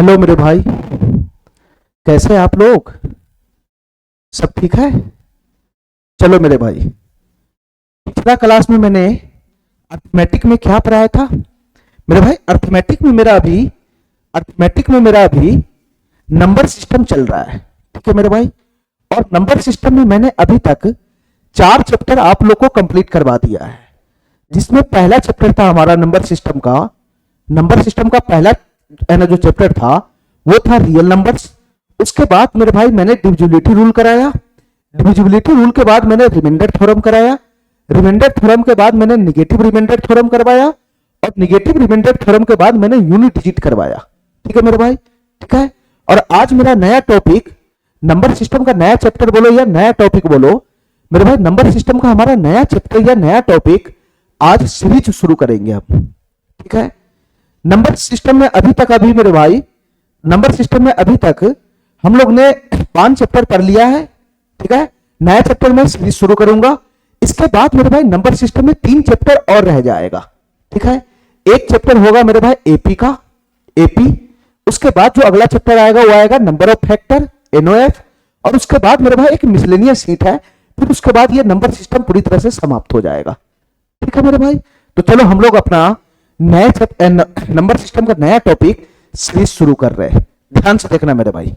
Hello मेरे भाई, कैसे हैं आप लोग? सब ठीक है? चलो मेरे भाई, पिछला क्लास में मैंने अर्थमेटिक में क्या पढ़ाया था मेरे भाई? अर्थमेटिक में मेरा अभी नंबर सिस्टम चल रहा है, ठीक है मेरे भाई। और नंबर सिस्टम में मैंने अभी तक 4 चैप्टर आप लोग को कंप्लीट करवा दिया है, जिसमें पहला चैप्टर था हमारा नंबर सिस्टम का पहला जो चैप्टर था वो था रियल नंबर्स। उसके बाद मेरे भाई मैंने डिविजिबिलिटी रूल कराया। डिविजिबिलिटी रूल के बाद मैंने रिमाइंडर थ्योरम कराया। रिमाइंडर थ्योरम के बाद मैंने निगेटिव रिमाइंडर थ्योरम करवाया। और निगेटिव रिमाइंडर थ्योरम के बाद मैंने यूनिट डिजिट करवाया। ठीक है मेरे भाई, ठीक है। और आज मेरा नया टॉपिक, नंबर सिस्टम का नया चैप्टर बोलो या नया टॉपिक बोलो मेरे भाई, नंबर सिस्टम का हमारा नया चैप्टर या नया टॉपिक आज सीरीज शुरू करेंगे हम, ठीक है। नंबर सिस्टम में अभी तक हम लोग ने 5 चैप्टर पढ़ लिया है, ठीक है। नया चैप्टर मैं सीरीज शुरू करूंगा। इसके बाद मेरे भाई नंबर सिस्टम में 3 चैप्टर और रह जाएगा, ठीक है। एक चैप्टर होगा मेरे भाई एपी का, एपी। उसके बाद जो अगला चैप्टर आएगा वो आएगा नंबर ऑफ फैक्टर, एनओएफ। और उसके बाद मेरे भाई एक मिसलेनियस सीट है। फिर उसके बाद ये नंबर सिस्टम पूरी तरह से समाप्त हो जाएगा, ठीक है मेरे भाई। तो चलो हम लोग अपना नया नंबर सिस्टम का नया टॉपिक सीरीज शुरू कर रहे हैं। ध्यान से देखना मेरे भाई।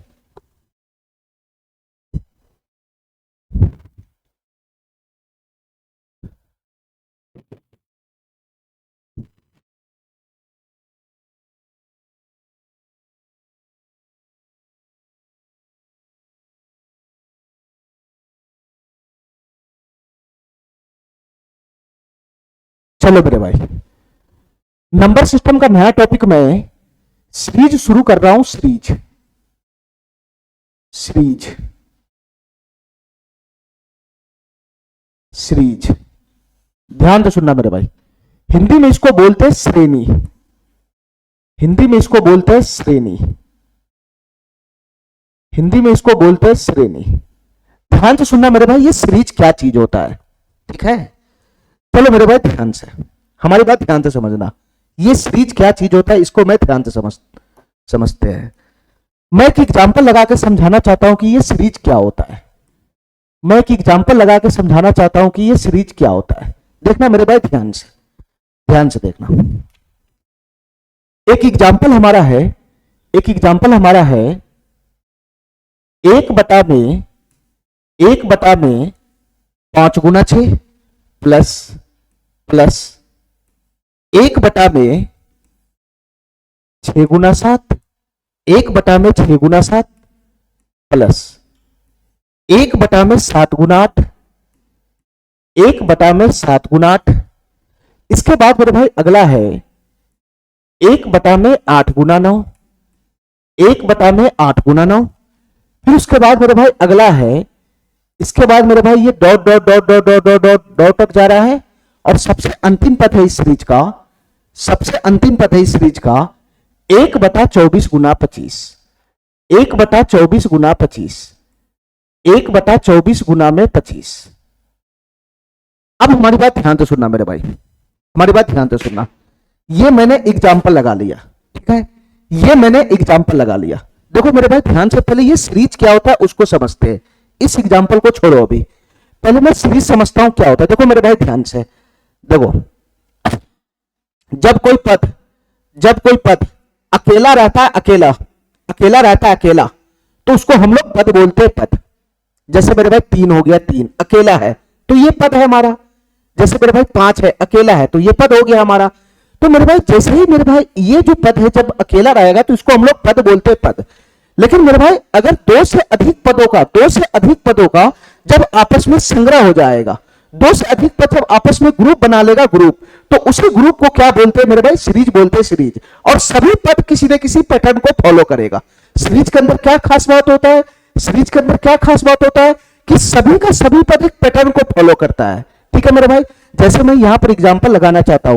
चलो मेरे भाई, नंबर सिस्टम का नया टॉपिक मैं सीरीज शुरू कर रहा हूं। सीरीज ध्यान से सुनना मेरे भाई। हिंदी में इसको बोलते हैं श्रेणी। ध्यान से सुनना मेरे भाई, ये सीरीज क्या चीज होता है, ठीक है। चलो मेरे भाई ध्यान से, हमारी बात ध्यान से समझना। ये सीरीज क्या चीज होता है इसको मैं ध्यान से समझते हैं। मैं एक एग्जांपल लगा के समझाना चाहता हूं कि ये सीरीज क्या होता है। देखना मेरे भाई, ध्यान से देखना। एक एग्जांपल हमारा है 1/5 गुना 6 प्लस 1/6 गुना 7, 1/6 गुना 7 प्लस 1/7 गुना 8, 1/7 गुना 8। इसके बाद मेरे भाई अगला है 1/8 गुना 9, 1/8 गुना 9। फिर उसके बाद मेरे भाई अगला है, इसके बाद मेरे भाई ये dot dot dot dot dot dot dot dot तक जा रहा है। और सबसे अंतिम पद है इस सीरीज का 1/24 गुना 25, 1/24 गुना 25, 1/24 गुना में 25। अब हमारी बात ध्यान से सुनना मेरे भाई, ये मैंने एग्जाम्पल लगा लिया, ठीक है। देखो मेरे भाई ध्यान से, पहले ये सीरीज क्या होता है उसको समझते हैं। इस एग्जाम्पल को छोड़ो, अभी पहले मैं सीरीज समझता हूं क्या होता है। देखो मेरे भाई ध्यान से देखो, जब कोई पद अकेला रहता है, अकेला, तो उसको हम लोग पद बोलते हैं पद। जैसे मेरे भाई 3 हो गया, 3 अकेला है तो ये पद है हमारा। जैसे मेरे भाई 5 है, अकेला है तो ये पद हो गया हमारा। तो मेरे भाई जैसे ही मेरे भाई ये जो पद है जब अकेला रहेगा तो इसको हम लोग पद बोलते हैं पद। लेकिन मेरे भाई अगर 2 से अधिक पदों का जब आपस में संग्रह हो जाएगा, 2 से अधिक पद जब आपस में ग्रुप बना लेगा, तो उसी ग्रुप को क्या बोलते हैं मेरे भाई? सीरीज बोलते हैं, सीरीज। और सभी पद किसी न किसी पैटर्न को फॉलो करेगा। सीरीज के अंदर क्या खास बात होता है? कि सभी का सभी पद एक पैटर्न को फॉलो करता है, ठीक है मेरे भाई। जैसे मैं यहां पर एग्जाम्पल लगाना चाहता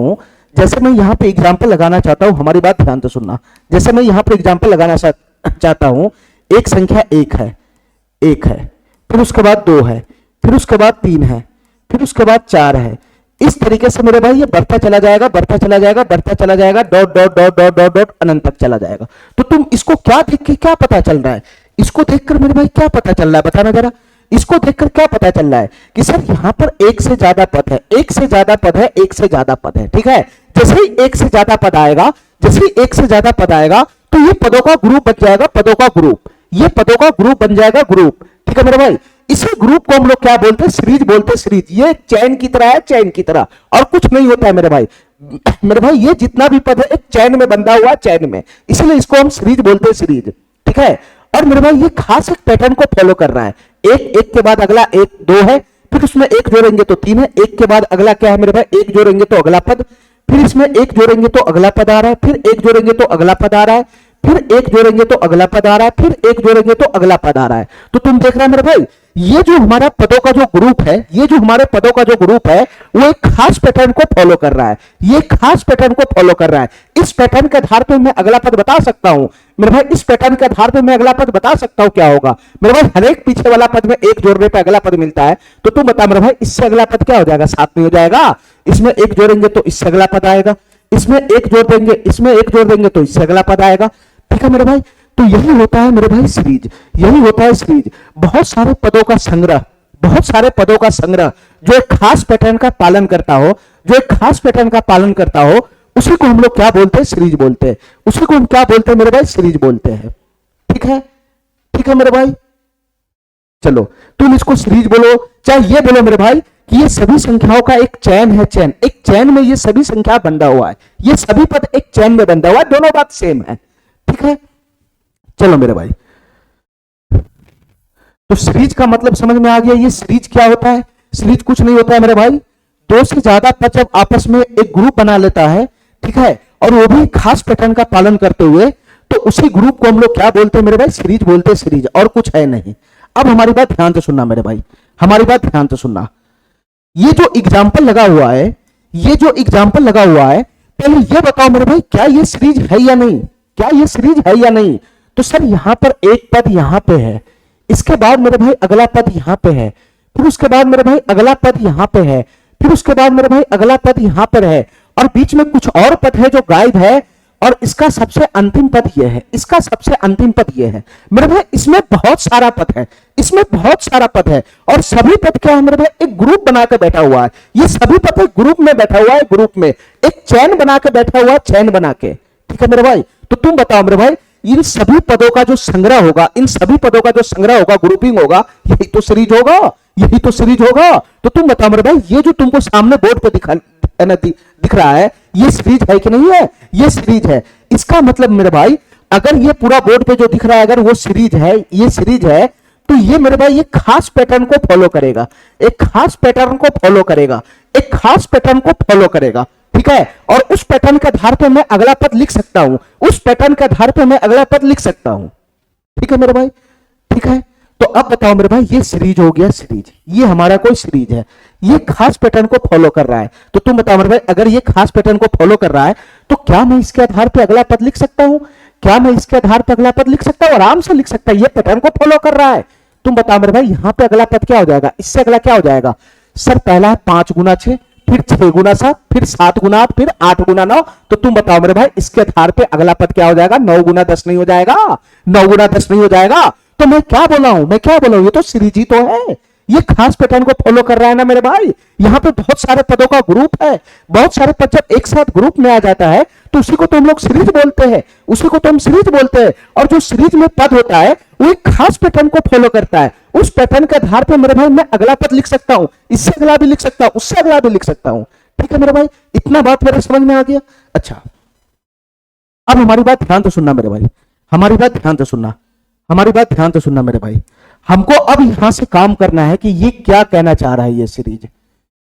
हूं, हमारी बात ध्यान से सुनना। जैसे मैं यहां पर एग्जाम्पल लगाना चाहता हूं, एक संख्या 1 है, फिर उसके बाद 2 है, फिर उसके बाद 3 है, फिर उसके बाद 4 है, इस तरीके से मेरे भाई ये बढ़ता चला जाएगा, बढ़ता चला जाएगा, बढ़ता चला जाएगा, dot dot dot dot dot dot अनंत तक चला जाएगा। तो तुम इसको क्या देख के क्या पता चल रहा है, इसको देखकर मेरे भाई क्या पता चल रहा है, बताना जरा। इसको देखकर क्या पता चल रहा है कि सर यहां पर एक से ज्यादा पद है, एक से ज्यादा पद है, एक से ज्यादा पद है, ठीक है। जैसे ही एक से ज्यादा पद आएगा, जैसे ही एक से ज्यादा पद आएगा, तो ये पदों का ग्रुप बन जाएगा, पदों का ग्रुप, ये पदों का ग्रुप बन जाएगा, ग्रुप, ठीक है मेरे भाई। इसी ग्रुप को हम लोग क्या बोलते हैं, सीरीज बोलते हैं, सीरीज। ये चैन की तरह है, चैन की तरह, और कुछ नहीं होता है मेरे भाई। मेरे भाई ये जितना भी पद है एक चैन में बंधा हुआ, चैन में, इसलिए इसको हम सीरीज बोलते हैं, सीरीज, ठीक है। और मेरे भाई ये खास एक पैटर्न को फॉलो कर रहा है, एक के बाद अगला एक दो है, फिर उसमें एक जोड़ेंगे तो तीन है, एक के बाद अगला क्या है मेरे भाई, एक जोड़ेंगे तो अगला पद, फिर इसमें एक जोड़ेंगे तो अगला पद आ रहा है, फिर एक जोड़ेंगे तो अगला पद आ रहा है, फिर एक जोड़ेंगे तो अगला पद आ रहा है, फिर एक जोड़ेंगे तो अगला पद आ रहा है। तो तुम देख रहे हो मेरे भाई, ये जो हमारा पदों का जो ग्रुप है, ये जो हमारे पदों का जो ग्रुप है, वो एक खास पैटर्न को फॉलो कर रहा है, ये खास पैटर्न को फॉलो कर रहा है। इस पैटर्न के आधार पर मैं अगला पद बता सकता हूं मेरे भाई, इस पैटर्न के आधार पर मैं अगला पद बता सकता हूं क्या होगा मेरे भाई। हर एक पीछे वाला पद में एक जोड़ने पे अगला पद मिलता है, तो तुम बता मेरे भाई, इससे अगला पद क्या हो जाएगा, साथ में हो जाएगा। इसमें एक जोड़ेंगे तो इससे अगला पद आएगा, इसमें एक जोड़ देंगे, इसमें एक जोड़ देंगे तो इससे अगला पद आएगा, ठीक है मेरे भाई। तो यही होता है मेरे भाई सीरीज, यही होता है सीरीज। बहुत सारे पदों का संग्रह, बहुत सारे पदों का संग्रह जो एक खास पैटर्न का पालन करता हो, जो एक खास पैटर्न का पालन करता हो, उसी को हम लोग क्या बोलते हैं, सीरीज बोलते हैं। उसी को हम क्या बोलते हैं मेरे भाई, सीरीज बोलते हैं, ठीक है, ठीक है मेरे भाई। चलो तुम इसको सीरीज बोलो, चाहे ये बोलो मेरे भाई कि ये सभी संख्याओं का एक चैन है, चैन, एक चैन में ये सभी संख्या बंधा हुआ है, ये सभी पद एक चैन में बंधा हुआ है, दोनों बात सेम है, ठीक है। चलो मेरे भाई, तो सीरीज का मतलब समझ में आ गया। ये सीरीज क्या होता है, सीरीज कुछ नहीं होता है मेरे भाई, दो से ज्यादा पद जब आपस में एक ग्रुप बना लेता है, ठीक है, और वो भी खास पैटर्न का पालन करते हुए, तो उसी ग्रुप को हम लोग क्या बोलते हैं मेरे भाई, सीरीज बोलते हैं, सीरीज, और कुछ है नहीं। अब हमारी बात ध्यान से सुनना मेरे भाई, हमारी बात ध्यान से सुनना। ये जो एग्जाम्पल लगा हुआ है, ये जो एग्जाम्पल लगा हुआ है, पहले ये बताओ मेरे भाई, क्या ये सीरीज है या नहीं, क्या ये सीरीज है या नहीं। तो सर यहां पर एक पद यहां पे है, इसके बाद मेरे भाई अगला पद यहां पे है, फिर उसके बाद मेरे भाई अगला पद यहां पे है, फिर उसके बाद मेरे भाई अगला पद यहां पर है, और बीच में कुछ और पद है जो गायब है, और इसका सबसे अंतिम पद ये है, इसका सबसे अंतिम पद ये है मेरे भाई। इसमें बहुत सारा पद है, इसमें बहुत सारा पद है, और सभी पद क्या है मेरे भाई, एक ग्रुप बना के बैठा हुआ है। ये सभी पद एक ग्रुप में बैठा हुआ है, ग्रुप में एक चैन बना के बैठा हुआ है, चैन बना के, ठीक है मेरे भाई। तो तुम बताओ मेरे भाई, इन सभी पदों का जो संग्रह होगा, इन सभी पदों का जो संग्रह होगा, ग्रुपिंग होगा, यही तो सीरीज होगा, यही तो सीरीज होगा। तो तुम बताओ मेरे भाई, ये जो तुमको सामने बोर्ड पे दिख रहा है, ये सीरीज है कि नहीं है, ये सीरीज है। इसका मतलब मेरे भाई, अगर ये पूरा बोर्ड पे जो दिख रहा है, अगर वो सीरीज है, ये सीरीज है, तो ये मेरे भाई ये खास पैटर्न को फॉलो करेगा, एक खास पैटर्न को फॉलो करेगा, एक खास पैटर्न को फॉलो करेगा, ठीक है। और उस पैटर्न के आधार पर मैं अगला पद लिख सकता हूं, उस पैटर्न के आधार पर मैं अगला पद लिख सकता हूं, ठीक है मेरे भाई, ठीक है। तो अब बताओ मेरे भाई, ये सीरीज हो गया, सीरीज, ये हमारा कोई सीरीज है, ये खास पैटर्न को फॉलो कर रहा है। तो तुम बताओ मेरे भाई, अगर ये खास पैटर्न को फॉलो कर रहा है, तो क्या मैं इसके आधार पर अगला पद लिख सकता हूं, क्या मैं इसके आधार पर अगला पद लिख सकता हूं, आराम से लिख सकता है, ये पैटर्न को फॉलो कर रहा है। तुम बताओ मेरे भाई, यहां पे अगला पद क्या हो जाएगा, इससे अगला क्या हो जाएगा। सर पहला है 5 गुना 6, फिर 6 गुना 7, फिर 7 गुना 8, फिर 8 गुना 9। तो तुम बताओ मेरे भाई, इसके आधार पे अगला पद क्या हो जाएगा, 9 गुना 10 नहीं हो जाएगा, 9 गुना 10 नहीं हो जाएगा। तो मैं क्या बोला हूं, मैं क्या बोला हूं, ये तो सीरीज ही तो है, ये खास पैटर्न को फॉलो कर रहा है ना मेरे भाई। यहां पे बहुत सारे पदों का ग्रुप है, बहुत सारे पद जब एक साथ ग्रुप में आ जाता है, तो उसी को तो हम लोग सीरीज बोलते हैं, उसी को तो हम सीरीज बोलते हैं। और जो सीरीज में पद होता है, वो एक खास पैटर्न को फॉलो करता है, उस पैटर्न के आधार पर मेरे भाई मैं अगला पद लिख सकता हूं, इससे अगला भी लिख सकता हूं, उससे अगला भी लिख सकता हूं, ठीक है मेरे भाई। इतना बात मेरे समझ में आ गया। अच्छा, अब हमारी बात ध्यान से सुनना मेरे भाई, हमारी बात ध्यान से सुनना, हमारी बात ध्यान से सुनना मेरे भाई। हमको अब यहां से काम करना है कि ये क्या कहना चाह रहा है, ये सीरीज,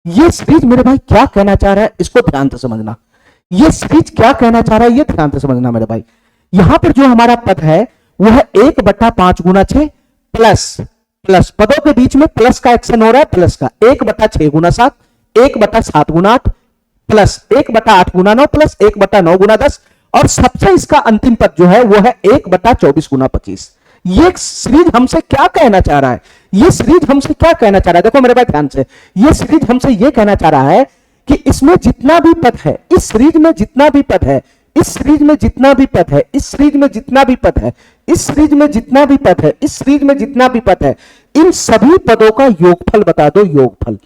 ये सीरीज मेरे भाई क्या कहना चाह रहा है, इसको ध्यान से समझना। ये सीरीज क्या कहना चाह रहा है, ये ध्यान से समझना मेरे भाई। यहां पर जो हमारा पद है, वो है 1/5 गुना 6 प्लस, प्लस पदों के बीच में प्लस का एक्शन हो रहा है, प्लस का 1/6 गुना 7, 1/7 गुना 8, प्लस 1/8 गुना 9, प्लस 1/9 गुना 10, और सबसे इसका अंतिम पद जो है वो है 1/24 गुना 25। ये सीरीज हमसे क्या कहना चाह रहा है, ये सीरीज हमसे क्या कहना चाह रहा है, देखो मेरे भाई ध्यान से, ये सीरीज हमसे ये कहना चाह रहा है कि इसमें जितना भी पद है, इस सीरीज में जितना भी पद है, इस सीरीज में जितना भी पद है, इस सीरीज में जितना भी पद है, इस सीरीज में जितना भी पद है, इस सीरीज में जितना भी पद है, इन सभी पदों का योगफल बता दो, योगफल।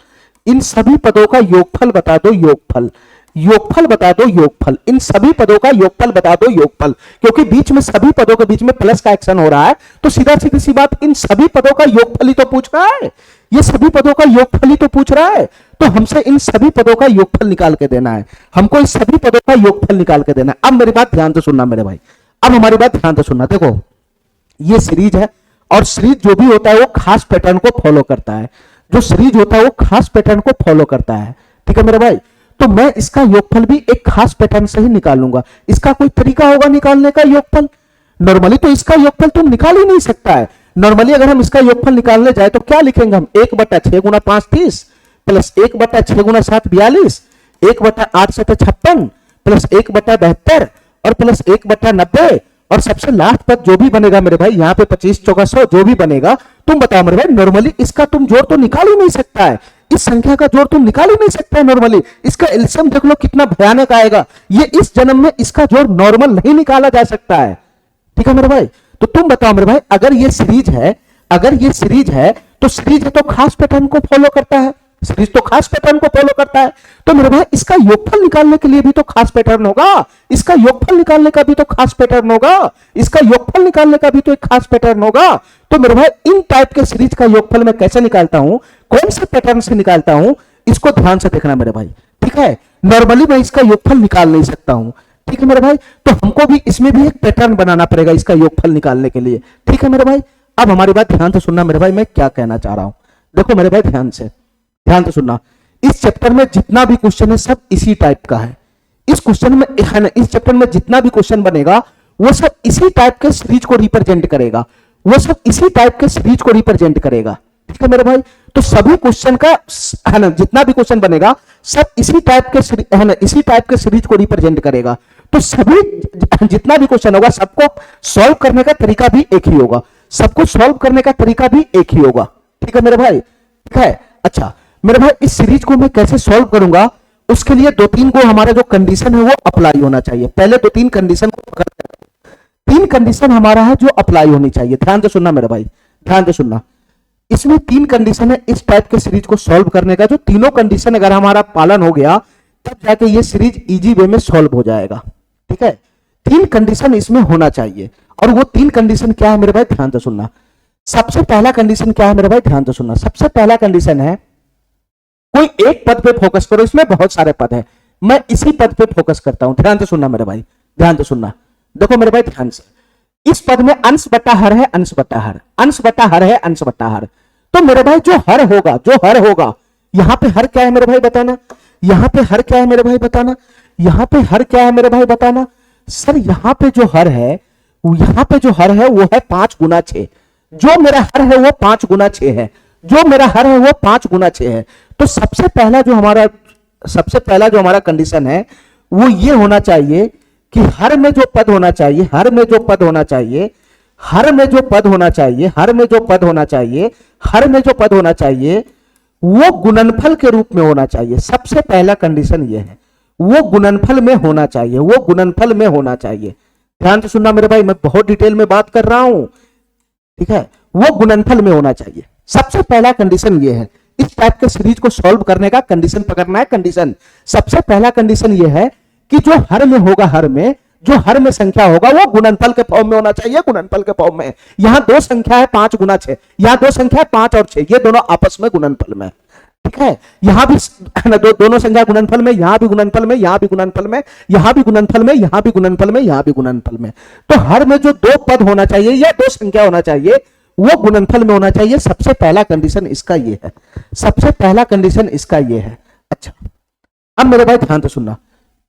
इन सभी पदों का योगफल बता दो, योगफल। योगफल बता दो, योगफल। इन सभी पदों का योगफल बता दो, योगफल। क्योंकि बीच में सभी पदों के बीच में प्लस का एक्शन हो रहा है, तो सीधा सीधी सी बात, इन सभी पदों का योगफल ही तो पूछ रहा है। ये सभी पदों का योगफल ही तो पूछ रहा है, तो हमसे इन सभी पदों का योगफल निकाल के देना है। हमको इस सभी पदों का योगफल निकाल के देना है। अब मेरी बात ध्यान से सुनना मेरे भाई, अब हमारी बात ध्यान से सुनना। देखो ये सीरीज है, और सीरीज जो भी होता है वो खास पैटर्न को फॉलो करता है। जो सीरीज होता है वो खास पैटर्न को फॉलो करता है, ठीक है मेरे भाई। तो मैं इसका योगफल भी एक खास पैटर्न से ही निकालूंगा। इसका कोई तरीका होगा निकालने का योगफल? नॉर्मली तो इसका योगफल तुम निकाल ही नहीं सकता है। नॉर्मली अगर हम इसका योगफल निकालने जाए तो क्या लिखेंगे हम? 1/6 गुना 5 30, प्लस 1/6 गुना 7 42, 1/8 7 56, प्लस 1/72 और प्लस 1/90, और सबसे लास्ट पद जो भी बनेगा मेरे भाई, यहाँ पे 25 चौका 100 जो भी बनेगा, तुम बताओ मेरे भाई, नॉर्मली इसका तुम जोड़ तो निकाल ही नहीं सकता है। इस संख्या का जोड़ तुम निकाल ही नहीं सकता है नॉर्मली। इसका एलसीएम देख लो कितना भयानक आएगा। ये इस जन्म में इसका जोड़ नॉर्मल नहीं निकाला जा सकता है, ठीक है मेरे भाई। तो तुम बताओ मेरे भाई, अगर ये सीरीज है, अगर ये सीरीज है तो सीरीज है तो खास पैटर्न को फॉलो करता है, सीरीज तो खास पैटर्न को फॉलो करता है। तो मेरे भाई इसका योगफल निकालने के लिए भी तो खास पैटर्न होगा, इसका योगफल निकालने का भी तो खास पैटर्न होगा, इसका योगफल निकालने का भी तो एक खास पैटर्न होगा। तो मेरे भाई इन टाइप के सीरीज का योगफल मैं कैसे निकालता हूं, कौन से पैटर्न से निकालता हूं, इसको ध्यान से देखना मेरे भाई, ठीक है। नॉर्मली मैं इसका योगफल निकाल नहीं सकता हूं, ठीक है मेरे भाई। तो हमको भी इसमें भी एक पैटर्न बनाना पड़ेगा इसका योगफल निकालने के लिए, ठीक है मेरे भाई। अब हमारी बात ध्यान से सुनना मेरे भाई, मैं क्या कहना चाह रहा हूं। देखो मेरे भाई ध्यान से सुनना। इस चैप्टर में जितना भी क्वेश्चन है सब इसी टाइप का है। इस क्वेश्चन में है ना, इस चैप्टर में जितना भी क्वेश्चन बनेगा वो सब इसी टाइप के सीरीज को रिप्रेजेंट करेगा, वो सब इसी टाइप के सीरीज को रिप्रेजेंट करेगा, ठीक है मेरे भाई। तो सभी क्वेश्चन का है ना, जितना भी क्वेश्चन बनेगा सब इसी टाइप के है ना, इसी टाइप के सीरीज को रिप्रेजेंट करेगा। तो सभी जितना भी क्वेश्चन होगा सबको सॉल्व करने का तरीका भी एक ही होगा, सबको सॉल्व करने का तरीका भी एक ही होगा, ठीक है मेरे भाई, ठीक है। अच्छा मेरे भाई इस सीरीज को मैं कैसे सॉल्व करूंगा, उसके लिए 2-3 को हमारा जो कंडीशन है वो अप्लाई होना चाहिए। पहले 2-3 कंडीशन को पकड़ते हैं। 3 कंडीशन हमारा है जो अप्लाई होनी चाहिए। ध्यान से सुनना मेरे भाई, ध्यान से सुनना। इसमें 3 कंडीशन है इस टाइप के सीरीज को सॉल्व करने का। जो तीनों कंडीशन अगर हमारा पालन हो गया तब जाके ये सीरीज इजी वे में सॉल्व हो जाएगा, ठीक है। 3 कंडीशन इसमें होना चाहिए, और वो 3 कंडीशन क्या है मेरे भाई, ध्यान से सुनना। सबसे पहला कंडीशन क्या है मेरे भाई, ध्यान से सुनना। सबसे पहला कंडीशन है कोई एक पद पे फोकस करो, इसमें बहुत सारे पद है, मैं इसी पद पे फोकस करता हूं। ध्यान से सुनना मेरे भाई, ध्यान से सुनना। देखो मेरे भाई ध्यान से, इस पद में अंश बटा हर है, अंश बटा हर, अंश बटा हर है, अंश बटा हर। तो मेरे भाई जो हर होगा, जो हर होगा, यहां पे हर क्या है मेरे भाई बताना, यहां पे हर क्या है मेरे भाई बताना, यहां पे हर क्या है मेरे भाई बताना। सर यहां पे जो हर है, यहां पे जो हर है वो है 5 गुना 6। जो मेरा हर है वो 5 गुना 6 है, जो मेरा हर है वो 5 गुना 6 है। तो सबसे पहला जो हमारा कंडीशन है वो ये होना चाहिए कि हर में जो पद होना चाहिए, हर में जो पद होना चाहिए, हर में जो पद होना चाहिए, हर में जो पद होना चाहिए, हर में जो पद होना चाहिए वो गुणनफल के रूप में होना चाहिए। सबसे पहला कंडीशन ये है, वो गुणनफल में होना चाहिए, वो गुणनफल में होना चाहिए। ध्यान से सुनना मेरे भाई, मैं बहुत डिटेल में बात कर रहा हूं, ठीक है। वो गुणनफल में होना चाहिए, सबसे पहला कंडीशन ये है। इस टाइप के सीरीज को सॉल्व करने का कंडीशन पकड़ना है। कंडीशन सबसे पहला कंडीशन ये है कि जो हर में होगा, हर में जो हर में संख्या होगा वो गुणनफल के फॉर्म में होना चाहिए, गुणनफल के फॉर्म में। यहां 2 संख्या है 5 गुना 6, यहां 2 संख्या है 5 और 6, ये दोनों आपस में गुणनफल में, ठीक है। यहां भी दोनों संख्या गुणनफल में, यहां भी गुणनफल में, यहां भी गुणनफल में, यहां भी गुणनफल में, यहां भी गुणनफल में, यहां भी गुणनफल में। तो हर में जो 2 पद होना चाहिए या 2 संख्या होना चाहिए वो गुणनफल में होना चाहिए। सबसे पहला कंडीशन इसका ये है, सबसे पहला कंडीशन इसका ये है। अच्छा अब मेरे भाई ध्यान से सुनना,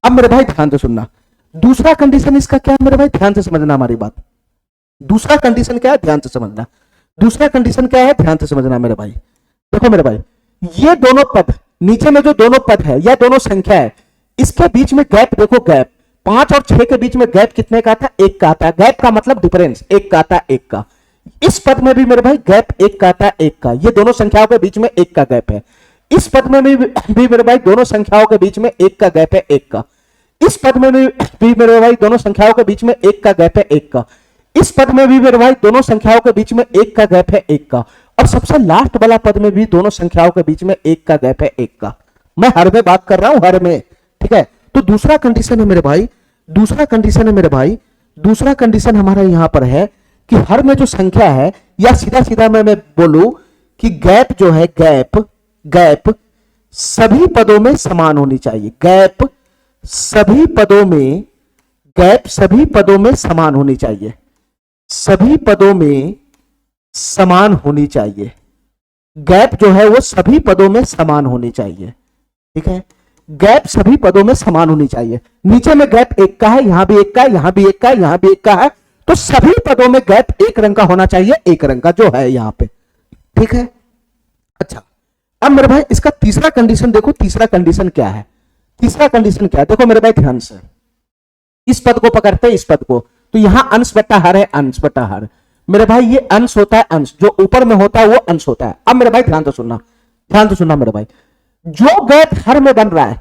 अब मेरे भाई ध्यान से सुनना। दूसरा कंडीशन इसका क्या है मेरे भाई, ध्यान से समझना हमारी बात। दूसरा कंडीशन क्या है, ध्यान से समझना। दूसरा कंडीशन क्या है, ध्यान से समझना मेरे भाई। देखो मेरे भाई, ये दोनों पद, नीचे में जो दोनों पद है या दोनों संख्या है, इसके बीच में गैप देखो, गैप 5 और 6 के बीच में गैप कितने का था, 1 का आता। गैप का मतलब डिफरेंस, 1 का आता, 1 का। इस पद में भी मेरे भाई गैप 1 का आता, 1 का। ये दोनों संख्याओं के बीच में 1 का गैप है। इस पद में भी मेरे भाई दोनों संख्याओं के बीच में एक का गैप है, एक का। इस पद में भी मेरे भाई दोनों संख्याओं के बीच में एक का गैप है, एक का। इस पद में भी मेरे भाई दोनों संख्याओं के बीच में एक का गैप है, एक का। और सबसे लास्ट वाला पद में भी दोनों संख्याओं के बीच में एक का गैप है, एक का। मैं हर में बात कर रहा हूं, हर में, ठीक है। तो दूसरा कंडीशन है मेरे भाई, दूसरा कंडीशन है मेरे भाई, दूसरा कंडीशन हमारा यहां पर है कि हर में जो संख्या है, या सीधा सीधा मैं बोलूं कि गैप जो है, गैप सभी पदों में समान होनी चाहिए। गैप सभी पदों में, गैप सभी पदों में समान होनी चाहिए, सभी पदों में समान होनी चाहिए। गैप जो है वो सभी पदों में समान होनी चाहिए, ठीक है। गैप सभी पदों में समान होनी चाहिए। नीचे में गैप एक का है, यहां भी एक का है, यहां भी एक का है, यहां भी एक का है, तो सभी पदों में गैप एक रंग का होना चाहिए, एक रंग का जो है यहां पे, ठीक है। अच्छा, अब मेरे भाई इसका तीसरा कंडीशन देखो, तीसरा कंडीशन क्या है, तीसरा कंडीशन क्या है, देखो मेरे भाई ध्यान से। इस पद को पकड़ते हैं, इस पद को, तो यहां अंश बट्टा हर है, अंश बट्टा हर। मेरे भाई ये अंश होता है, अंश जो ऊपर में होता है वो अंश होता है। अब मेरे भाई ध्यान तो सुनना, ध्यान तो सुनना मेरे भाई, जो गैप हर में बन रहा है,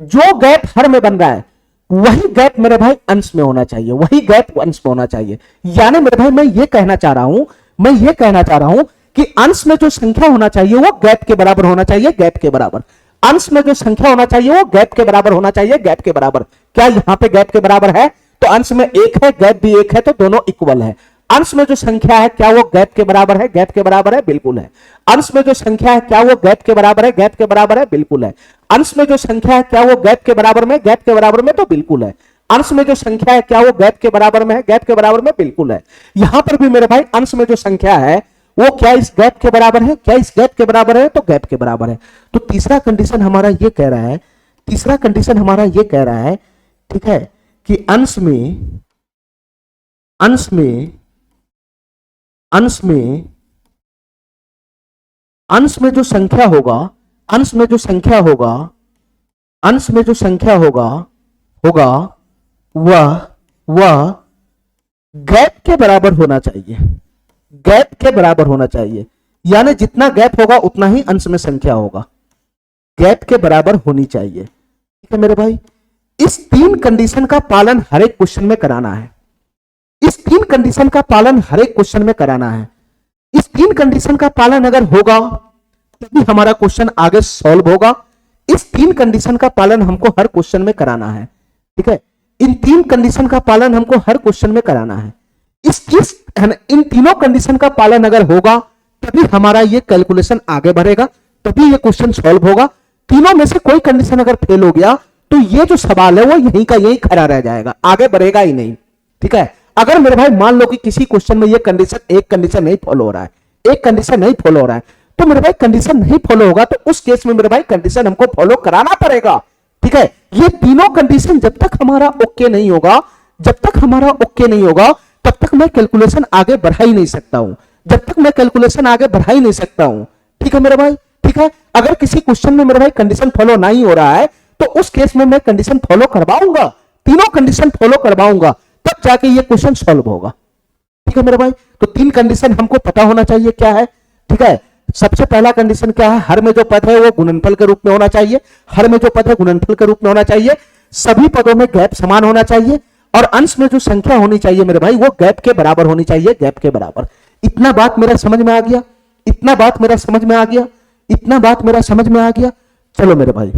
जो गैप हर में बन रहा है, वही गैप मेरे भाई अंश में होना चाहिए, वही गैप अंश में होना चाहिए। यानी मेरे भाई मैं ये कहना चाह रहा हूं, मैं ये कहना चाह रहा हूं कि अंश में जो संख्या होना चाहिए वो गैप के बराबर होना चाहिए, गैप के बराबर। अंश में जो संख्या होना चाहिए वो गैप के बराबर होना चाहिए, गैप के बराबर। क्या यहां पे गैप के बराबर है? तो अंश में एक है, गैप भी एक है, तो दोनों इक्वल है। अंश में जो संख्या है क्या वो गैप के बराबर है? गैप के बराबर है, बिल्कुल है। अंश में जो संख्या है क्या वो गैप के बराबर है? गैप के बराबर है, बिल्कुल है। अंश में जो संख्या है क्या वो गैप के बराबर में? गैप के बराबर में, तो बिल्कुल है। अंश में जो संख्या है क्या वो गैप के बराबर में है? गैप के बराबर में, बिल्कुल है। यहां पर भी मेरे भाई अंश में जो संख्या है वो क्या इस गैप के बराबर है? क्या इस गैप के बराबर है? तो गैप के बराबर है। तो तीसरा कंडीशन हमारा ये कह रहा है, तीसरा कंडीशन हमारा ये कह रहा है, ठीक है, कि अंश में, अंश में, अंश में, अंश में जो संख्या होगा, अंश में जो संख्या होगा, अंश में जो संख्या होगा वह गैप के बराबर होना चाहिए, गैप के बराबर होना चाहिए। यानी जितना गैप होगा उतना ही अंश में संख्या होगा, गैप के बराबर होनी चाहिए, ठीक है मेरे भाई। इस तीन कंडीशन का पालन हर एक क्वेश्चन में कराना है, इस तीन कंडीशन का पालन हर एक क्वेश्चन में कराना है। इस तीन कंडीशन का पालन अगर होगा तभी हमारा क्वेश्चन आगे सॉल्व होगा। इस तीन कंडीशन का पालन हमको हर क्वेश्चन में कराना है, ठीक है। इन तीन कंडीशन का पालन हमको हर क्वेश्चन में कराना है। इन तीनों कंडीशन का पालन अगर होगा तभी हमारा ये कैलकुलेशन आगे बढ़ेगा, तभी ये क्वेश्चन सॉल्व होगा। तीनों में से कोई कंडीशन अगर फेल हो गया तो ये जो सवाल है वो यहीं का यहीं खड़ा रह जाएगा, आगे बढ़ेगा ही नहीं, ठीक है। अगर मेरे भाई मान लो कि किसी क्वेश्चन में ये कंडीशन, एक कंडीशन नहीं फॉलो हो रहा है, एक कंडीशन नहीं फॉलो हो रहा है, तो मेरे भाई कंडीशन नहीं फॉलो होगा तो उस केस में मेरे भाई कंडीशन हमको फॉलो कराना पड़ेगा, ठीक है। ये तीनों कंडीशन जब तक हमारा ओके नहीं होगा, जब तक हमारा ओके नहीं होगा तब तक मैं कैलकुलेशन आगे बढ़ा ही नहीं सकता हूं, जब तक मैं कैलकुलेशन आगे बढ़ा ही नहीं सकता हूं, ठीक है मेरे भाई, ठीक है। अगर किसी क्वेश्चन में मेरे भाई कंडीशन फॉलो नहीं हो रहा है तो उस केस में मैं कंडीशन फॉलो करवाऊंगा, तीनों कंडीशन फॉलो करवाऊंगा, तब जाके ये क्वेश्चन सॉल्व होगा, ठीक है मेरे भाई। तो तीन कंडीशन हमको पता होना चाहिए क्या है, ठीक है। सबसे पहला कंडीशन क्या है? हर में जो पद है वो गुणनफल के रूप में होना चाहिए, हर में जो पद है गुणनफल के रूप में होना चाहिए, सभी पदों में गैप समान होना चाहिए, और अंश में जो संख्या होनी चाहिए मेरे भाई वो गैप के बराबर होनी चाहिए, गैप के बराबर। इतना बात मेरा समझ में आ गया, इतना बात मेरा समझ में आ गया, इतना बात मेरा समझ में आ गया। चलो मेरे भाई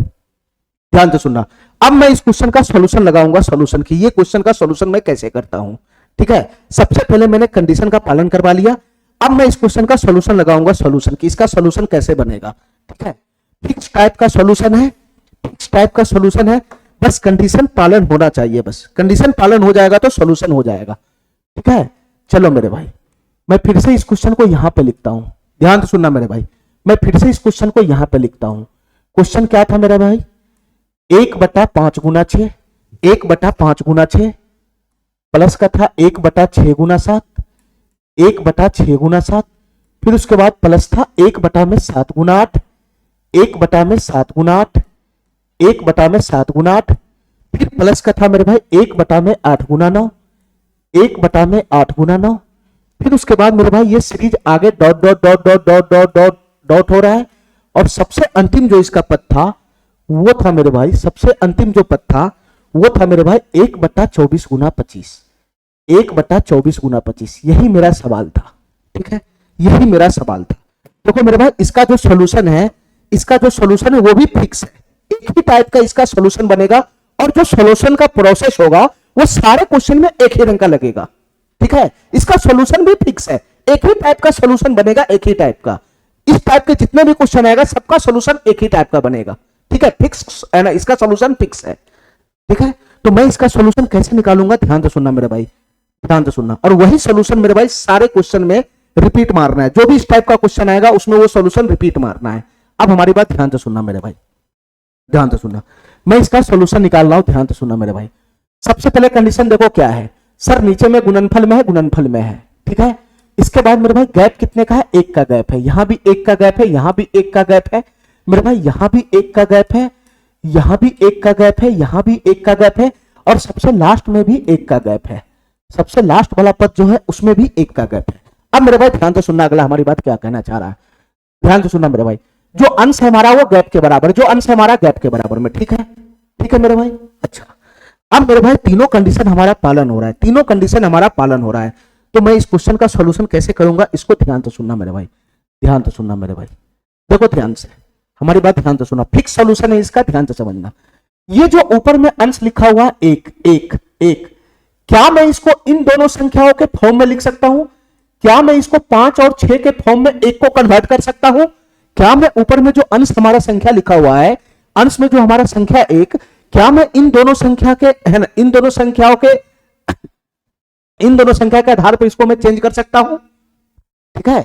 ध्यान से सुनना, अब मैं इस क्वेश्चन का सॉल्यूशन लगाऊंगा, सॉल्यूशन की, ये क्वेश्चन का सॉल्यूशन मैं कैसे करता हूं, ठीक है। सबसे पहले मैंने कंडीशन का पालन करवा लिया, अब मैं इस क्वेश्चन का सॉल्यूशन लगाऊंगा, सॉल्यूशन की, इसका सॉल्यूशन कैसे बनेगा, ठीक है। फिक्स टाइप का सॉल्यूशन है, फिक्स टाइप का सॉल्यूशन है, बस कंडीशन पालन होना चाहिए, बस कंडीशन पालन हो जाएगा तो सॉल्यूशन हो जाएगा, ठीक है। चलो मेरे भाई मैं फिर से इस क्वेश्चन को यहां पे लिखता हूं, ध्यान से सुनना मेरे भाई, मैं फिर से इस क्वेश्चन को यहां पे लिखता हूं। क्वेश्चन क्या था मेरे भाई? 1/5 गुना 6, 1/5 गुना 6 प्लस का था 1/6 गुना 7, 1/6 गुना 7, फिर उसके बाद प्लस था 1/7 गुना 8, 1/7 गुना 8, 1/7 गुना 8, फिर प्लस का था मेरे भाई 1/8 गुना 9, 1/8 गुना 9, फिर उसके बाद मेरे भाई ये सीरीज आगे dot dot dot dot dot dot dot dot हो रहा है, और सबसे अंतिम जो इसका पद था वो था मेरे भाई, सबसे अंतिम जो पद था वो था मेरे भाई 1/24 गुना 25, 1/24 गुना 25। यही मेरा सवाल था, ठीक है, यही मेरा सवाल था। देखो मेरे भाई इसका जो सोल्यूशन है, इसका जो सोल्यूशन है वो भी फिक्स है, एक ही टाइप का इसका सोल्यूशन बनेगा, और जो सोल्यूशन का प्रोसेस होगा वो सारे क्वेश्चन में एक ही रंग का लगेगा, ठीक है। इसका सोल्यूशन भी फिक्स है, एक ही टाइप का सोल्यूशन बनेगा, एक ही टाइप का। इस टाइप के जितने भी क्वेश्चन आएगा सबका सोल्यूशन एक ही टाइप का बनेगा, ठीक है, फिक्स है ना, इसका सोल्यूशन फिक्स है, ठीक है। तो मैं इसका सोल्यूशन कैसे निकालूंगा, ध्यान से सुनना मेरे भाई, ध्यान से सुनना। और वही सोल्यूशन मेरे भाई सारे क्वेश्चन में रिपीट मारना है, जो भी इस टाइप का क्वेश्चन आएगा उसमें वो सोल्यूशन रिपीट मारना है। अब हमारी बात ध्यान से सुनना मेरे भाई, ध्यान से सुनना। मैं इसका सोल्यूशन निकाल रहा हूं, ध्यान से सुनना मेरे भाई। सबसे पहले कंडीशन देखो क्या है, सर नीचे में गुणनफल में है, गुणनफल में है, ठीक है। इसके बाद मेरे भाई गैप कितने का है, एक का गैप है, यहां भी एक का गैप है, यहां भी एक का गैप है मेरे भाई, यहां भी एक का गैप है, यहां भी एक का गैप है, यहां भी एक का गैप है, और सबसे लास्ट में भी एक का गैप है, सबसे लास्ट वाला पद जो है उसमें भी एक का गैप है। अब मेरे भाई ध्यान से सुनना, अगला हमारी बात क्या कहना चाह रहा है, ध्यान से सुनना मेरे भाई। जो अंश है हमारा वो गैप के बराबर, जो अंश है हमारा गैप के बराबर में, ठीक है, ठीक है मेरे भाई। अच्छा, अब मेरे भाई तीनों कंडीशन हमारा पालन हो रहा है, तीनों कंडीशन हमारा पालन हो रहा है, तो मैं इस क्वेश्चन का सॉल्यूशन कैसे करूंगा, इसको ध्यान से सुनना मेरे भाई, ध्यान से सुनना मेरे भाई। देखो ध्यान से, हमारी बात ध्यान से सुनना, फिक्स सॉल्यूशन है इसका, ध्यान से समझना। ये जो ऊपर में अंश लिखा हुआ एक एक एक, क्या मैं इसको इन दोनों संख्याओं के फॉर्म में लिख सकता हूं? क्या मैं इसको 5 और 6 के फॉर्म में एक को कन्वर्ट कर सकता हूं? क्या मैं ऊपर में जो अंश हमारा संख्या लिखा हुआ है, अंश में जो हमारा संख्या एक, क्या मैं इन दोनों संख्या के है ना, इन दोनों संख्याओं के, इन दोनों संख्या के आधार पर इसको मैं चेंज कर सकता हूं, ठीक है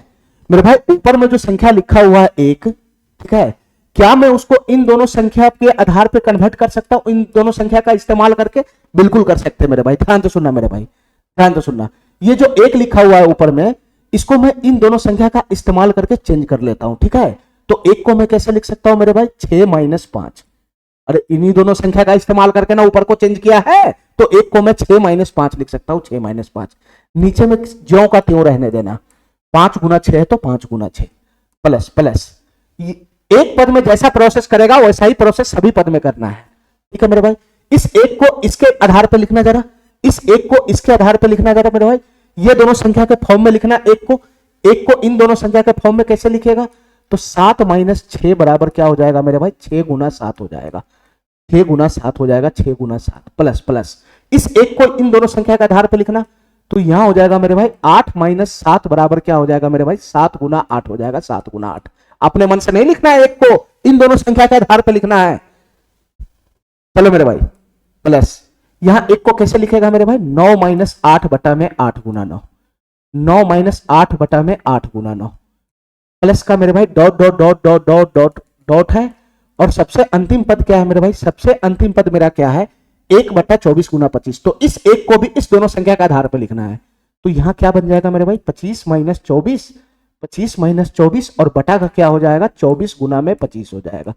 मेरे भाई। ऊपर में जो संख्या लिखा हुआ है एक, ठीक है, क्या मैं उसको इन दोनों संख्या के आधार पर कन्वर्ट कर सकता हूं, इन दोनों संख्या का इस्तेमाल करके? बिल्कुल कर सकते मेरे भाई, ध्यान से सुनना मेरे भाई, ध्यान से सुनना। ये जो एक लिखा हुआ है ऊपर में, इसको मैं इन दोनों संख्या का इस्तेमाल करके चेंज कर लेता हूं, ठीक है। तो एक को मैं कैसे लिख सकता हूं मेरे भाई, 6 - 5। अरे इन्हीं दोनों संख्या का इस्तेमाल करके ना ऊपर को चेंज किया है, तो एक को मैं 6 - 5 लिख सकता हूं, 6 - 5। नीचे में ज्यों का त्यों रहने देना, 5 × 6 है तो 5 × 6 प्लस प्लस। एक पद में जैसा प्रोसेस करेगा वैसा ही प्रोसेस सभी पद में करना है, ठीक है मेरे भाई। इस एक को इसके आधार पर लिखना जरा, इस एक को इसके आधार पर लिखना जरा मेरे भाई। ये दोनों संख्या के फॉर्म में लिखना, एक को इन दोनों संख्या के फॉर्म में कैसे लिखेगा, तो 7 - 6 बराबर क्या हो जाएगा मेरे भाई, 6 × 7 हो जाएगा, 6 × 7 हो जाएगा, 6 × 7 प्लस प्लस। इस एक को इन दोनों संख्या के आधार पर लिखना, तो यहां हो जाएगा मेरे भाई 8 - 7 बराबर क्या हो जाएगा मेरे भाई, 7 × 8 हो जाएगा, 7 × 8। अपने मन से नहीं लिखना है, एक को इन दोनों संख्या के आधार पर लिखना है। चलो मेरे भाई प्लस, यहां एक को कैसे लिखेगा मेरे भाई, 9 - 8 बटा में 8 × 9, 9 - 8 बटा में 8 × 9 प्लस का मेरे भाई dot dot dot dot dot dot dot है। और सबसे अंतिम पद क्या है मेरे भाई, सबसे अंतिम पद मेरा क्या है, 1/24 × 25। तो इस एक को भी इस दोनों संख्या के आधार पर लिखना है, तो यहां क्या बन जाएगा मेरे भाई, 25 - 24, 25 - 24, और बटा का क्या हो जाएगा, 24 × 25 हो जाएगा,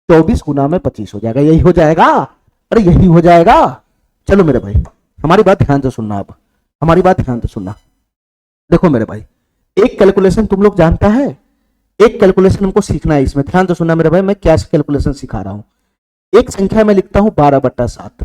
24 × 25 हो जाएगा, यही हो जाएगा, अरे यही हो जाएगा। चलो मेरे भाई हमारी बात ध्यान से सुनना, अब हमारी बात ध्यान से सुनना। देखो मेरे भाई एक कैलकुलेशन तुम लोग जानता है, एक कैलकुलेशन हमको सीखना है, इसमें ध्यान से सुनना मेरे भाई, मैं क्या कैलकुलेशन सिखा रहा हूं। एक संख्या में लिखता हूं 12/7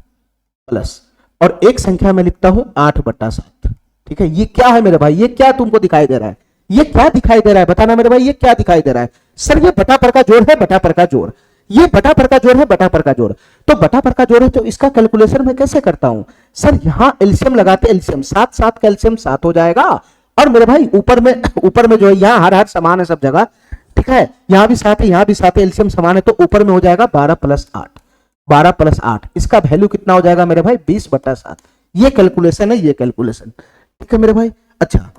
प्लस, और एक संख्या में लिखता हूं 8/7, ठीक है। ये क्या है मेरे भाई, ये क्या तुमको दिखाई दे रहा है, ये क्या दिखाई दे रहा है, बताना मेरे भाई, ये क्या दिखाई दे रहा है? सर ये बटा पर का जोड़ है, बटा पर का जोड़, ये बटा पर का जोड़ है, बटा पर का जोड़। तो बटा पर का जोड़ है, तो इसका कैलकुलेशन मैं कैसे करता हूं? सर यहां एलसीएम लगाते, एलसीएम 7 7 का एलसीएम 7 हो जाएगा, और मेरे भाई ऊपर में जो है यहां हर समान है सब जगह, ठीक है, यहां भी 7 है, यहां भी 7 है, एलसीएम समान है, तो ऊपर में हो जाएगा 12 + 8, 12 + 8, इसका वैल्यू कितना हो जाएगा मेरे भाई, 20/7। ये कैलकुलेशन है, ये कैलकुलेशन, ठीक है मेरे भाई। अच्छा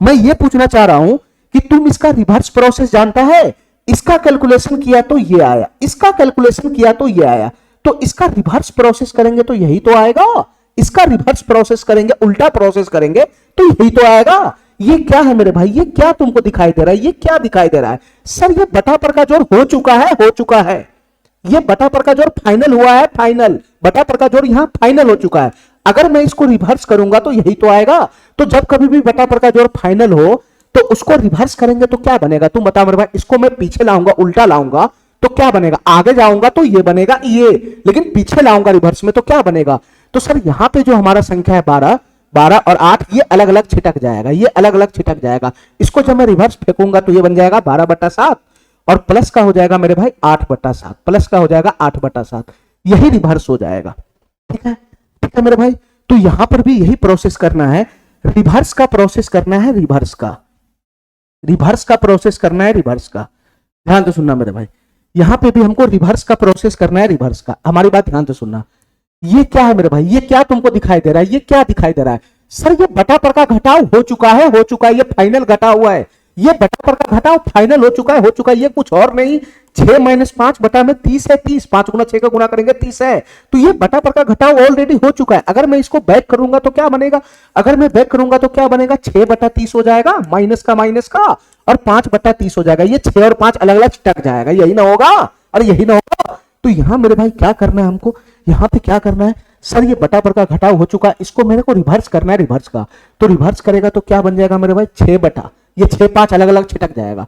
मैं ये पूछना चाह रहा हूं कि तुम इसका रिवर्स प्रोसेस जानता है? इसका कैलकुलेशन किया तो ये आया, इसका कैलकुलेशन किया तो ये आया, तो इसका रिवर्स प्रोसेस करेंगे तो यही तो आएगा, इसका रिवर्स प्रोसेस करेंगे, उल्टा प्रोसेस करेंगे तो यही तो आएगा। ये क्या है मेरे भाई, ये क्या तुमको दिखाई दे रहा है, ये क्या दिखाई दे रहा है? सर ये बटा पर का जोड़ हो चुका है, हो चुका है, ये बटा पर का जोड़ फाइनल हुआ है, फाइनल बटा पर का जोड़ यहां फाइनल हो चुका है। अगर मैं इसको रिवर्स करूंगा तो यही तो आएगा। तो जब कभी भी बटा पर का जोड़ फाइनल हो तो उसको रिवर्स करेंगे तो क्या बनेगा, तुम बताओ मेरे भाई। इसको मैं पीछे लाऊंगा, उल्टा लाऊंगा तो क्या बनेगा, आगे जाऊंगा तो ये बनेगा ये, लेकिन पीछे लाऊंगा रिवर्स में तो क्या बनेगा। तो सर यहां पे जो हमारा संख्या है 12, 12 और 8 ये अलग अलग छिटक जाएगा, ये अलग अलग छिटक जाएगा। इसको जब मैं रिवर्स फेंकूंगा तो ये बन जाएगा 12/7 और प्लस का हो जाएगा मेरे भाई 8/7, प्लस का हो जाएगा 8/7, यही रिवर्स हो जाएगा। ठीक है, ठीक है मेरे भाई। तो यहां पर भी यही प्रोसेस करना है, रिवर्स का प्रोसेस करना है, रिवर्स का प्रोसेस करना है, रिवर्स का। ध्यान से सुनना मेरे भाई, यहां पे भी हमको रिवर्स का प्रोसेस करना है, रिवर्स का। हमारी बात ध्यान से सुनना। ये क्या है मेरे भाई, ये क्या तुमको दिखाई दे रहा है, ये क्या दिखाई दे रहा है। सर ये बटा पर का घटाव हो चुका है, हो चुका है, ये फाइनल घटा हुआ है, ये बटा पर का घटाव फाइनल हो चुका है, हो चुका है, ये कुछ और नहीं 6 - 5 बटा में 30 है, 30 5 गुना 6 का गुना करेंगे 30 है। तो ये बटा पर का घटाव ऑलरेडी हो चुका है। अगर मैं इसको बैक करूंगा तो क्या बनेगा, अगर मैं बैक करूंगा तो क्या बनेगा, 6/30 हो जाएगा, माइनस का और 5/30 हो जाएगा। ये 6 और 5 अलग अलग टक जाएगा, यही ना होगा और यही ना होगा। तो यहां मेरे भाई क्या करना है हमको, यहां पे क्या करना है, सर ये बटा पर का घटाव हो चुका है, इसको मेरे को रिवर्स करना है, रिवर्स का। तो रिवर्स करेगा तो क्या बन जाएगा मेरे भाई, 6 बटा, ये 6 5 अलग अलग छिटक जाएगा।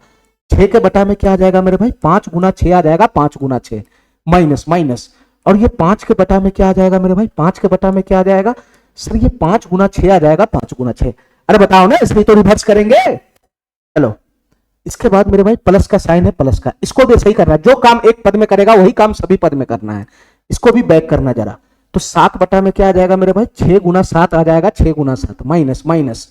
6 के बटा में क्या आ जाएगा मेरे भाई, 5 गुना 6 आ जाएगा, 5 गुना 6 माइनस माइनस, और ये 5 के बटा में क्या आ जाएगा मेरे भाई, 5 के बटा में क्या आ जाएगा, सर ये 5 गुना 6 आ जाएगा, 5 गुना 6। अरे बताओ ना, इसलिए तो रिवर्स करेंगे। चलो इसके बाद मेरे भाई प्लस का साइन है, प्लस का, इसको भी सही करना है, जो काम एक पद में करेगा वही काम सभी पद में करना है। इसको भी बैक करना जरा। तो 7 बटा में क्या आ जाएगा मेरे भाई, 6 गुना 7 आ जाएगा, 6 गुना 7 माइनस माइनस,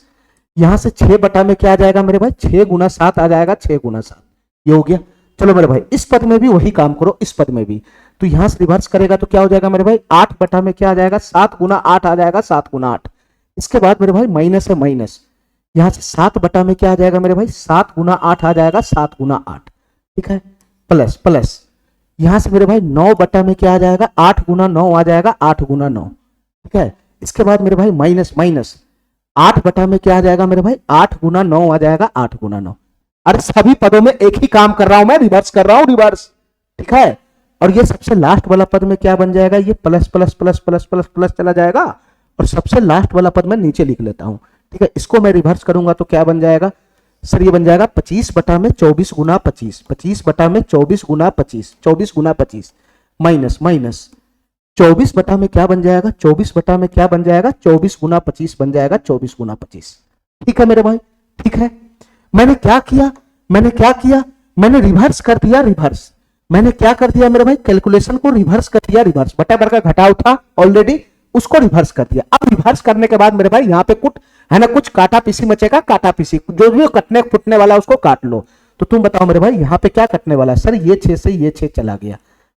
यहां से 6 बटा में क्या आ जाएगा मेरे भाई, 6 गुना 7 आ जाएगा, 6 गुना 7, ये हो गया। चलो मेरे भाई इस पद में भी वही काम करो, इस पद में भी। तो यहां से रिवर्स करेगा तो क्या हो जाएगा मेरे भाई, 8 बटा में क्या आ जाएगा, 7 गुना 8 आ जाएगा, 7 गुना 8। इसके बाद मेरे भाई माइनस है, माइनस, यहां से 7 बटा में क्या आ जाएगा मेरे भाई, 7 गुना 8 आ जाएगा, 7 गुना 8। ठीक है, प्लस प्लस, यहां से मेरे भाई 9 बटा में क्या आ जाएगा, 8 गुना 9 आ जाएगा, 8 गुना 9। ठीक है, इसके बाद मेरे भाई माइनस माइनस, 8 बटा में क्या आ जाएगा मेरे भाई, 8 गुना 9 आ जाएगा, 8 गुना 9। अरे सभी पदों में एक ही काम कर रहा हूं मैं, रिवर्स कर रहा हूं, रिवर्स। ठीक है, और ये सबसे लास्ट वाला पद में क्या बन जाएगा, ये plus plus plus plus plus plus चला जाएगा, और सबसे लास्ट वाला पद मैं नीचे लिख लेता हूं। ठीक है, इसको मैं रिवर्स करूंगा तो क्या बन जाएगा, सर ये बन जाएगा 25 बटा में 24 गुना 25, 25 बटा में 24 गुना 25, 24 गुना 25 माइनस माइनस, 24 बटा में क्या बन जाएगा, 24 बटा में क्या बन जाएगा, 24 गुना 25 बन जाएगा, 24 गुना 25। ठीक है मेरे भाई, ठीक है। मैंने क्या किया, मैंने क्या किया, मैंने रिवर्स कर दिया, रिवर्स। मैंने क्या कर दिया मेरे भाई, कैलकुलेशन को रिवर्स कर दिया, रिवर्स। बटा बर का घटाव था ऑलरेडी, उसको रिवर्स कर दिया। अब रिवर्स करने के बाद मेरे भाई यहाँ पे कुछ है ना, कुछ काटा पीसी मचेगा, काटा पीसी जो भी कटने फुटने वाला उसको काट लो। तो तुम बताओ मेरे भाई यहाँ पे क्या कटने वाला है, सर ये 6 से ये 6 चला गया,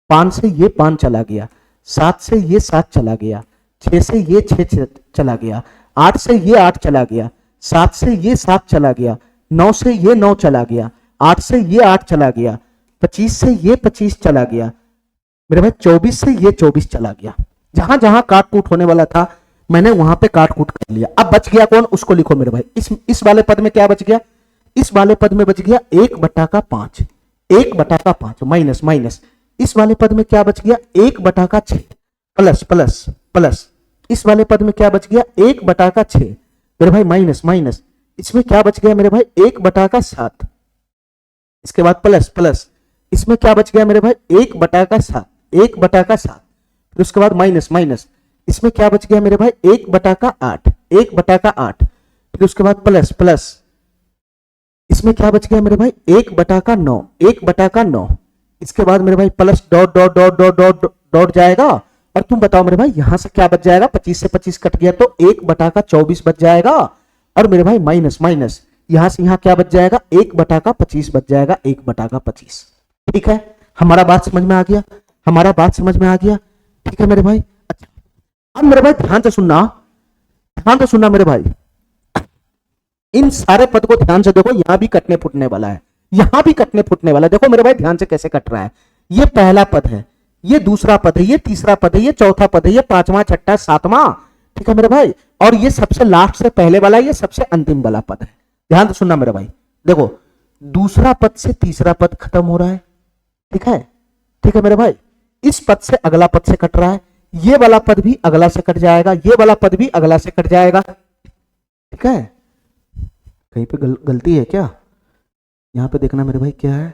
5 से ये 5 चला गया, 7 से ये 7 चला गया, 6 से ये 6 चला गया, 8 से ये 8 चला गया, 7 से ये 7 चला गया, 9 से ये 9 चला गया, 8 से ये 8 चला गया, 25 से ये 25 चला गया मेरे भाई, 24 से ये 24 चला गया। जहां जहां काट कूट होने वाला था मैंने वहां पे काट कूट कर लिया। अब बच गया कौन, उसको लिखो मेरे भाई। इस वाले पद में क्या बच गया, इस वाले पद में बच गया 1/5, 1/5 माइनस माइनस, इस वाले पद में क्या बच गया, 1/6 प्लस प्लस प्लस, इस वाले पद में क्या बच गया, 1/6 मेरे भाई माइनस माइनस, इसमें क्या बच गया मेरे भाई, 1/7। इसके बाद प्लस प्लस, इसमें क्या बच गया मेरे भाई, 1/7, 1/7। फिर उसके बाद माइनस माइनस, इसमें क्या बच गया मेरे भाई, 1/8, 1/8। फिर उसके बाद प्लस प्लस, इसमें क्या बच गया मेरे भाई, 1/9, 1/9। इसके बाद मेरे भाई plus dot dot dot dot dot dot जाएगा, और तुम बताओ मेरे भाई यहां से क्या बच जाएगा, 25 से 25 कट गया तो 1/24 बच जाएगा, और मेरे भाई माइनस माइनस, यहां से यहां क्या बच जाएगा, 1/25 बच जाएगा, 1/25। ठीक है, हमारा बात समझ में आ गया, हमारा बात समझ में आ गया। ठीक है मेरे भाई, अच्छा अब मेरे भाई ध्यान से सुनना, ध्यान से सुनना मेरे भाई, इन सारे पद को ध्यान से देखो, यहां भी कटने फुटने वाला है, यहां भी कटने फुटने वाला है। देखो मेरे भाई ध्यान से कैसे कट रहा है, ये पहला पद है, ये दूसरा पद है, ये तीसरा पद है, ये चौथा पद है, ये पांचवा छठा सातवां। ठीक है मेरे भाई, और ये सबसे लास्ट से पहले वाला, ये सबसे अंतिम वाला पद है। ध्यान से सुनना मेरे भाई, देखो दूसरा पद से तीसरा पद खत्म हो रहा है। ठीक है, ठीक है मेरे भाई, इस पद से अगला पद से कट रहा है, ये वाला पद भी अगला से कट जाएगा, ये वाला पद भी अगला से कट जाएगा। ठीक है, कहीं पे गलती है क्या? यहाँ पे देखना मेरे भाई क्या है,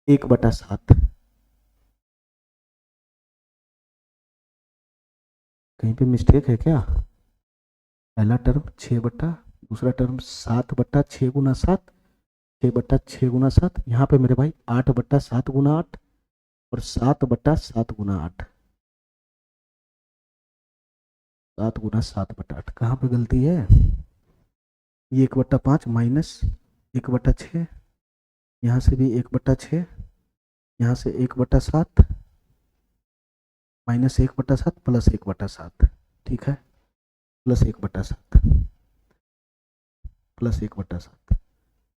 1/7। कहीं पे मिस्टेक है क्या? पहला टर्म 6 दूसरा टर्म 7/6 × 7, 6/6 × 7। यहाँ पे मेरे भाई 8/7 × 8 और 7/7 × 8, 7 × 7/8। कहाँ पे गलती है? ये 1/5 माइनस 1/6, यहाँ से भी 1/6, यहाँ से 1/7 माइनस 1/7 प्लस 1/7, ठीक है, प्लस 1/7 प्लस 1/7।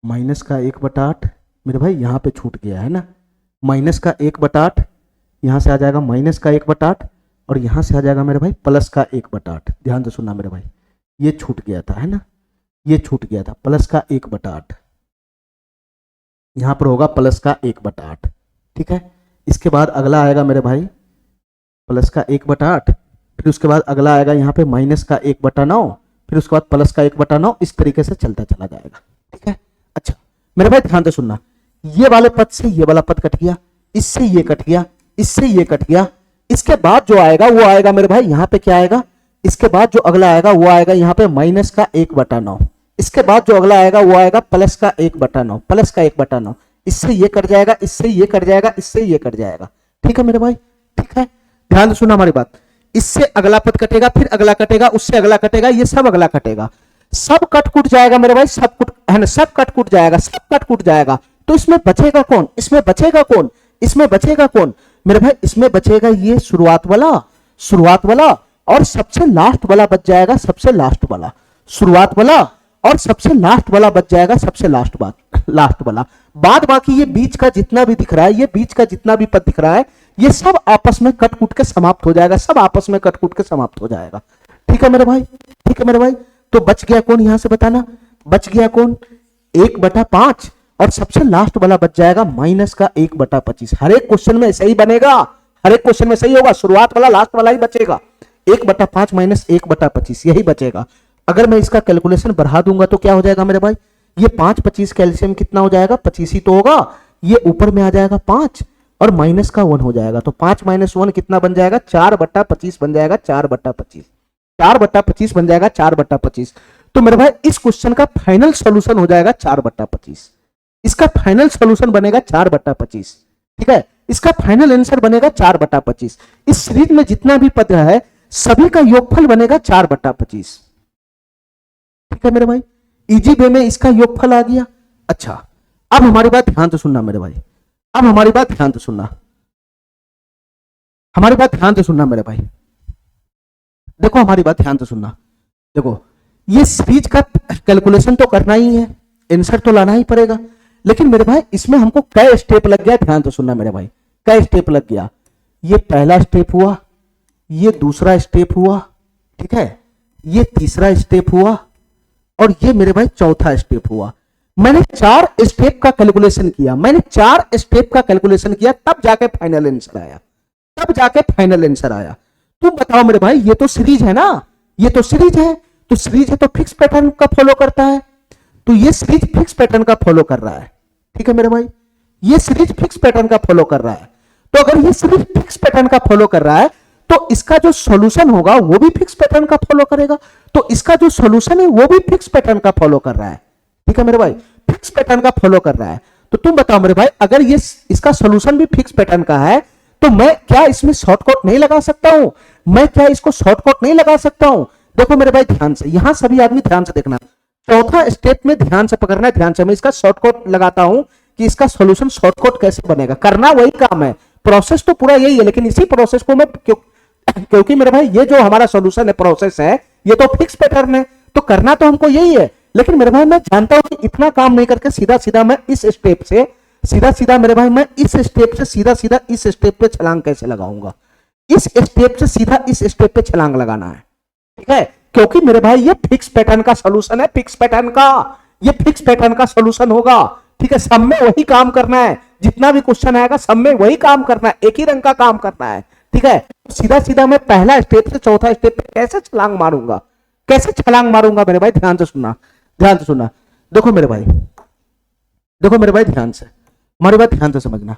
माइनस का 1/8 मेरे भाई यहाँ पे छूट गया है ना, माइनस का 1/8 यहाँ से आ जाएगा माइनस का 1/8 और यहाँ से आ जाएगा मेरे भाई प्लस का 1/8। ध्यान से सुनना मेरे भाई, ये छूट गया था है ना, ये छूट गया था, प्लस का 1/8 यहाँ पर होगा प्लस का 1/8, ठीक है। इसके बाद अगला आएगा मेरे भाई प्लस का 1/8, फिर उसके बाद अगला आएगा यहाँ पे माइनस का 1/9, फिर उसके बाद प्लस का 1/9, इस तरीके से चलता चला जाएगा, ठीक है। अच्छा मेरे भाई ध्यान से सुनना, ये वाले पद से ये वाला पद कट गया, इससे ये कट गया, इससे ये कट गया। इसके बाद जो आएगा वो आएगा मेरे भाई यहाँ पे क्या आएगा, इसके बाद जो अगला आएगा वो आएगा यहाँ पे माइनस का 1/9। इसके बाद जो अगला आएगा वो आएगा प्लस का 1/9, प्लस का 1/9। इससे ये कट जाएगा, इससे ये कट जाएगा, इससे ये कट जाएगा, ठीक है मेरे भाई, ठीक है। ध्यान से सुनना हमारी बात, इससे अगला पद कटेगा, फिर अगला कटेगा, उससे अगला कटेगा, ये सब अगला कटेगा, सब कट कूट जाएगा मेरे भाई, सब कुट है ना, सब कट कूट जाएगा, सब कट कूट जाएगा। तो इसमें बचेगा कौन, इसमें बचेगा कौन, इसमें बचेगा कौन मेरे भाई, इसमें बचेगा ये शुरुआत वाला और सबसे लास्ट वाला बच जाएगा, सबसे लास्ट वाला, शुरुआत वाला और सबसे लास्ट वाला बच जाएगा, सबसे लास्ट वाला। बाद बाकी ये बीच का जितना भी दिख रहा है, ये बीच का जितना भी पद दिख रहा है, ये सब आपस में कट कूट के समाप्त हो जाएगा, सब आपस में कट कूट के समाप्त हो जाएगा, ठीक है मेरे भाई, ठीक है मेरे भाई। तो बच गया कौन, यहां से बताना, बच गया कौन 1/5 और सबसे लास्ट वाला बच जाएगा माइनस का 1/25। हर एक क्वेश्चन में ऐसा ही बनेगा, हर एक क्वेश्चन में सही होगा, शुरुआत वाला लास्ट वाला ही बचेगा, 1/5 माइनस 1/25 यही बचेगा। अगर मैं इसका कैलकुलेशन बढ़ा दूंगा तो क्या हो जाएगा मेरे भाई, ये 5/25 कैल्शियम कितना हो जाएगा, 25 ही तो होगा, ये ऊपर में आ जाएगा 5 और माइनस का 1 हो जाएगा, तो 5 - 1 कितना बन जाएगा, 4/25 बन जाएगा, 4/25, 4/25 बन जाएगा, 4/25। तो मेरे भाई इस क्वेश्चन का फाइनल सॉल्यूशन हो जाएगा 4/25, इसका फाइनल सॉल्यूशन बनेगा 4/25, ठीक है, इसका फाइनल आंसर बनेगा 4/25। इस सीरीज में जितना भी पद है सभी का योगफल बनेगा 4/25, ठीक है मेरे भाई, इजी वे में इसका योगफल आ गया। अच्छा अब हमारी बात ध्यान से सुनना मेरे भाई, अब हमारी बात ध्यान से सुनना, हमारी बात ध्यान से सुनना मेरे भाई, देखो हमारी बात ध्यान से सुनना, देखो ये सीरीज का कैलकुलेशन तो करना ही है, आंसर तो लाना ही पड़ेगा, लेकिन मेरे भाई इसमें हमको कई स्टेप लग गया, ध्यान से सुनना मेरे भाई, कई स्टेप लग गया। ये पहला स्टेप हुआ, ये दूसरा स्टेप हुआ, ठीक है, ये तीसरा स्टेप हुआ और ये मेरे भाई चौथा स्टेप हुआ। मैंने 4 स्टेप का कैलकुलेशन किया, मैंने 4 स्टेप का कैलकुलेशन किया, तब जाके फाइनल आंसर आया, तब जाके फाइनल आंसर आया। तुम बताओ मेरे भाई, ये तो सीरीज है ना, ये तो सीरीज है, तो सीरीज है तो फिक्स पैटर्न का फॉलो करता है, तो ये सीरीज फिक्स पैटर्न का फॉलो कर रहा है, ठीक है मेरे भाई, ये सीरीज फिक्स पैटर्न का फॉलो कर रहा है। तो अगर ये सीरीज फिक्स पैटर्न का फॉलो कर रहा है तो इसका जो सॉल्यूशन होगा वो भी फिक्स पैटर्न का फॉलो करेगा, तो इसका जो सॉल्यूशन है वो भी फिक्स पैटर्न का फॉलो कर रहा है, ठीक है मेरे भाई, फिक्स पैटर्न का फॉलो कर रहा है। तो तुम बताओ मेरे भाई, अगर ये इसका सॉल्यूशन भी फिक्स पैटर्न का है तो मैं क्या इसमें शॉर्टकट नहीं लगा सकता हूं, मैं क्या इसको शॉर्टकट नहीं लगा सकता हूं। देखो मेरे भाई ध्यान से, यहां सभी आदमी ध्यान से देखना, चौथा स्टेप में ध्यान से पकड़ना है, ध्यान से, मैं इसका शॉर्टकट लगाता हूं कि इसका सॉल्यूशन शॉर्टकट कैसे बनेगा, करना वही काम है, प्रोसेस तो पूरा यही है, लेकिन इसी प्रोसेस को मैं क्योंकि मेरे भाई ये जो हमारा सॉल्यूशन है, प्रोसेस है, ये तो फिक्स पैटर्न है, तो करना तो हमको यही है, लेकिन मेरे भाई मैं जानता हूं कि इतना काम नहीं करके सीधा सीधा मैं इस स्टेप से सीधा सीधा मेरे भाई मैं इस स्टेप से सीधा सीधा इस स्टेप पे छलांग कैसे लगाऊंगा, इस स्टेप से सीधा इस स्टेप पे छलांग लगाना है, ठीक है, क्योंकि मेरे भाई ये फिक्स पैटर्न का सॉल्यूशन है, फिक्स पैटर्न का, ये फिक्स पैटर्न का सॉल्यूशन होगा, ठीक है, सब में वही काम करना है, जितना भी क्वेश्चन आएगा सब में वही काम करना है, एक ही रंग का काम करना है, ठीक है। सीधा सीधा मैं पहला स्टेप से चौथा स्टेप पे कैसे छलांग मारूंगा, कैसे छलांग मारूंगा मेरे भाई, ध्यान से सुनना, ध्यान से सुनना। देखो मेरे भाई, देखो मेरे भाई ध्यान से, हमारी बात ध्यान से समझना।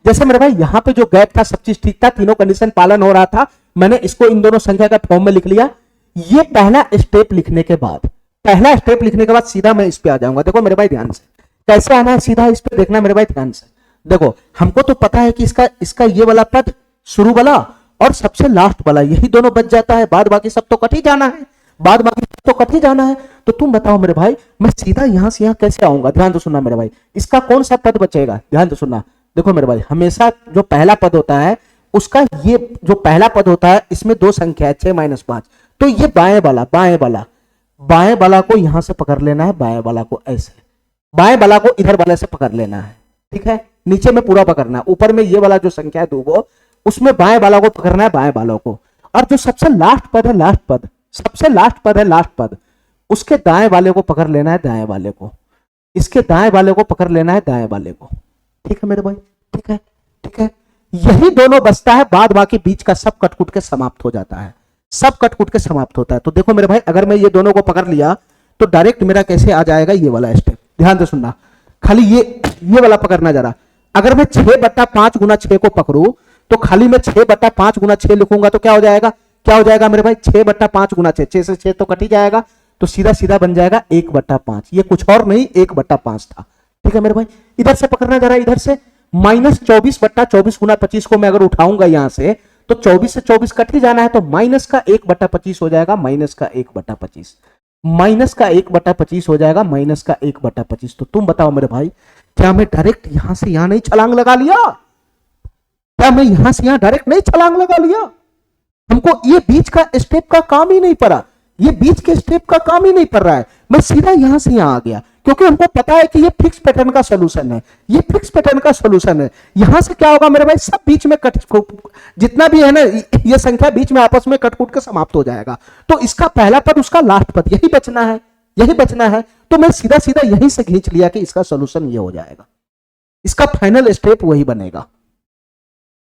जैसे मेरे भाई यहाँ पे जो गैप था सब चीज ठीक था, तीनों कंडीशन पालन हो रहा था, मैंने इसको इन दोनों संख्या का फॉर्म में लिख लिया। ये पहला स्टेप लिखने के बाद, पहला स्टेप लिखने के बाद सीधा मैं इस पे आ जाऊंगा। देखो मेरे भाई ध्यान से, कैसे आना है सीधा इस पे देखना मेरे भाई ध्यान से। देखो हमको तो पता है कि इसका ये वाला पद शुरू वाला और सबसे लास्ट वाला यही दोनों बच जाता है, बाद बाकी सब तो कट ही जाना है, बाद बाकी सब तो कट ही जाना है। तो तुम बताओ मेरे भाई मैं सीधा यहां से यहां कैसे आऊंगा? ध्यान से सुनना मेरे भाई, इसका कौन सा पद बचेगा? ध्यान से सुनना। देखो मेरे भाई हमेशा जो पहला पद होता है उसका, ये जो पहला पद होता है इसमें दो संख्या है 6 - 5, तो ये बाएं वाला को यहां से पकड़ लेना है, बाएं वाला को ऐसे, बाएं वाला को इधर वाले से पकड़ लेना है, ठीक है? नीचे में पूरा पकड़ना है, ऊपर में ये वाला जो संख्या है दो, उसमें बाएं वाला को पकड़ना है, बाएं वालों को। और जो सबसे लास्ट पद है, लास्ट पद, सबसे लास्ट पद है, लास्ट पद, उसके दाएं वाले को पकड़ लेना है, दाएं वाले को, इसके दाएं वाले को पकड़ लेना है, दाएं वाले को। ठीक है मेरे भाई, ठीक है, ठीक है। यही दोनों बचता है, बाद बाकी बीच का सब कटकुट के समाप्त हो जाता है, सब कटकुट के समाप्त होता है। तो देखो मेरे भाई अगर मैं ये दोनों को पकड़ लिया तो डायरेक्ट मेरा कैसे आ जाएगा, ये वाला स्टेप। ध्यान से सुनना, खाली ये वाला पकड़ना जरा। अगर मैं 6/5 गुना 6 को पकड़ू तो खाली मैं 6/5 गुना 6 लिखूंगा तो क्या हो जाएगा, क्या हो जाएगा मेरे भाई? 6/5 गुना 6, 6 से 6 तो कट ही जाएगा, तो सीधा सीधा बन जाएगा 1/5। ये कुछ और नहीं 1/5 था। ठीक है मेरे भाई, इधर से पकड़ना जरा, इधर से -24/24 गुना 25 को मैं अगर उठाऊंगा यहां से तो 24 से 24 कट ही जाना है, तो माइनस का 1/25 हो जाएगा, माइनस का 1/25, माइनस का 1/25 हो जाएगा, माइनस का 1/25। तो तुम बताओ मेरे भाई क्या मैं डायरेक्ट यहां से यहां नहीं छलांग लगा लिया? क्या मैं यहां से यहां डायरेक्ट नहीं छलांग लगा लिया? हमको ये बीच का स्टेप का काम ही नहीं पड़ा, ये बीच के स्टेप का काम ही नहीं पड़ रहा है, मैं सीधा यहां से यहां आ गया, क्योंकि हमको पता है कि ये फिक्स पैटर्न का सॉल्यूशन है, ये फिक्स पैटर्न का सॉल्यूशन है। यहां से क्या होगा मेरे भाई, सब बीच में कट, जितना भी है ना ये संख्या बीच में आपस में कटकूट के समाप्त हो जाएगा। तो इसका पहला पद, उसका लास्ट पद, यही बचना है, यही बचना है। तो मैं सीधा सीधा यहीं से खींच लिया कि इसका सॉल्यूशन ये हो जाएगा, इसका फाइनल स्टेप वही बनेगा।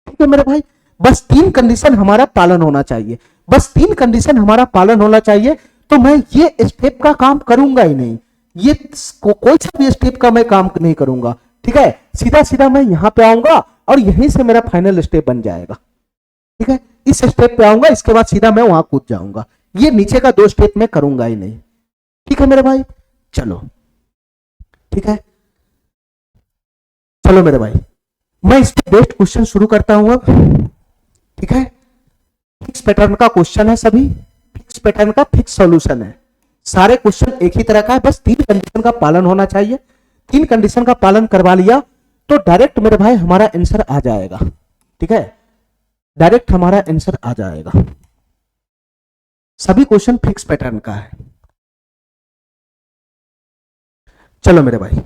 ठीक है मेरे भाई, बस 3 कंडीशन हमारा पालन होना चाहिए, बस 3 कंडीशन हमारा पालन होना चाहिए, तो मैं ये स्टेप का काम करूंगा ही नहीं, ये कोई सा भी स्टेप का मैं काम नहीं करूंगा। ठीक है, सीधा सीधा मैं यहां पे आऊंगा और यहीं से मेरा फाइनल स्टेप बन जाएगा। ठीक है, इस स्टेप पे आऊंगा, इसके बाद सीधा मैं वहां कूद जाऊंगा, ये नीचे का 2 स्टेप मैं करूंगा ही नहीं। ठीक है मेरे भाई, चलो ठीक है, चलो मेरे भाई मैं इस पे बेस्ट क्वेश्चन शुरू करता हूं अब। ठीक है, फिक्स पैटर्न का क्वेश्चन है, सभी फिक्स पैटर्न का फिक्स सॉल्यूशन है, सारे क्वेश्चन एक ही तरह का है, बस 3 कंडीशन का पालन होना चाहिए। 3 कंडीशन का पालन करवा लिया तो डायरेक्ट मेरे भाई हमारा आंसर आ जाएगा। ठीक है, डायरेक्ट हमारा आंसर आ जाएगा, सभी क्वेश्चन फिक्स पैटर्न का है। चलो मेरे भाई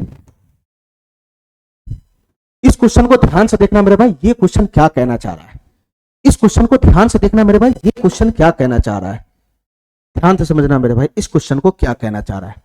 इस क्वेश्चन को ध्यान से देखना मेरे भाई, ये क्वेश्चन क्या कहना चाह रहा है, इस क्वेश्चन को ध्यान से देखना मेरे भाई, ये क्वेश्चन क्या कहना चाह रहा है, ध्यान से समझना मेरे भाई, इस क्वेश्चन को क्या कहना चाह रहा है।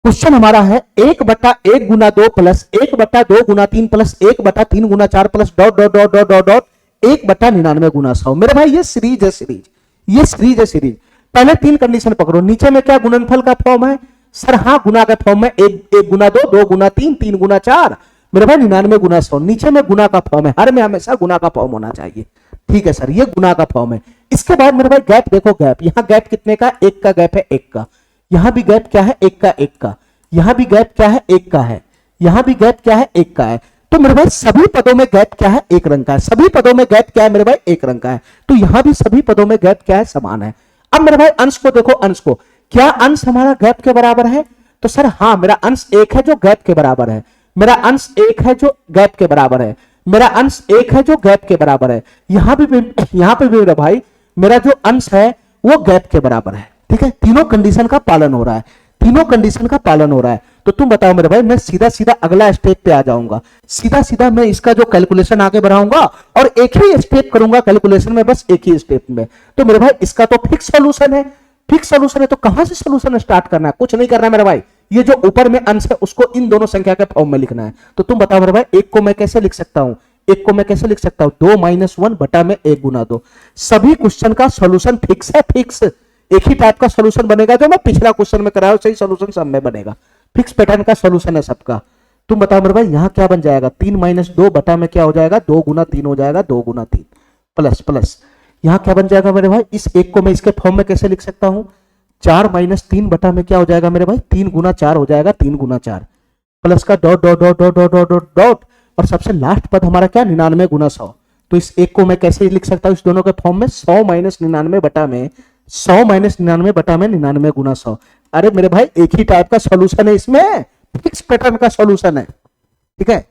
क्वेश्चन हमारा है 1/1 गुना 2 प्लस 1/2 गुना 3 प्लस 1/3 गुना 4 plus dot dot dot dot dot dot 1/99 गुना 100। मेरे भाई ये सीरीज है, सीरीज, ये सीरीज है, सीरीज। पहले 3 कंडीशन पकड़ो, नीचे में क्या गुणनफल का फॉर्म है सर? हाँ, गुना का फॉर्म है, 1 गुना 2, 2 गुना 3, 3 गुना 4, मेरे भाई 99 गुना 100। नीचे में गुना का फॉर्म है, हर में हमेशा गुना का फॉर्म होना चाहिए। ठीक है सर, ये गुना का फॉर्म है। इसके बाद मेरे भाई गैप देखो, गैप, यहां गैप कितने का? 1 का गैप है, 1 का। यहां भी गैप क्या है? 1 का, 1 का। यहां भी गैप क्या है? 1 का है। यहां भी गैप क्या है? 1 का है। तो मेरे भाई सभी पदों में गैप क्या है? 1 रंग का है। सभी पदों में गैप क्या है मेरे भाई? 1 रंग का है। तो यहां भी सभी पदों में गैप क्या है? समान है। अब मेरे भाई अंश को देखो, अंश को, क्या अंश हमारा गैप के बराबर है? तो सर हाँ, मेरा अंश 1 है जो गैप के बराबर है, मेरा अंश 1 है जो गैप के बराबर है, मेरा अंश 1 है जो गैप के बराबर है। यहां पे भी मेरा भाई मेरा जो अंश है वो गैप के बराबर है। ठीक है, तीनों कंडीशन का पालन हो रहा है, तीनों कंडीशन का पालन हो रहा है। तो तुम बताओ मेरे भाई, मैं सीधा सीधा अगला स्टेप पे आ जाऊंगा, सीधा सीधा मैं इसका जो कैलकुलेशन आगे बढ़ाऊंगा और एक ही स्टेप करूंगा कैलकुलेशन में, बस एक ही स्टेप में। तो मेरे भाई इसका तो फिक्स सॉल्यूशन है, फिक्स सॉल्यूशन है, तो कहां से सॉल्यूशन स्टार्ट करना है? कुछ नहीं करना है मेरे भाई, ये जो ऊपर में अंश है उसको इन दोनों संख्या के फॉर्म में लिखना है। तो तुम बताओ मेरे भाई, 1 को मैं कैसे लिख सकता हूं? 1 को मैं कैसे लिख सकता हूं? 2 - 1 बटा में 1 गुना 2। सभी क्वेश्चन का सॉल्यूशन फिक्स है, फिक्स, एक ही टाइप का सोल्यूशन बनेगा जो मैं पिछला क्वेश्चन में कराया सही सोल्यूशन सब में बनेगा। फिक्स पैटर्न का सोल्यूशन है सबका। तुम बताओ मेरे भाई यहाँ क्या बन जाएगा, 3 माइनस 2 बटा में क्या हो जाएगा, 2 गुना 3 हो जाएगा, 2 गुना 3 प्लस प्लस यहाँ क्या बन जाएगा मेरे भाई, इस एक को मैं इसके फॉर्म में कैसे लिख सकता हूं, 4 माइनस 3 बटा में क्या हो जाएगा मेरे भाई, 3 गुना 4 हो जाएगा, 3 गुना 4 प्लस का dot dot dot dot dot dot dot dot और सबसे लास्ट पद हमारा क्या 99 गुना 100। तो इस एक को मैं कैसे लिख सकता हूं इस दोनों के फॉर्म में, 100 माइनस 99 बटा में 100 माइनस 99 बटा में 99 गुना 100। अरे मेरे भाई एक ही टाइप का सॉल्यूशन है, इसमें फिक्स पैटर्न का सॉल्यूशन है। ठीक है,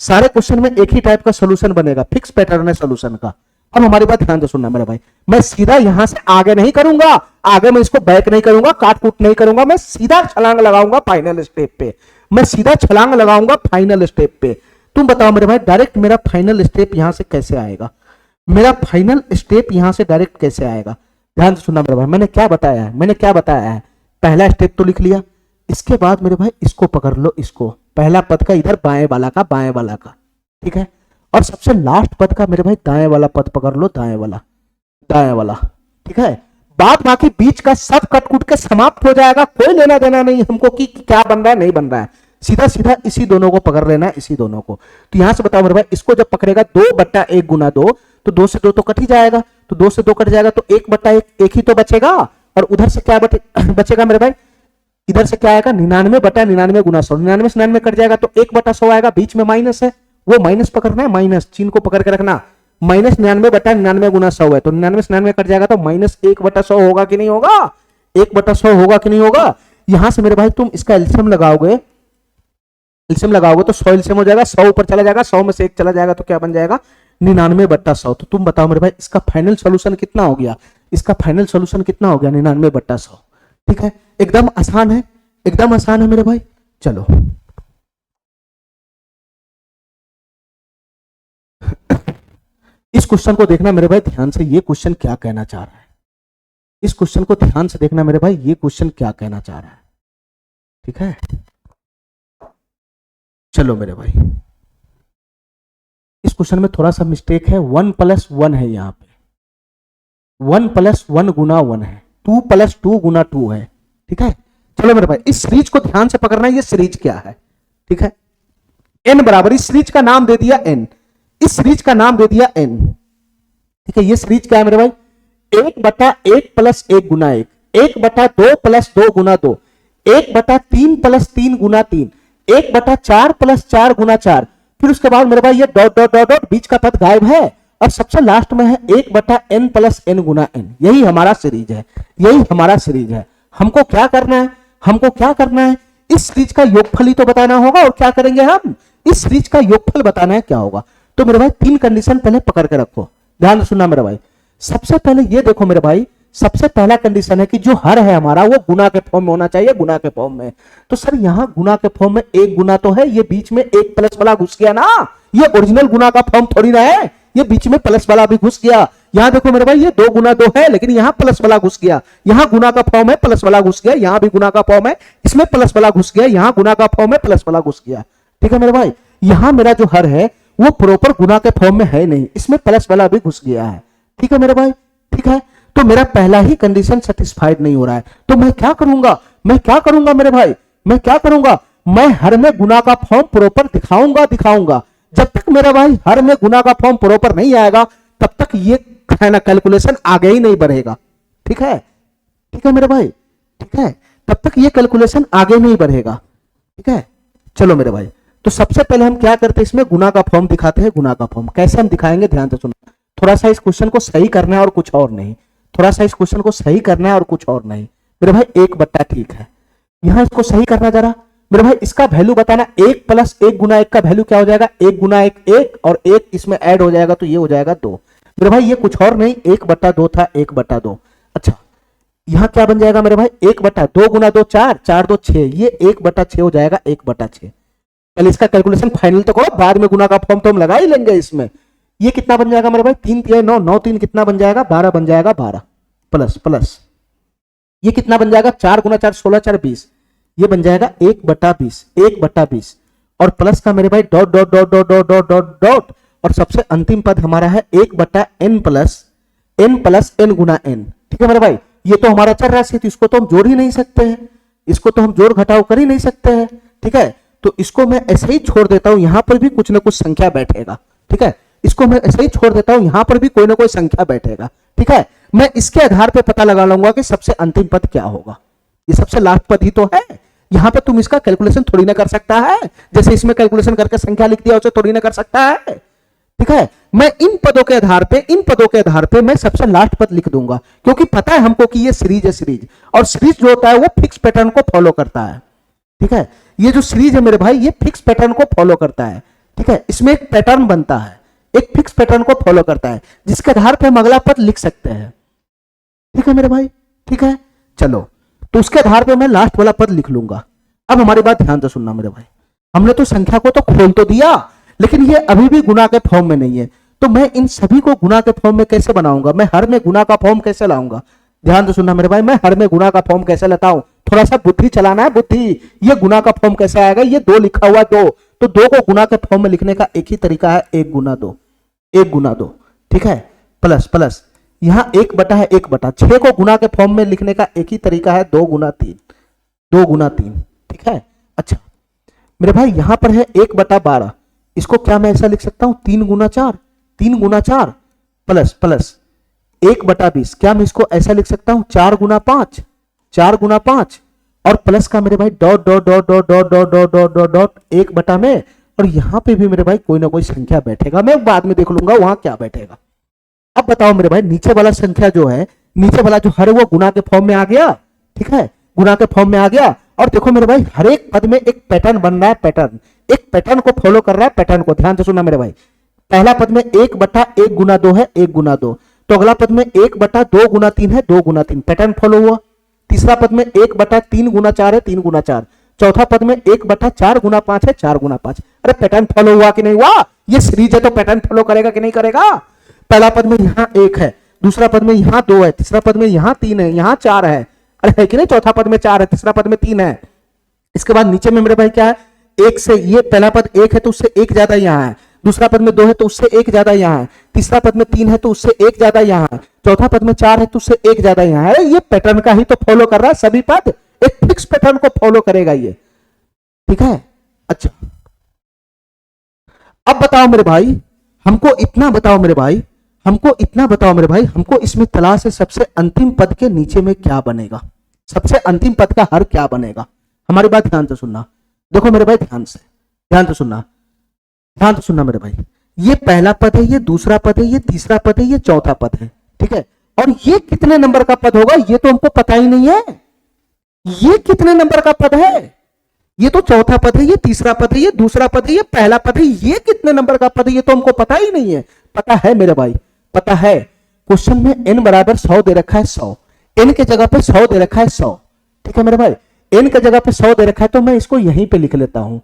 सारे क्वेश्चन में एक ही टाइप का सॉल्यूशन बनेगा, फिक्स पैटर्न है सॉल्यूशन का। अब हमारी बात ध्यान से सुनना मेरे भाई, मैं सीधा यहां से आगे नहीं करूंगा, आगे मैं इसको बैक नहीं करूंगा, काट कूट नहीं करूंगा, मैं सीधा छलांग लगाऊंगा फाइनल स्टेप पे, मैं सीधा छलांग लगाऊंगा फाइनल स्टेप पे। तुम बताओ मेरे भाई डायरेक्ट मेरा फाइनल स्टेप यहां से कैसे आएगा, मेरा फाइनल स्टेप यहां से डायरेक्ट कैसे आएगा। ध्यान से सुनना मेरे भाई, मैंने क्या बताया है, मैंने क्या बताया है, पहला स्टेप तो लिख लिया, इसके बाद मेरे भाई इसको पकड़ लो, इसको पहला पद का इधर बाएं वाला का, बाएं वाला का, ठीक है, और सबसे लास्ट पद का मेरे भाई दाएं वाला पद पकड़ लो, दाएं वाला, दाएं वाला, ठीक है। बाद बाकी बीच का सब कटकुट के समाप्त हो जाएगा, कोई लेना देना नहीं हमको कि क्या बन रहा है नहीं बन रहा है, सीधा सीधा इसी दोनों को पकड़ लेना है, इसी दोनों को। तो यहां से बताओ मेरे भाई, इसको जब पकड़ेगा 2 बट्टा 1 गुना 2, तो 2 से 2 तो कट ही जाएगा, तो 2 से 2 कट जाएगा, तो 1 बट्टा 1 एक ही तो बचेगा, और उधर से क्या बचेगा मेरे भाई, इधर से क्या आएगा 99 बटा 99 गुना 100, 99 से 99 कट जाएगा तो 1 बटा 100 आएगा, बीच में माइनस है, वो माइनस पकड़ना है, माइनस चिन्ह को पकड़ के रखना, माइनस 99 बटा 99 गुना 100 है, तो 99 से 99 कट जाएगा तो माइनस 1 बटा 100 होगा कि नहीं होगा, 1 बटा 100 होगा कि नहीं होगा। यहां से मेरे भाई तुम इसका एलसीएम लगाओगे, एलसीएम लगाओगे तो 100 एलसीएम हो जाएगा, 100 ऊपर चला जाएगा, 100 में से 1 चला जाएगा तो क्या बन जाएगा 99 बट्टा 100। तो तुम बताओ मेरे भाई इसका फाइनल सोल्यूशन कितना हो गया, इसका फाइनल सोल्यूशन कितना हो गया 99 बट्टा 100। ठीक है, एकदम आसान है, एकदम आसान है मेरे भाई। चलो इस क्वेश्चन को देखना मेरे भाई ध्यान से, ये क्वेश्चन क्या कहना चाह रहा है, इस क्वेश्चन को ध्यान से देखना मेरे भाई, ये क्वेश्चन क्या कहना चाह रहा है। ठीक है, चलो मेरे भाई इस क्वेश्चन में थोड़ा सा मिस्टेक है, 1 + 1 है, यहां पे 1 + 1 गुना 1 है, 2 + 2 गुना 2 है। ठीक है, चलो मेरे भाई इस सीरीज को ध्यान से पकड़ना है, ये सीरीज क्या है। ठीक है, n बराबर, इस सीरीज का नाम दे दिया n, इस सीरीज का नाम दे दिया n। ठीक है, ये सीरीज क्या है मेरे भाई, 1 बटा 1 + 1 गुना 1, 1 बटा 2 + 2 गुना 2, 1 बटा 3 + 3 गुना 3, 1 बटा 4 + 4 गुना 4, फिर उसके बाद मेरे भाई ये डॉट डॉट डॉट डॉट, बीच का पद गायब है, और सबसे लास्ट में है 1 बटा n + n गुना n। यही हमारा सीरीज है, यही हमारा सीरीज है। हमको क्या करना है, हमको क्या करना है, इस सीरीज का योगफल ही तो बताना होगा, और क्या करेंगे हम, इस सीरीज का योगफल बताना है क्या होगा। तो मेरे भाई 3 कंडीशन पहले पकड़ के रखो, ध्यान से सुनना मेरे भाई। सबसे पहले ये देखो मेरे भाई, सबसे पहला कंडीशन है कि जो हर है हमारा वो गुना के फॉर्म में होना चाहिए, गुना के फॉर्म में। तो सर यहां गुना के फॉर्म में 1 गुना तो है, ये बीच में 1 प्लस वाला घुस गया ना, ये ओरिजिनल गुना का फॉर्म थोड़ी ना है, ये बीच में प्लस वाला भी घुस गया। यहां देखो मेरे भाई ये 2 गुना 2 है, लेकिन यहां प्लस वाला घुस गया, यहां गुना का फॉर्म है प्लस वाला घुस गया, यहां भी गुना का फॉर्म है इसमें प्लस वाला घुस गया, यहां गुना का फॉर्म है प्लस वाला घुस गया। ठीक है मेरे भाई, यहां मेरा जो हर है वो प्रॉपर गुना के फॉर्म में है नहीं, इसमें प्लस वाला भी घुस गया है। ठीक है मेरे भाई, ठीक है, तो मेरा पहला ही कंडीशन सेटिस्फाइड नहीं हो रहा है, तो मैं क्या करूंगा, मैं क्या करूंगा मेरे भाई, मैं क्या करूंगा, मैं हर में गुना का फॉर्म प्रॉपर दिखाऊंगा। जब तक मेरा भाई हर में गुना का फॉर्म प्रॉपर नहीं आएगा तब तक ये है ना कैलकुलेशन आगे ही नहीं बढ़ेगा। ठीक है, ठीक है मेरे भाई, ठीक है, तब तक ये कैलकुलेशन आगे नहीं बढ़ेगा। ठीक है, चलो मेरे भाई, तो सबसे पहले हम क्या करते हैं, इसमें गुना का फॉर्म दिखाते हैं। गुना का फॉर्म कैसे हम दिखाएंगे, ध्यान से सुनो, थोड़ा सा इस क्वेश्चन को सही करना है और कुछ और नहीं, थोड़ा सा इस क्वेश्चन को सही करना है और कुछ और नहीं मेरे भाई। 1 बट्टा, ठीक है, यहां इसको सही करना जरा मेरे भाई, इसका वैल्यू बताना, 1 + 1 गुना 1 का वैल्यू क्या हो जाएगा, 1 गुना 1 1, और 1 इसमें ऐड हो जाएगा तो ये हो जाएगा 2 मेरे भाई, ये कुछ और नहीं 1 बट्टा 2 था, 1 बट्टा 2। अच्छा यहां क्या बन जाएगा मेरे भाई, 1 बट्टा 2 गुना 2 4, 4 2 6, ये 1 बट्टा 6 हो जाएगा, 1 बट्टा 6। पहले इसका कैलकुलेशन फाइनल तो करो, बाद में गुना का फॉर्म तो हम लगा ही लेंगे इसमें। ये कितना बन जाएगा मेरे भाई, 3 3 9 9 3 कितना बन जाएगा, 12 बन जाएगा, 12 प्लस प्लस ये कितना बन जाएगा, 4 गुना 4 16 4 20, ये बन जाएगा 1 बट्टा 20, 1 बट्टा 20, और प्लस का मेरे भाई dot dot dot dot dot dot dot dot, और सबसे अंतिम पद हमारा है 1 बट्टा n प्लस n गुना n। ठीक है मेरे भाई, ये तो हमारा चर राशि है, तो इसको तो हम जोड़ ही नहीं सकते हैं, इसको तो हम जोड़ घटाव कर ही नहीं सकते हैं। ठीक है, तो इसको मैं ऐसे ही छोड़ देता हूं, यहां पर भी कुछ ना कुछ संख्या बैठेगा। ठीक है, इसको मैं ऐसे ही छोड़ देता हूं, यहां पर भी कोई ना कोई संख्या बैठेगा। ठीक है, मैं इसके आधार पे पता लगा लूंगा कि सबसे अंतिम पद क्या होगा। ये सबसे लास्ट पद ही तो है, यहां पे तुम इसका कैलकुलेशन थोड़ी ना कर सकता है, जैसे इसमें कैलकुलेशन करके संख्या लिख दिया उसे थोड़ी ना कर सकता है। ठीक है, मैं इन पदों के आधार पे मैं सबसे लास्ट पद लिख दूंगा, क्योंकि पता है हमको कि ये सीरीज है, सीरीज और सीरीज जो होता है वो फिक्स पैटर्न को फॉलो करता है। ठीक है, ये जो सीरीज है मेरे भाई ये फिक्स पैटर्न को फॉलो करता है। ठीक है, इसमें एक पैटर्न बनता है, एक फिक्स पैटर्न को फॉलो करता है, जिसके आधार पे हम अगला पद लिख सकते हैं। ठीक है मेरे भाई, ठीक है, चलो तो उसके आधार पे मैं लास्ट वाला पद लिख लूंगा। अब हमारी बात ध्यान से सुनना मेरे भाई, हमने तो संख्या को तो खोल तो दिया, लेकिन ये अभी भी गुना के फॉर्म में नहीं है, तो मैं इन सभी को गुना के फॉर्म में कैसे बनाऊंगा, मैं हर में गुना का फॉर्म कैसे लाऊंगा। ध्यान से सुनना मेरे भाई, मैं हर में गुना का फॉर्म कैसे लाता हूं, थोड़ा सा बुद्धि चलाना है, बुद्धि। ये गुना का फॉर्म कैसे आएगा, ये 2 लिखा हुआ 2, तो 2 को गुना के फॉर्म में लिखने का एक ही तरीका है, 1 गुना 2, 1 गुना 2। ठीक है, प्लस प्लस यहां 1 बटा है 1 बटा 6 को गुना के फॉर्म में लिखने का एक ही तरीका है 2 गुना 3, 2 गुना 3। ठीक है, अच्छा मेरे भाई यहां पर है 1 बटा 12, इसको क्या मैं ऐसा लिख सकता हूं 3 गुना 4, 3 गुना 4 प्लस प्लस 1 बटा 20, क्या मैं इसको ऐसा लिख सकता हूं 4 गुना 5, 4 गुना 5 और प्लस का मेरे भाई dot dot dot dot dot dot dot dot dot dot 1 बटा में, और यहां पे भी मेरे भाई कोई ना कोई संख्या बैठेगा, मैं बाद में देख लूंगा वहां क्या बैठेगा। अब बताओ मेरे भाई, नीचे वाला संख्या जो है, नीचे वाला जो हर वो गुना के फॉर्म में आ गया। ठीक है, गुना के फॉर्म में आ गया, और देखो मेरे भाई हर एक पद में एक पैटर्न बन रहा है, पैटर्न एक पैटर्न को फॉलो कर रहा है, पैटर्न को ध्यान से सुनना मेरे भाई। पहला पद में 1 बटा 1 गुना 2 है, 1 गुना 2, तो अगला पद में 1 बटा 2 गुना 3 है, 2 गुना 3, पैटर्न फॉलो हुआ। तीसरा पद में 1 बटा 3 गुना 4 है, 3 गुना 4, चौथा पद में 1 बटा 4 गुना 5 है, 4 गुना 5। अरे पैटर्न फॉलो हुआ कि नहीं हुआ, ये सीरीज है तो पैटर्न फॉलो करेगा कि नहीं करेगा। पहला पद में यहां 1 है, दूसरा पद में यहां 2 है, तीसरा पद में यहां 3 है, यहां 4 है, अरे है कि नहीं, चौथा पद में 4 है, तीसरा पद में 3 है। इसके बाद नीचे में मेरे भाई क्या है, 1 से, ये पहला पद 1 है तो उससे 1 ज्यादा यहां है, दूसरा पद में 2 है तो उससे 1 ज्यादा यहां है, तीसरा पद में 3 है तो उससे 1 ज्यादा यहां है, चौथा पद में 4 है तो उससे 1 ज्यादा यहां है। ये पैटर्न का ही तो फॉलो कर रहा है, सभी पद एक फिक्स पैटर्न को फॉलो करेगा ये। ठीक है, अच्छा अब बताओ मेरे भाई, हमको इतना बताओ मेरे भाई, हमको इतना बताओ मेरे भाई, हमको इसमें तलाश है सबसे अंतिम पद के नीचे में क्या बनेगा, सबसे अंतिम पद का हर क्या बनेगा। हमारी बात ध्यान से सुनना, देखो मेरे भाई ध्यान से सुनना, ध्यान से सुनना मेरे भाई, ये पहला पद है, ये दूसरा पद है, ये तीसरा पद है, ये चौथा पद है। ठीक है, और ये कितने नंबर का पद होगा ये तो हमको पता ही नहीं है, ये कितने नंबर का पद है, ये तो चौथा पद है, ये तीसरा पद है, ये दूसरा पद है, ये पहला पद है, ये कितने नंबर का पद है ये तो हमको पता ही नहीं है। पता है मेरे भाई, पता है, क्वेश्चन में n बराबर 100 दे रखा है, 100 n के जगह पे 100 दे रखा है, 100। ठीक है मेरे भाई, n के जगह पे 100 दे रखा है तो मैं इसको यहीं पे लिख लेता हूं,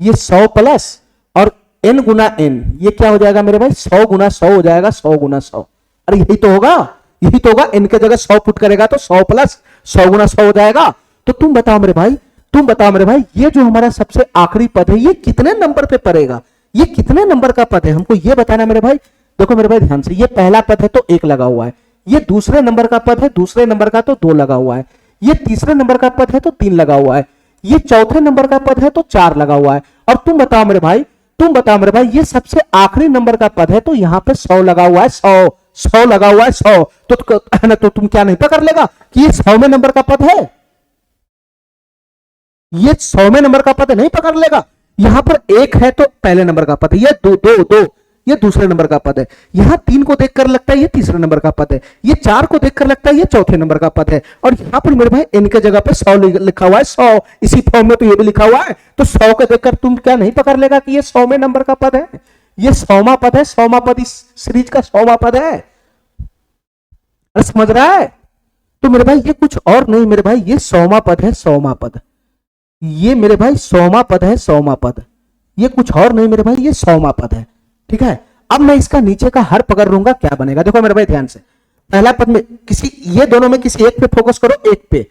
ये 100 प्लस और n गुना n, ये क्या हो जाएगा मेरे भाई 100 गुना 100 हो जाएगा, 100 गुना 100। अरे यही तो होगा, यही तो होगा, n के जगह 100 पुट करेगा तो 100 प्लस 100 गुना 100 हो जाएगा। तो तुम बताओ मेरे भाई, तुम बताओ मेरे भाई, ये जो हमारा सबसे आखिरी पद है ये कितने नंबर पे पड़ेगा, ये कितने नंबर का पद है, हमको ये बताना मेरे भाई। देखो मेरे भाई ध्यान से, ये पहला पद है तो 1 लगा हुआ है, ये दूसरे नंबर का पद है, दूसरे नंबर का तो 2 लगा हुआ है, ये तीसरे नंबर का पद है तो 3 लगा हुआ है, ये चौथे नंबर का पद है तो 4 लगा हुआ है, और तुम बताओ मेरे भाई, तुम बताओ मेरे भाई, ये सबसे आखिरी नंबर का पद है तो यहां पे 100 लगा हुआ है, 100 लगा हुआ है, 100 तो तुम क्या नहीं पकड़ लेगा कि ये 100वें नंबर का पद है, ये 100वें नंबर का पद नहीं पकड़ लेगा। यहां पर 1 है तो पहले नंबर का पद है, ये 2 ये दूसरे नंबर का पद है, यहां 3 को देखकर लगता है ये तीसरे नंबर का पद है, ये 4 को देखकर लगता है ये चौथे नंबर का पद है, और यहां पर मेरे भाई n के जगह पे 100 लिखा हुआ है, 100 इसी फॉर्म में तो ये भी लिखा हुआ है, तो 100 को देखकर तुम क्या नहीं पकड़ लेगा कि ये 100वें नंबर का पद है, ये 100वां पद है, 100वां पद इस सीरीज का 100वां पद है। अरे समझ रहा है, तो मेरे भाई ये कुछ और नहीं मेरे भाई, ये 100वां पद है, 100वां पद, ये मेरे भाई 100वां पद है, 100वां पद, ये कुछ और नहीं मेरे भाई, ये 100वां पद है। ठीक है, अब मैं इसका नीचे का हर पकड़ लूंगा, क्या बनेगा। देखो मेरे भाई ध्यान से, पहला पद में किसी, ये दोनों में किसी एक पे फोकस करो, एक पे,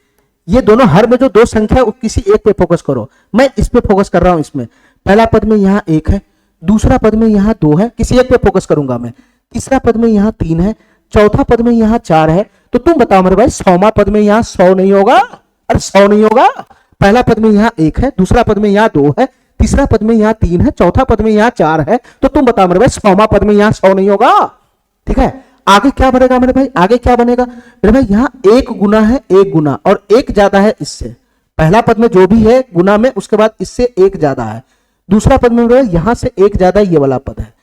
ये दोनों हर में जो 2 संख्या किसी एक पे फोकस करो, मैं इस पे फोकस कर रहा हूं। इसमें पहला पद में यहां 1 है, दूसरा पद में यहां 2 है, किसी एक पे फोकस करूंगा मैं, तीसरा पद में यहां 3 है, चौथा पद में यहां 4 है, तो तुम बताओ मेरे भाई 100वां पद में यहाँ 100 नहीं होगा? अरे 100 नहीं होगा। पहला पद में यहाँ 1 है, दूसरा पद में यहाँ 2 है, तीसरा पद में यहाँ 3 है, चौथा पद में यहाँ 4 है। तो तुम बताओ मेरे भाई 100वां पद में यहाँ 100 नहीं होगा? ठीक है, आगे क्या बनेगा मेरे भाई? आगे क्या बनेगा मेरे भाई? यहाँ 1 गुना है, 1 गुना, और 1 ज्यादा है इससे। पहला पद में जो भी है गुना में, उसके बाद इससे 1 ज्यादा है। दूसरा पद में मेरे भाई यहां से 1 ज्यादा ये वाला पद है।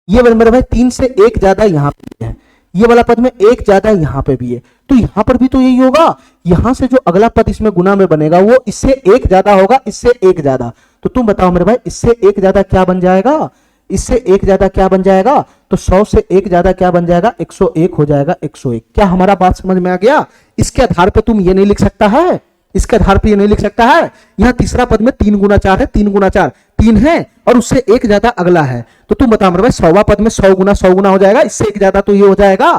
ये मेरे भाई 3 से 1 ज्यादा यहां पे है। ये वाला पद में 1 ज्यादा यहां पे भी है। तो यहां पर भी तो यही होगा। यहां से जो अगला पद इसमें गुना में बनेगा वो इससे 1 ज्यादा होगा, इससे 1 ज्यादा। तो तुम बताओ मेरे भाई इससे 1 ज्यादा क्या बन जाएगा? इससे 1 ज्यादा क्या बन जाएगा? तो 100 से 1 ज्यादा क्या बन जाएगा? 101 हो जाएगा, 101। क्या हमारा बात समझ में आ गया? इसके आधार पे तुम ये नहीं लिख सकता है, इसके आधार पे ये नहीं लिख सकता है। यहाँ तीसरा पद में 3 गुना 4 है, 3 गुना 4 3 है, और उससे 1 ज्यादा अगला है। तो तुम बताओ मेरे भाई 100वां पद में 100 गुना हो जाएगा, इससे 1 ज्यादा तो ये हो जाएगा।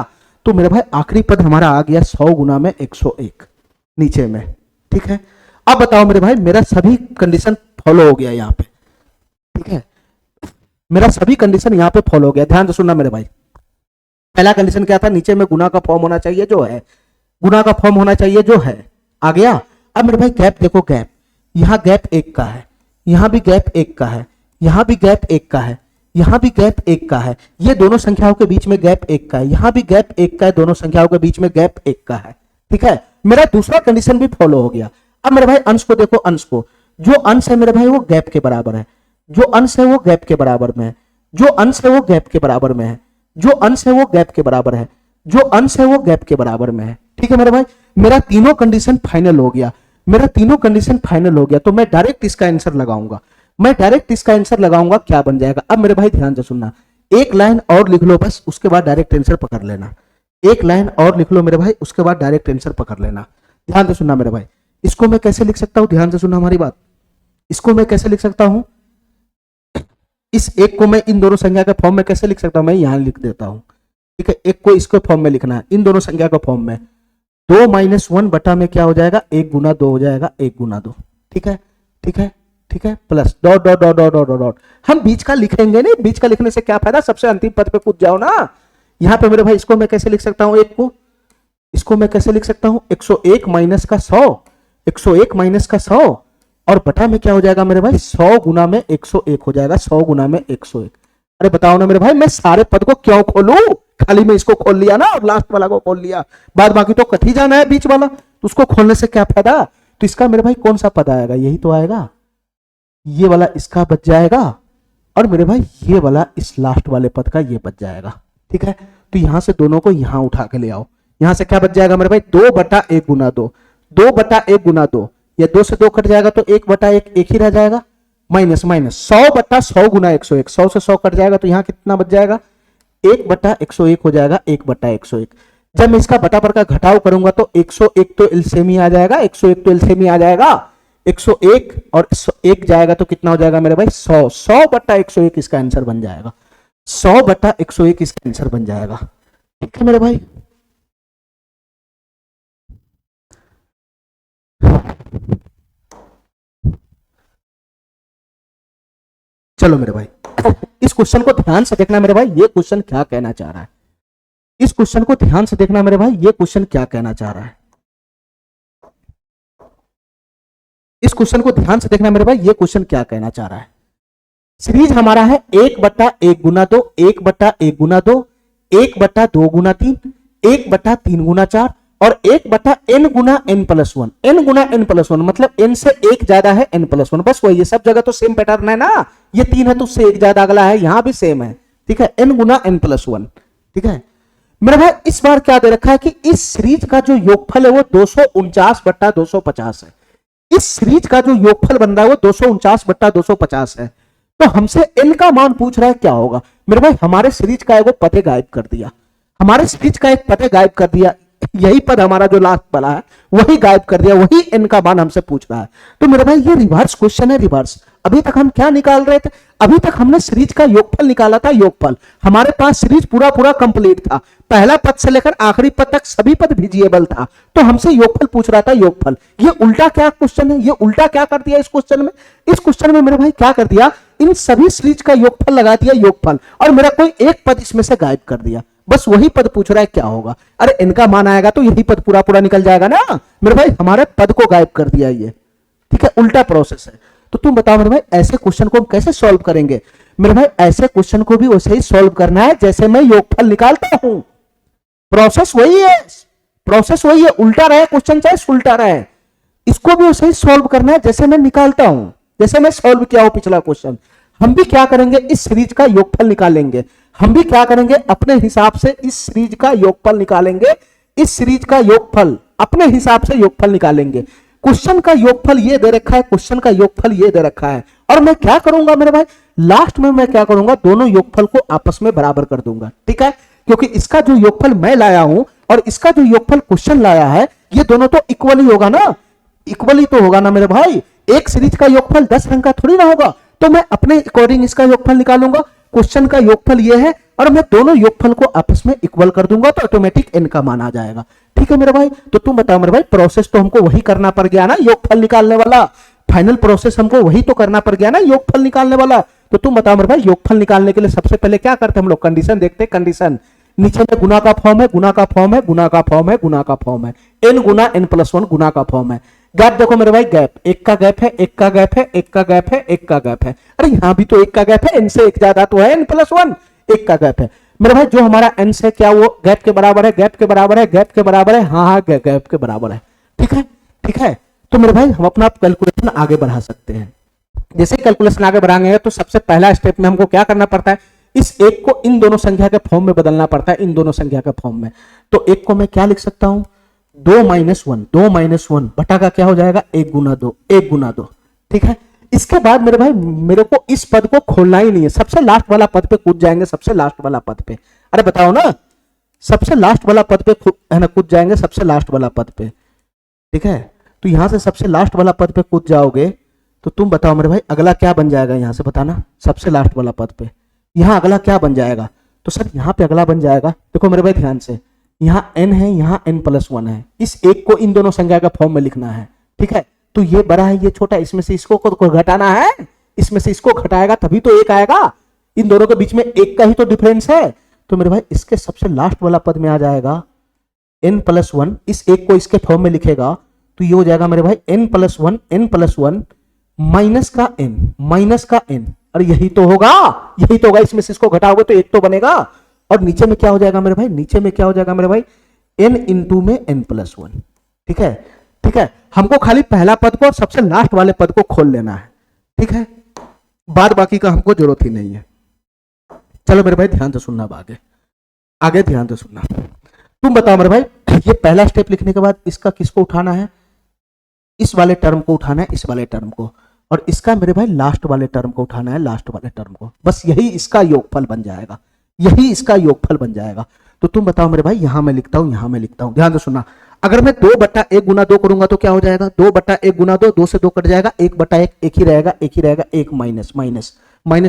तो मेरे भाई आखिरी पद हमारा आ गया 100 गुना में 101 नीचे में। ठीक है, अब बताओ मेरे भाई मेरा सभी कंडीशन फॉलो हो गया यहाँ पे। ठीक है, मेरा सभी कंडीशन यहाँ पे फॉलो हो गया। ध्यान से सुनना मेरे भाई। पहला कंडीशन क्या था? नीचे में गुना का फॉर्म होना चाहिए जो है, गुना का फॉर्म होना चाहिए जो है, आ गया। अब मेरे भाई गैप देखो, गैप यहां गैप 1 का है, यहां भी गैप 1 का है, यहां भी गैप 1 का है, यहां भी गैप 1 का है। ये दोनों संख्याओं के बीच में गैप 1 का है, यहां भी गैप 1 का है, दोनों संख्याओं के बीच में गैप 1 का है। ठीक है, मेरा दूसरा कंडीशन भी फॉलो हो गया। अब मेरे भाई अंश को देखो, अंश को, जो अंश है मेरे भाई वो गैप के बराबर है, जो अंश है वो गैप के बराबर में है, जो अंश है वो गैप के बराबर में है, जो अंश है वो गैप के बराबर है, जो अंश है वो गैप के बराबर में है। ठीक है मेरे भाई, मेरा तीनों कंडीशन फाइनल हो गया, मेरा तीनों कंडीशन फाइनल हो गया। तो मैं डायरेक्ट इसका आंसर लगाऊंगा, मैं डायरेक्ट इसका आंसर लगाऊंगा। क्या बन जाएगा? अब मेरे भाई ध्यान से सुनना, एक लाइन और लिख लो बस, उसके बाद डायरेक्ट आंसर पकड़ लेना। एक लाइन और लिख लो मेरे भाई, उसके बाद डायरेक्ट आंसर पकड़ लेना। ध्यान से सुनना मेरे भाई, इसको मैं कैसे लिख सकता हूं? ध्यान से सुनना हमारी बात। इसको मैं कैसे लिख सकता हूं? इस एक को मैं इन दोनों संख्या के फॉर्म में कैसे लिख सकता हूं? मैं यहां लिख देता हूं। ठीक है, एक को इसके फॉर्म में लिखना है, इन दोनों संख्या के फॉर्म में। 2 - 1 बटा में क्या हो जाएगा? 1 गुना 2 हो जाएगा, 1 गुना 2। ठीक है, ठीक है, ठीक है, plus dot dot dot dot dot dot. हम बीच का लिखेंगे नहीं, बीच का लिखने से क्या फायदा? सबसे अंतिम पद पे कूद जाओ ना। यहां पे मेरे भाई इसको मैं कैसे लिख सकता हूं? एक को, इसको मैं कैसे लिख सकता हूं? 101 माइनस का 100, 101 माइनस का 100, और बटा में क्या हो जाएगा मेरे भाई? 100 गुना में 101 हो जाएगा, 100 गुना में 101। अरे बताओ ना मेरे भाई, मैं सारे पद को क्यों खोलूं? खाली में इसको खोल लिया ना, और लास्ट वाला को खोल लिया, बाद बाकी तो कट ही जाना है बीच वाला, तो उसको खोलने से क्या फायदा? तो इसका मेरे भाई कौन सा पद आएगा? यही तो आएगा, ये वाला इसका बच जाएगा, और मेरे भाई ये वाला इस लास्ट वाले पद का ये बच जाएगा। ठीक है, तो यहां से दोनों को यहां उठा के ले आओ। यहां से क्या बच जाएगा मेरे भाई? 2 बटा 1 गुना 2, 2 बटा 1 गुना 2, ये 2 से 2 कट जाएगा तो 1 बटा 1 एक ही रह जाएगा, माइनस माइनस 100 बटा 100 गुना 101, 100 से 100 कट जाएगा तो यहां कितना बच जाएगा? 1 बटा 101 हो जाएगा, 1 बटा 101। जब मैं इसका बटा पर का घटाव करूंगा तो 101 तो एलसीएम ही आ जाएगा, 101 तो एलसीएम ही आ जाएगा, 101 और 1 जाएगा तो कितना हो जाएगा मेरे भाई? 100, 100 बटा 101 इसका आंसर बन जाएगा, 100 बटा 101 इसका आंसर बन जाएगा। ठीक है मेरे भाई, चलो मेरे भाई इस क्वेश्चन को ध्यान से देखना मेरे भाई, ये क्वेश्चन क्या कहना चाह रहा है। इस क्वेश्चन को ध्यान से देखना मेरे भाई, ये क्वेश्चन क्या कहना चाह रहा है। इस क्वेश्चन को ध्यान से देखना मेरे भाई, ये क्वेश्चन क्या कहना चाह रहा है। सीरीज हमारा है 1 बटा 1 गुना 2, 1 बटा 1 गुना 2, 1 बटा 2 गुना 3, 1 बटा 3 गुना 4, और 1 बटा n गुना n प्लस 1, n गुना n प्लस 1 मतलब n से 1 ज्यादा है n प्लस 1, बस वही है, सब जगह तो सेम पैटर्न है ना। ये 3 है तो उससे 1 ज्यादा अगला है, यहां भी सेम है। ठीक है, n गुना n प्लस 1। ठीक है मेरा भाई, इस बार क्या दे रखा है कि इस सीरीज का जो योगफल है वो 249 बट्टा 250 है। इस सीरीज का जो योगफल बन रहा है वो 249 बट्टा 250 है। तो हमसे n का मान पूछ रहा है, क्या होगा मेरे भाई? हमारे सीरीज का वो पते गायब कर दिया, हमारे सीरीज का एक पते गायब कर दिया, यही पद हमारा जो लास्ट वाला है वही गायब कर दिया, वही n का मान हमसे पूछ रहा है। तो मेरे भाई ये रिवर्स क्वेश्चन है, रिवर्स। अभी तक हम क्या निकाल रहे थे? अभी तक हमने सीरीज का योगफल निकाला था, योगफल। हमारे पास सीरीज पूरा पूरा कंप्लीट था, पहला पद से लेकर आखिरी पद तक सभी पद वेरिएबल था, तो हमसे योगफल पूछ रहा था, योगफल। ये उल्टा क्या क्वेश्चन है? ये उल्टा क्या कर दिया इस क्वेश्चन में? इस क्वेश्चन में मेरे भाई क्या कर दिया? इन सभी सीरीज का योगफल लगा दिया, योगफल, और मेरा कोई एक पद इसमें से गायब कर दिया। बस वही पद पूछ रहा है क्या होगा। अरे n का मान आएगा तो यही पद पूरा पूरा निकल जाएगा ना मेरे भाई, हमारे पद को गायब कर दिया ये, ठीक है, उल्टा प्रोसेस है। तो तुम बताओ मेरे भाई ऐसे क्वेश्चन को हम कैसे सॉल्व करेंगे। मेरे भाई ऐसे क्वेश्चन को भी वैसे ही सॉल्व करना है जैसे मैं योगफल निकालता हूं, प्रोसेस वही है, प्रोसेस वही है, उल्टा रहे क्वेश्चन चाहे उल्टा रहे, इसको भी वैसे ही सॉल्व करना है जैसे मैं निकालता हूं, जैसे मैं सॉल्व किया हूं पिछला क्वेश्चन। हम भी क्या करेंगे, इस सीरीज का योगफल निकालेंगे, हम भी क्या करेंगे अपने हिसाब से इस सीरीज का योगफल निकालेंगे, इस सीरीज का योगफल अपने हिसाब से योगफल निकालेंगे। क्वेश्चन का योगफल ये दे रखा है, क्वेश्चन का योगफल ये दे रखा है, और मैं क्या करूंगा मेरे भाई, लास्ट में मैं क्या करूंगा, दोनों योगफल को आपस में बराबर कर दूंगा, ठीक है, क्योंकि इसका जो योगफल मैं लाया हूं और इसका जो योगफल क्वेश्चन लाया है ये दोनों तो इक्वल ही होगा ना, इक्वल ही तो होगा ना मेरे भाई। एक सीरीज का योगफल 10 अंक का थोड़ी ना होगा, तो मैं अपने अकॉर्डिंग इसका योगफल निकालूंगा, क्वेश्चन का योगफल ये है और मैं दोनों योगफल को आपस में इक्वल कर दूंगा तो ऑटोमेटिक n का मान आ जाएगा, ठीक है मेरे भाई। तो तुम बताओ मेरे भाई, प्रोसेस तो हमको वही करना पड़ गया ना, योगफल निकालने वाला, फाइनल प्रोसेस हमको वही तो करना पड़ गया ना, योगफल निकालने वाला। तो तुम बताओ मेरे भाई, योगफल निकालने के लिए सबसे पहले क्या करते हैं हम लोग, कंडीशन देखते हैं, कंडीशन नीचे में गुना का फॉर्म है, गुना का फॉर्म है, गुना का फॉर्म है, गुना का फॉर्म है, n गुना n+1 गुना का फॉर्म है। गैप देखो मेरे भाई, गैप एक का गैप है, एक का गैप है, एक का गैप है, एक का गैप है, अरे यहां भी तो एक का गैप है, n से एक ज्यादा तो है n+1, एक का गैप है मेरे भाई। जो हमारा n से क्या वो गैप के बराबर है, गैप के बराबर है, गैप के बराबर है, हाँ गैप के बराबर है, ठीक है, ठीक है। तो मेरे भाई हम अपना कैलकुलेशन आगे बढ़ा सकते हैं। जैसे कैलकुलेशन आगे बढ़ाएंगे तो सबसे पहला स्टेप में हमको क्या करना पड़ता है, इस एक को इन दोनों संख्या के फॉर्म में बदलना पड़ता है, इन दोनों संख्या के फॉर्म में। तो एक को मैं क्या लिख सकता हूं, 2 - 1 बटा का क्या हो जाएगा, 1 गुना 2, 1 गुना 2, ठीक है। इसके बाद मेरे भाई मेरे को इस पद को खोलना ही नहीं है, सबसे लास्ट वाला पद पे कूद जाएंगे, सबसे लास्ट वाला पद पे, अरे बताओ ना, सबसे लास्ट वाला पद पे है ना, कूद जाएंगे सबसे लास्ट वाला पद पे, ठीक है। तो यहां से सबसे लास्ट वाला पद पे कूद जाओगे तो तुम बताओ मेरे भाई अगला क्या बन जाएगा, यहां से बताना, सबसे लास्ट वाला पद पे यहां अगला क्या बन जाएगा। तो सर यहां पे अगला बन जाएगा, देखो मेरे भाई ध्यान से, यहां n है, यहां n+1 है, इस एक को इन दोनों संख्या का फॉर्म में लिखना है, ठीक है। तो ये बड़ा है, ये छोटा, इसमें से इसको घटाना है, इसमें से इसको घटाएगा तभी तो एक आएगा, इन दोनों के बीच में एक का ही तो डिफरेंस है। तो मेरे भाई इसके सबसे लास्ट वाला पद में आ जाएगा n+1, इस एक को इसके फॉर्म में लिखेगा तो ये हो जाएगा मेरे भाई n+1 माइनस का n, अरे यही तो होगा, यही तो होगा, इसमें से इसको घटाओगे तो एक तो बनेगा, और नीचे में क्या हो जाएगा मेरे भाई, नीचे में क्या हो जाएगा मेरे भाई, n इंटू में n+1, ठीक है, ठीक है। हमको खाली पहला पद को और सबसे लास्ट वाले पद को खोल लेना है, ठीक है, बाद बाकी का हमको जरूरत ही नहीं है। चलो मेरे भाई ध्यान से सुनना, आगे आगे ध्यान से सुनना। तुम बताओ मेरे भाई, ये पहला स्टेप लिखने के बाद इसका किसको उठाना है, इस वाले टर्म को उठाना है, इस वाले टर्म को, और इसका मेरे भाई लास्ट वाले टर्म को उठाना है, लास्ट वाले टर्म को, बस यही इसका योगफल बन जाएगा, यही इसका योगफल बन जाएगा। तो तुम बताओ मेरे भाई, यहां मैं लिखता हूं, यहां मैं लिखता हूं, ध्यान से सुनना। अगर मैं 2/1 गुना 2 करूंगा तो क्या हो जाएगा, 2/1 गुना 2, 2 से 2 कट जाएगा, 1/1 एक ही रहेगा, एक ही रहेगा, एक माइनस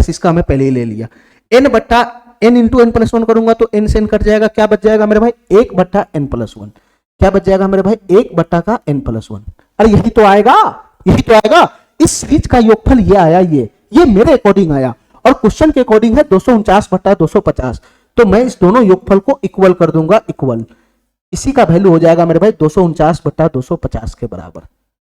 इसका हमें पहले ही ले लिया। n इंटू n+1 करूंगा तो n से n कट जाएगा, क्या बच जाएगा मेरे भाई, 1/n+1, क्या बच जाएगा मेरे भाई, 1/n+1, अरे यही तो आएगा, यही तो आएगा। इस सीरीज का योगफल ये आया, ये मेरे अकॉर्डिंग आया, और क्वेश्चन के अकॉर्डिंग है 249/250, तो मैं इस दोनों योगफल को इक्वल कर दूंगा, इक्वल, इसी का वैल्यू हो जाएगा मेरे भाई 249/250 के बराबर,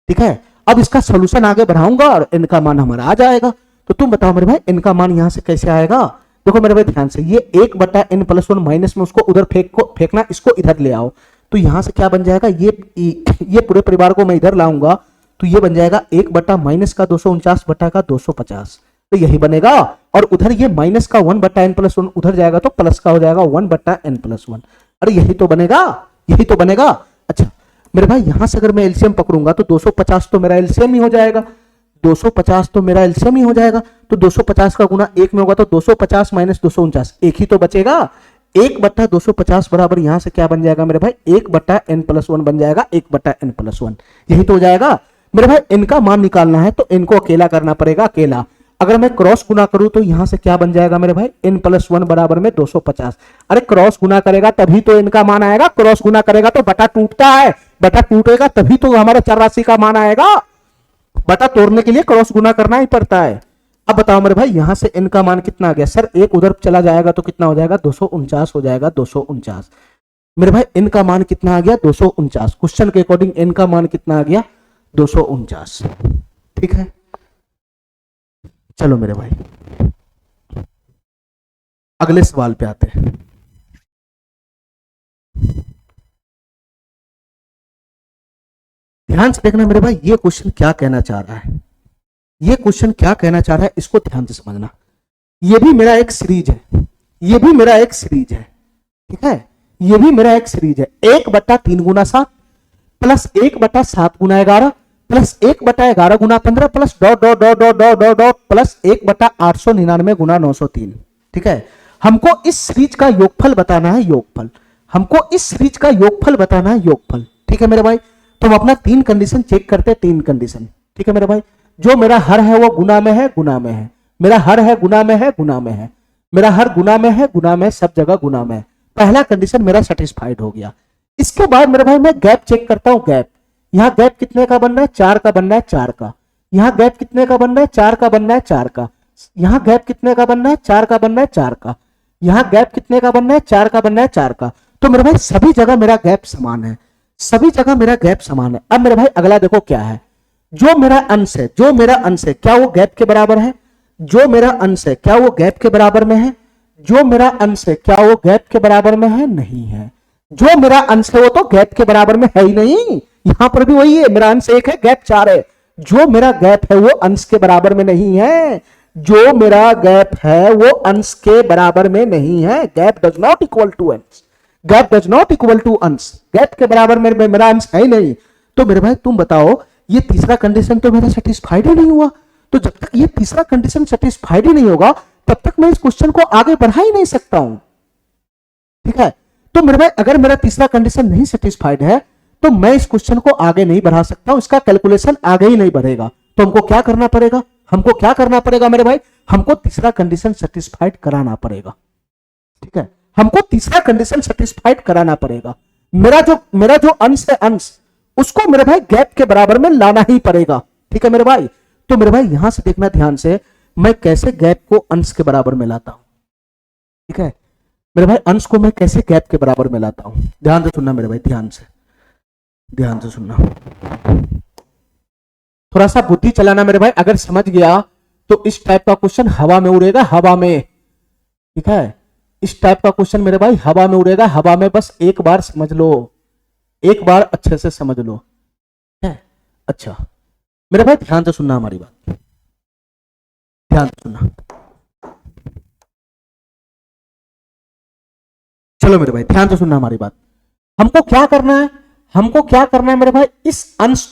ठीक है। अब इसका सोल्यूशन आगे बढ़ाऊंगा और n का मान हमारा आ जाएगा। तो तुम बताओ मेरे भाई n का मान यहां से कैसे आएगा, देखो मेरे भाई ध्यान से, ये 1/n+1 माइनस में उसको उधर फेंकना, इसको इधर ले आओ, तो यहां से क्या बन जाएगा, ये पूरे परिवार को मैं इधर लाऊंगा तो ये बन जाएगा 1/-249/250, तो यही बनेगा, और उधर ये माइनस का 1/n+1 उधर जाएगा तो प्लस का हो जाएगा 1/n+1, अरे यही तो बनेगा, यही तो बनेगा। अच्छा मेरे भाई यहां से अगर मैं एलसीएम पकड़ूंगा तो 250 तो मेरा एलसीएम ही हो जाएगा, 250 तो मेरा एलसीएम ही हो जाएगा, तो 250 का गुना 1 में होगा तो 250 माइनस 249, एक ही तो बचेगा, 1/250 बराबर यहां से क्या बन जाएगा मेरे भाई, 1/n+1 बन जाएगा, 1/n+1, यही तो हो जाएगा मेरे भाई। n का मान निकालना है तो n को अकेला करना पड़ेगा, अकेला। अगर मैं क्रॉस गुना करूं तो यहां से क्या बन जाएगा मेरे भाई, n+1 बराबर में 250, अरे क्रॉस गुना करेगा तभी तो n का मान आएगा, क्रॉस गुना करेगा तो बटा टूटता है, बटा टूटेगा तभी तो हमारा चर राशि का मान आएगा, बटा तोड़ने के लिए क्रॉस गुना करना ही पड़ता है, अब बताओ मेरे भाई यहां से n का मान कितना आ गया सर, एक उधर चला जाएगा तो कितना हो जाएगा 249 हो जाएगा 249। मेरे भाई n का मान कितना आ गया 249, क्वेश्चन के अकॉर्डिंग n का मान कितना आ गया 249। ठीक है, चलो मेरे भाई अगले सवाल पे आते हैं। ध्यान से देखना मेरे भाई, ये क्वेश्चन क्या कहना चाह रहा है, ये क्वेश्चन क्या कहना चाह रहा है, इसको ध्यान से समझना। ये भी मेरा एक सीरीज है, ये भी मेरा एक सीरीज है, ठीक है, ये भी मेरा एक सीरीज है। 1/3 गुना 7 प्लस 1/7 गुना 11 प्लस 1/11 गुना 15 plus dot dot dot dot dot dot dot plus 1/899 गुना 903। ठीक है, हमको इस सीरीज का योगफल बताना है, योगफल, हमको इस सीरीज का योगफल बताना है, योगफल। ठीक है मेरे भाई, तो हम अपना 3 कंडीशन चेक करते हैं, 3 कंडीशन। ठीक है मेरे भाई, जो मेरा हर है वो गुना में है, गुना में है, मेरा हर है गुना में है, गुना में है, मेरा हर गुना में है, गुना में, सब जगह गुना में है। पहला कंडीशन मेरा सेटिस्फाइड हो गया। इसके बाद मेरे भाई मैं गैप चेक करता हूं, गैप, यहां गैप कितने का बन रहा है 4 का बन रहा है, 4 का, यहां गैप कितने का बन रहा है 4 का बन रहा है, 4 का, यहां गैप कितने का बन रहा है 4 का बन रहा है, 4 का, यहां गैप कितने का बन रहा है 4 का बन रहा है, 4 का। तो मेरे भाई सभी जगह मेरा गैप समान है, सभी जगह मेरा गैप समान है। अब मेरे भाई अगला देखो क्या है, जो मेरा अंश है, जो मेरा अंश है क्या वो गैप के बराबर है, जो मेरा अंश है क्या वो गैप के बराबर में है, जो मेरा अंश है क्या वो गैप के बराबर में है, नहीं है। जो मेरा अंश है वो तो गैप के बराबर में है ही नहीं, यहां पर भी वही है, मेरा अंश 1 है गैप 4 है। जो मेरा गैप है वो अंश के बराबर में नहीं है, जो मेरा गैप है वो अंश के बराबर में नहीं है। Gap does not equal to अंश, gap does not equal to अंश, गैप के बराबर में मेरा अंश है ही नहीं। तो मेरे भाई तुम बताओ, ये तीसरा कंडीशन तो मेरा सेटिस्फाइड ही नहीं हुआ। तो जब तक ये तीसरा कंडीशन सेटिस्फाइड ही नहीं होगा तब तक मैं इस क्वेश्चन को आगे बढ़ा ही नहीं सकता हूं। ठीक है, तो मेरे भाई अगर मेरा तीसरा कंडीशन नहीं सेटिस्फाइड है तो मैं इस क्वेश्चन को आगे नहीं बढ़ा सकता हूं, इसका कैलकुलेशन आगे ही नहीं बढ़ेगा। तो हमको क्या करना पड़ेगा, हमको क्या करना पड़ेगा मेरे भाई, हमको तीसरा कंडीशन सेटिस्फाइड कराना पड़ेगा। ठीक है, हमको तीसरा कंडीशन सेटिस्फाइड कराना पड़ेगा। मेरा जो अंश है, अंश उसको मेरे भाई गैप के बराबर में लाना ही पड़ेगा। ठीक है मेरे भाई, तो मेरे भाई यहां से देखना ध्यान से, मैं कैसे गैप को अंश के बराबर में लाता हूं। ठीक है मेरे भाई, अंश को मैं कैसे गैप के बराबर में लाता हूं, ध्यान से सुनना मेरे भाई, ध्यान से, ध्यान से सुनना, थोड़ा सा बुद्धि चलाना मेरे भाई। अगर समझ गया तो इस टाइप का क्वेश्चन हवा में उड़ेगा, हवा में। ठीक है, इस टाइप का क्वेश्चन मेरे भाई हवा में उड़ेगा, हवा में। बस एक बार समझ लो, एक बार अच्छे से समझ लो है। अच्छा मेरे भाई ध्यान से सुनना हमारी बात, ध्यान से सुनना। चलो मेरे भाई ध्यान से सुनना हमारी बात। हमको क्या करना है, हमको क्या करना है मेरे भाई, इस अंश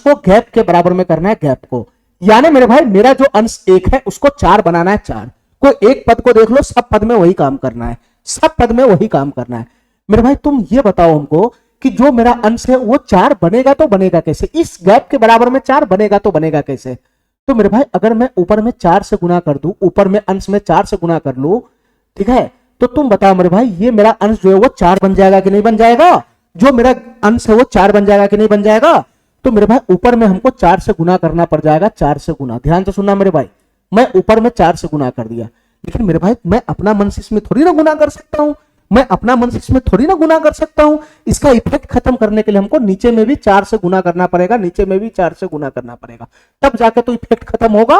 को गैप के बराबर में करना है, गैप को। यानी मेरे भाई मेरा जो अंश 1 है उसको 4 बनाना है, 4। कोई एक पद को देख लो, सब पद में वही काम करना है, सब पद में वही काम करना है। मेरे भाई तुम ये बताओ हमको कि जो मेरा अंश है वो 4 बनेगा तो बनेगा कैसे, इस गैप के बराबर में 4 बनेगा तो बनेगा कैसे। तो मेरे भाई अगर मैं ऊपर में 4 से गुना कर दूं, ऊपर में अंश में 4 से गुना कर लूं, ठीक है, तो तुम बताओ मेरे भाई ये मेरा अंश जो है वो 4 बन जाएगा कि नहीं बन जाएगा, जो मेरा अंश है वो 4 बन जाएगा कि नहीं बन जाएगा। तो मेरे भाई ऊपर में हमको 4 से गुना करना पड़ जाएगा, 4 से गुना। ध्यान से सुनना मेरे भाई, मैं ऊपर में 4 से गुना कर दिया, लेकिन मेरे भाई मैं अपना मन से इसमें थोड़ी ना गुना कर सकता हूं, मैं अपना मन से इसमें थोड़ी ना गुना कर सकता हूं। इसका इफेक्ट खत्म करने के लिए हमको नीचे में भी 4 से गुना करना पड़ेगा, नीचे में भी 4 से गुना करना पड़ेगा, तब जाके तो इफेक्ट खत्म होगा,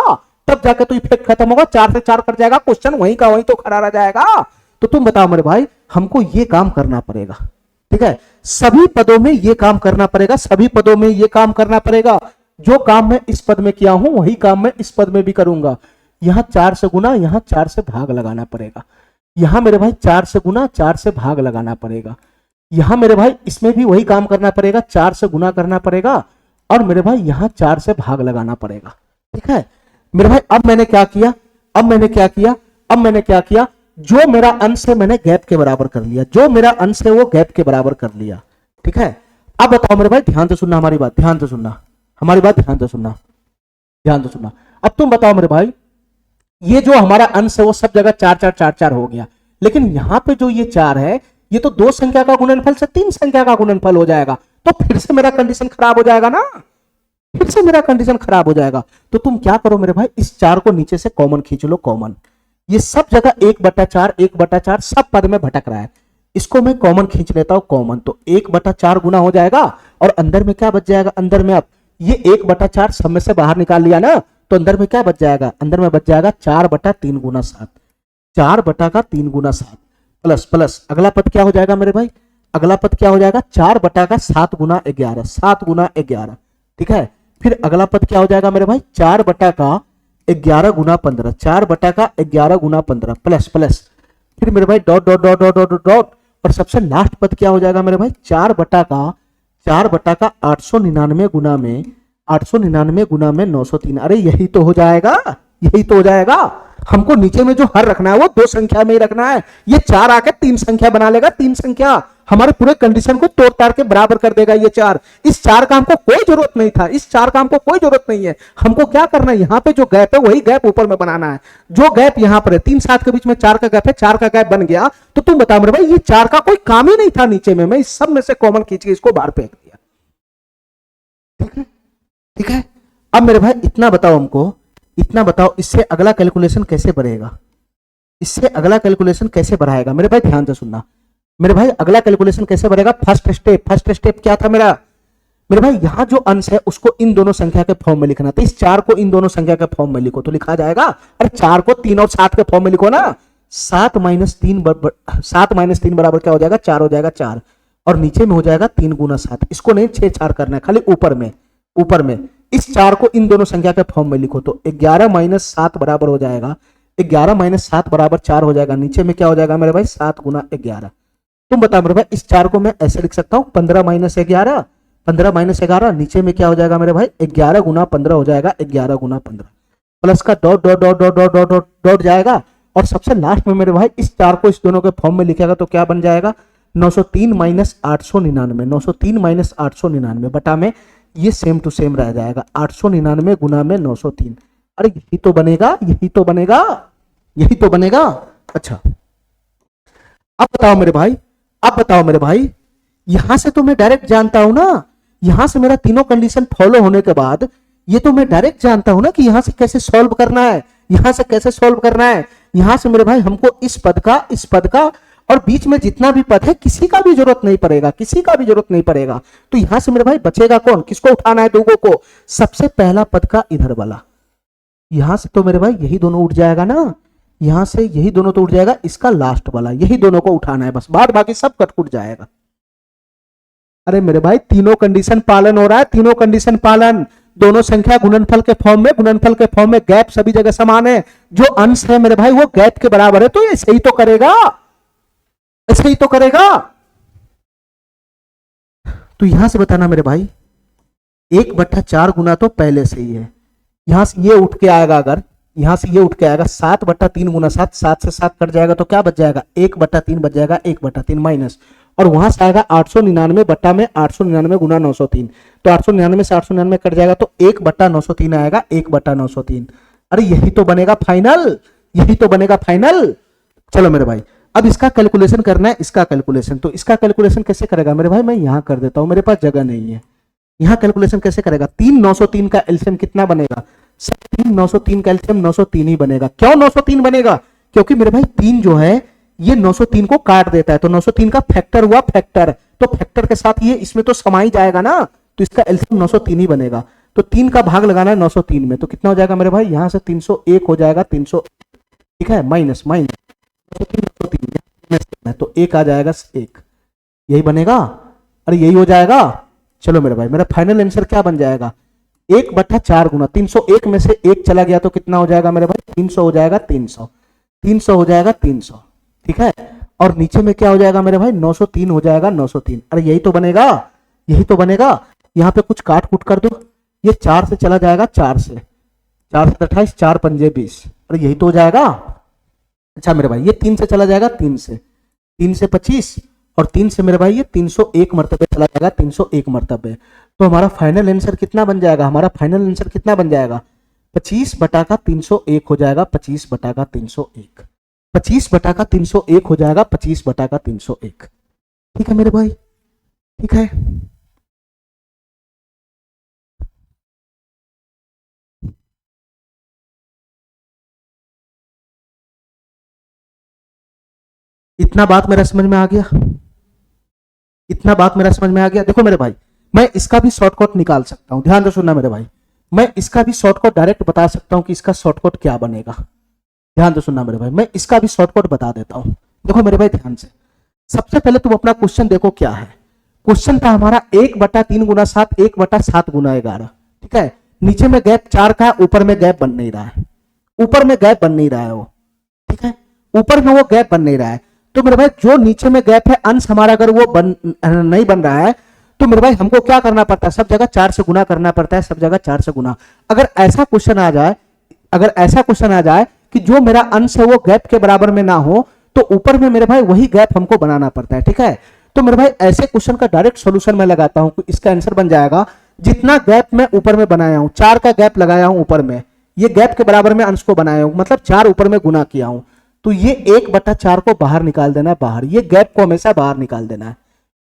तब जाके तो इफेक्ट खत्म होगा। 4 से 4 कट जाएगा, क्वेश्चन वहीं का वहीं तो खड़ा रह जाएगा। तो तुम बताओ मेरे भाई, हमको ये काम करना पड़ेगा। ठीक है, सभी पदों में ये काम करना पड़ेगा, सभी पदों में ये काम करना पड़ेगा। जो काम मैं इस पद में किया हूं वही काम मैं इस पद में भी करूंगा। यहां 4 से गुना, यहां 4 से भाग लगाना पड़ेगा, यहां मेरे भाई 4 से गुना, 4 से भाग लगाना पड़ेगा। यहां मेरे भाई इसमें भी वही काम करना पड़ेगा, 4 से गुना करना पड़ेगा, और मेरे भाई यहां 4 से भाग लगाना पड़ेगा। ठीक है मेरे भाई, अब मैंने क्या किया, अब मैंने क्या किया, अब मैंने क्या किया, जो मेरा अंश है मैंने गैप के बराबर कर लिया, जो मेरा अंश है वो गैप के बराबर कर लिया। ठीक है, अब बताओ मेरे भाई, ध्यान से सुनना हमारी बात, ध्यान से सुनना हमारी बात, ध्यान से सुनना, ध्यान से सुनना। अब तुम बताओ मेरे भाई, ये जो हमारा अंश है वो सब जगह 4 4 4 4 हो गया, लेकिन यहां पे जो ये 4 है ये तो 2 संख्या का गुणनफल से 3 संख्या का गुणनफल हो जाएगा, तो फिर से मेरा कंडीशन खराब हो जाएगा ना। फिर से मेरा कंडीशन खराब हो जाएगा। तो तुम क्या करो मेरे भाई, इस 4 को नीचे से कॉमन खींच लो, कॉमन। ये सब जगह 1/4 1/4 सब पद में भटक रहा है, इसको मैं कॉमन खींच लेता हूं, कॉमन। तो 1/4 गुना हो जाएगा और अंदर में क्या बच जाएगा, अंदर में अब ये 1/4 सब में से बाहर निकाल लिया ना, तो अंदर में क्या बच जाएगा, अंदर में बच जाएगा 4/3 गुना 7, 4/3 गुना 7 प्लस प्लस अगला पद क्या हो जाएगा मेरे भाई, अगला पद क्या हो जाएगा 4/7 गुना 11, 7 गुना 11, ठीक है। फिर अगला पद क्या हो जाएगा मेरे भाई 4/11 गुना 15, 4/11 गुना 15 प्लस प्लस फिर मेरे भाई dot dot dot dot dot dot और सबसे लास्ट पद क्या हो जाएगा मेरे भाई 4/899 गुना में 903। अरे यही तो हो जाएगा, यही तो हो जाएगा। हमको नीचे में जो हर रखना है वो 2 संख्या में ही रखना है, ये 4 आके 3 संख्या बना लेगा, 3 संख्या हमारे पूरे कंडीशन को तोड़ ताड़ के बराबर कर देगा ये 4। इस 4 का हमको कोई जरूरत नहीं था, इस 4 का हमको कोई जरूरत नहीं है। हमको क्या करना है, यहाँ पे जो गैप है वही गैप ऊपर में बनाना है। जो गैप यहाँ पर है 3 7 के बीच में 4 का गैप है, 4 का गैप बन गया। तो तुम बताओ मेरे भाई ये 4 का कोई काम ही नहीं था नीचे में, मैं इस सब में से कॉमन खींच के इसको बाहर फेंक दिया। ठीक है, ठीक है। अब मेरे भाई इतना बताओ हमको, इतना बताओ इससे अगला कैलकुलेशन कैसे बढ़ेगा, इससे अगला कैलकुलेशन कैसे बढ़ाएगा मेरे भाई, ध्यान से सुनना मेरे भाई। अगला कैलकुलेशन कैसे बढ़ेगा, फर्स्ट स्टेप क्या था मेरा मेरे भाई, यहां जो अंश है उसको इन दोनों संख्या के फॉर्म में लिखना। तो इस 4 को इन दोनों संख्या के फॉर्म में लिखो तो लिखा जाएगा, अरे 4 को 3 और 7 के फॉर्म में लिखो ना, 7 - 3 बराबर क्या हो जाएगा 4 हो जाएगा 4 और नीचे में हो जाएगा 3 गुना 7। इसको नहीं 6 4 करना है, खाली ऊपर में, ऊपर में इस 4 को इन दोनों संख्या के फॉर्म में लिखो तो 11 - 7 बराबर हो जाएगा, 11 - 7 बराबर 4 हो जाएगा। नीचे में क्या हो जाएगा मेरे भाई 7 गुना 11। तुम बताओ मेरे भाई इस 4 को मैं ऐसे लिख सकता हूं 15 - 11, 15 - 11 नीचे में क्या हो जाएगा मेरे भाई 11 गुना 15 हो जाएगा, 11 गुना 15 प्लस का dot dot dot dot dot dot dot dot जाएगा और सबसे लास्ट में मेरे भाई इस 4 को इस दोनों के फॉर्म में लिखेगा तो क्या बन जाएगा 903 - 899, 903 - 899 बटा में ये सेम टू सेम रह जाएगा 899 गुना में 903। अरे यही तो बनेगा, यही तो बनेगा, यही तो बनेगा। अच्छा अब बताओ मेरे भाई, अब बताओ मेरे भाई, यहां से तो मैं डायरेक्ट जानता हूं ना, यहां से मेरा तीनों कंडीशन फॉलो होने के बाद ये तो मैं डायरेक्ट जानता हूं ना कि यहां से कैसे सॉल्व करना है, यहां से कैसे सॉल्व करना है। यहां से मेरे भाई हमको इस पद का और बीच में जितना भी पद है किसी का भी जरूरत नहीं पड़ेगा, किसी का भी जरूरत नहीं पड़ेगा। तो यहां से मेरे भाई बचेगा कौन, किसको उठाना है, दोगों को। सबसे पहला पद का इधर वाला, यहां से तो मेरे भाई यही दोनों उठ जाएगा ना, यहां से यही दोनों तो उठ जाएगा, इसका लास्ट वाला यही दोनों को उठाना है बस, बाद बाकी सब कट उठ जाएगा। अरे मेरे भाई तीनों कंडीशन पालन हो रहा है, तीनों कंडीशन पालन, दोनों संख्या गुणनफल के फॉर्म में, गुणनफल के फॉर्म में गैप सभी जगह समान है, जो अंश है मेरे भाई वो गैप के बराबर है, तो ये सही तो करेगा, ऐसे ही तो करेगा। तो यहां से बताना मेरे भाई 1/4 गुना तो पहले से ही है, यहां से ये उठ के आएगा, अगर यहां से ये उठ के आएगा 7/3 गुना 7, 7 से 7 कट जाएगा तो क्या बच जाएगा 1/3 बच जाएगा, 1/3 माइनस और वहां से आएगा 899 बट्टा में 899 गुना 903, तो 899 से 899 कट जाएगा तो 1/903 आएगा, 1/903। अरे यही तो बनेगा फाइनल, यही तो बनेगा फाइनल। चलो मेरे भाई अब इसका कैलकुलेशन करना है, इसका कैलकुलेशन, तो इसका कैलकुलेशन कैसे करेगा मेरे भाई, मैं यहां कर देता हूं, मेरे पास जगह नहीं है। यहां कैलकुलेशन कैसे करेगा, 3 903 का एलसीएम कितना बनेगा, 3 903 का एलसीएम 903 ही बनेगा। क्यों 903 बनेगा, क्योंकि मेरे भाई 3 जो है ये 903 को काट देता है, तो 903 का फैक्टर हुआ फैक्टर, तो फैक्टर के साथ ये इसमें तो समा ही जाएगा ना, तो इसका एलसीएम 903 ही बनेगा। तो 3 का भाग लगाना है 903 में, तो कितना हो जाएगा मेरे भाई, यहां से 301 हो जाएगा, 300, ठीक है, माइनस माइनस 903 तो 1 आ जाएगा 1, यही बनेगा। अरे यही हो जाएगा। चलो मेरे भाई मेरा फाइनल आंसर क्या बन जाएगा, 1/4 गुना 301 में से 1 चला गया तो कितना हो जाएगा मेरे भाई 300 हो जाएगा, 300 300 हो जाएगा 300, ठीक है। और नीचे में क्या हो जाएगा मेरे भाई 903 हो जाएगा, 903। अरे यही तो बनेगा, यही तो बनेगा। यहां पे कुछ काट कूट कर दो, ये 4 से चला जाएगा, 4 से 28, 4 पंजे 20, अरे यही तो हो जाएगा। अच्छा मेरे भाई ये 3 से चला जाएगा, 3 से 25 और 3 से मेरे भाई ये 301 मरतबे चला जाएगा, 301 मरतबे। तो हमारा फाइनल आंसर कितना बन जाएगा, हमारा फाइनल आंसर कितना बन जाएगा 25/301 हो जाएगा, 25/301, 25/301 हो जाएगा, 25/301। ठीक है मेरे भाई, ठीक है। इतना बात मेरा समझ में आ गया? इतना बात मेरा समझ में आ गया? देखो मेरे भाई, मैं इसका भी शॉर्टकट निकाल सकता हूं, ध्यान से सुनना मेरे भाई। मैं इसका भी शॉर्टकट डायरेक्ट बता सकता हूं कि इसका शॉर्टकट क्या बनेगा। ध्यान से सुनना मेरे भाई, मैं इसका भी शॉर्टकट बता देता हूं। देखो मेरे भाई ध्यान से, सबसे पहले तुम अपना क्वेश्चन देखो क्या है। क्वेश्चन था हमारा 1/3 गुना 7, 1/7 गुना 11। ठीक है, नीचे में गैप 4 का, ऊपर में गैप बन नहीं रहा है, ऊपर में गैप बन नहीं रहा है वो। ठीक है, ऊपर में वो गैप बन नहीं रहा है। तो मेरे भाई जो नीचे में गैप है, अंश हमारा अगर वो नहीं बन रहा है, तो मेरे भाई हमको क्या करना पड़ता है, सब जगह 4 से गुना करना पड़ता है, सब जगह 4 से गुना। अगर ऐसा क्वेश्चन आ जाए, अगर ऐसा क्वेश्चन आ जाए कि जो मेरा अंश है वो गैप के बराबर में ना हो, तो ऊपर में मेरे भाई वही गैप हमको बनाना पड़ता है। ठीक है, तो मेरे भाई ऐसे क्वेश्चन का डायरेक्ट सॉल्यूशन मैं लगाता हूं, इसका आंसर बन जाएगा जितना गैप मैं ऊपर में बनाया हूं, 4 का गैप लगाया हूं ऊपर में, ये गैप के बराबर में अंश को बनाया हूं, मतलब 4 ऊपर में गुना किया हूं, तो ये 1/4 को बाहर निकाल देना है, बाहर, ये गैप को हमेशा बाहर निकाल देना है।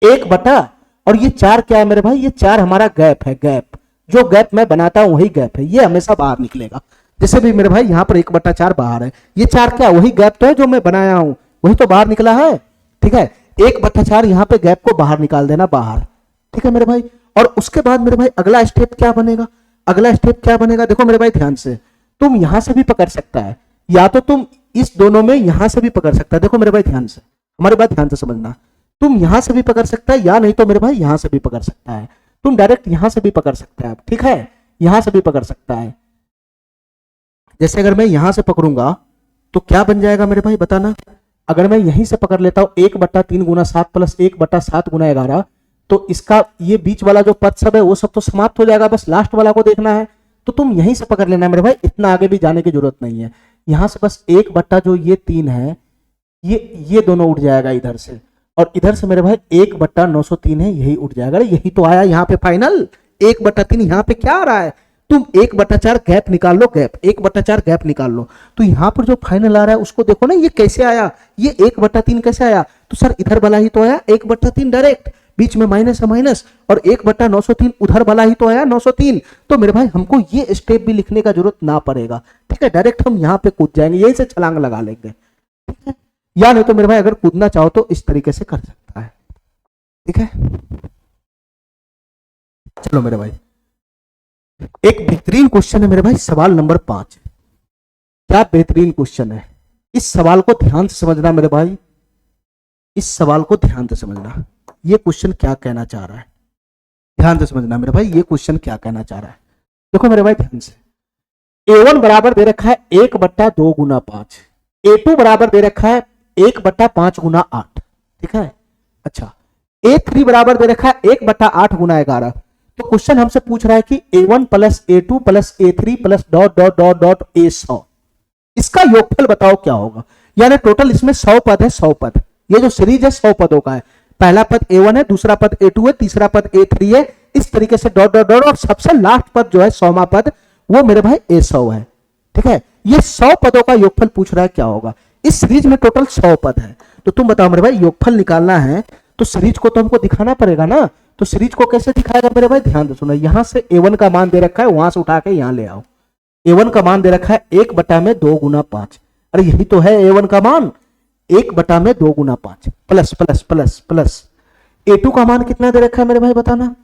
1 और ये 4 क्या है मेरे भाई, ये 4 हमारा गैप है, गैप, जो गैप मैं बनाता हूं वही गैप है, ये हमेशा बाहर निकलेगा। जैसे भी मेरे भाई यहाँ पर 1/4 बाहर है, ये 4 क्या, वही गैप तो है जो मैं बनाया हूं, वही तो बाहर निकला है। ठीक है, 1/4 यहाँ पे गैप को बाहर निकाल देना, बाहर। ठीक है मेरे भाई, और उसके बाद मेरे भाई अगला स्टेप क्या बनेगा, अगला स्टेप क्या बनेगा, देखो मेरे भाई ध्यान से, तुम यहां से भी पकड़ सकता है, या तो तुम इस दोनों में यहां से भी पकड़ सकता है। देखो मेरे भाई ध्यान से, हमारी बात ध्यान से समझना, तुम यहां से भी पकड़ सकता है, या नहीं तो मेरे भाई यहां से भी पकड़ सकता है, तुम डायरेक्ट यहां से भी पकड़ सकता है। ठीक है, यहां से भी पकड़ सकता है। जैसे अगर मैं यहां से पकड़ूंगा तो क्या बन जाएगा मेरे भाई, बताना। अगर मैं यहीं से पकड़ लेता हूं 1/3 गुना 7 प्लस 1/7 गुना 11, तो इसका ये बीच वाला जो पद सब है वो सब तो समाप्त हो जाएगा, बस लास्ट वाला को देखना है। तो तुम यहीं से पकड़ लेना मेरे भाई, इतना आगे भी जाने की जरूरत नहीं है। यहां से बस 1/3 है, ये दोनों उठ जाएगा इधर से, और इधर से मेरे भाई 1/903 है, यही उठ जाएगा। यही तो आया यहाँ पे फाइनल 1/3। यहाँ पे क्या आ रहा है, तुम 1/4 गैप निकाल लो, गैप 1/4 गैप निकाल लो, तो यहाँ पर जो फाइनल आ रहा है उसको देखो ना, ये कैसे आया, ये 1/3 कैसे आया, तो सर इधर वाला ही तो आया 1/3 डायरेक्ट, बीच में माइनस है माइनस, और 1/903 उधर वाला ही तो आया 903। तो मेरे भाई हमको ये स्टेप भी लिखने का जरूरत ना पड़ेगा। ठीक है, डायरेक्ट हम यहाँ पे कूद जाएंगे, यही से छलांग लगा लेंगे। ठीक है, या नहीं तो मेरे भाई अगर कूदना चाहो तो इस तरीके से कर सकता है। ठीक है, चलो मेरे भाई एक बेहतरीन क्वेश्चन है मेरे भाई, सवाल नंबर 5। क्या बेहतरीन क्वेश्चन है, इस सवाल को ध्यान से समझना मेरे भाई, इस सवाल को ध्यान से समझना, ये क्वेश्चन क्या कहना चाह रहा है, ध्यान से समझना मेरे भाई, ये क्वेश्चन क्या कहना चाह रहा है। देखो मेरे भाई ध्यान से, A1 बराबर दे रखा है 1/2 गुना 5, A2 बराबर दे रखा है 1/5 गुना 8। ठीक है, अच्छा, A3 बराबर दे रखा है 1/8 गुना 11। तो क्वेश्चन हमसे पूछ रहा है कि A1 plus A2 plus A3 plus dot dot dot dot A100, इसका योगफल बताओ क्या होगा। यानी टोटल इसमें 100 पद है, 100 पद, ये जो सीरीज है 100 पदों का है। पहला पद A1 है, दूसरा पद A2 है, तीसरा पद A3 है, इस तरीके से डॉट डॉट डॉट, और सबसे लास्ट पद जो है 100वां पद, वो मेरे भाई A100 है। ठीक है, ये 100 पदों का योगफल पूछ रहा है क्या होगा। इस सीरीज में टोटल 100 पद है, तो तुम बताओ मेरे भाई योगफल निकालना है तो सीरीज को तो हमको दिखाना पड़ेगा ना। तो सीरीज को कैसे दिखाएगा मेरे भाई, ध्यान से सुनो, यहां से A1 का मान दे रखा है, वहां से उठा के यहां ले आओ। A1 का मान दे रखा है 1/2 गुना 5, अरे यही तो है A1 का मान, 1/2 गुना 5 plus plus plus plus. A2 का मान कितना दे रखा है मेरे भाई, बताना।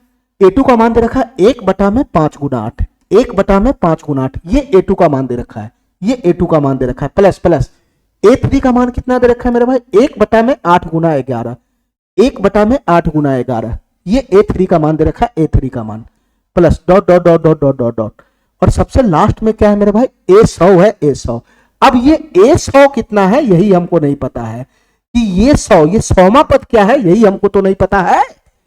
A2 का मान दे रखा है 1/5 गुना 8, 1/5 गुना 8, ये A2 का मान दे रखा है, ये A2 का मान दे रखा है, प्लस प्लस। A3 का मान कितना दे रखा है मेरे भाई, 1/8 गुना 11, 1/8 गुना 11, ये A3 का मान दे रखा है, A3 का मान, plus dot dot dot dot dot dot dot, और सबसे लास्ट में क्या है मेरे भाई, A100 है, A100। अब ये A100 कितना है यही हमको नहीं पता है, कि ये 100, ये 100वां पद क्या है यही हमको तो नहीं पता है।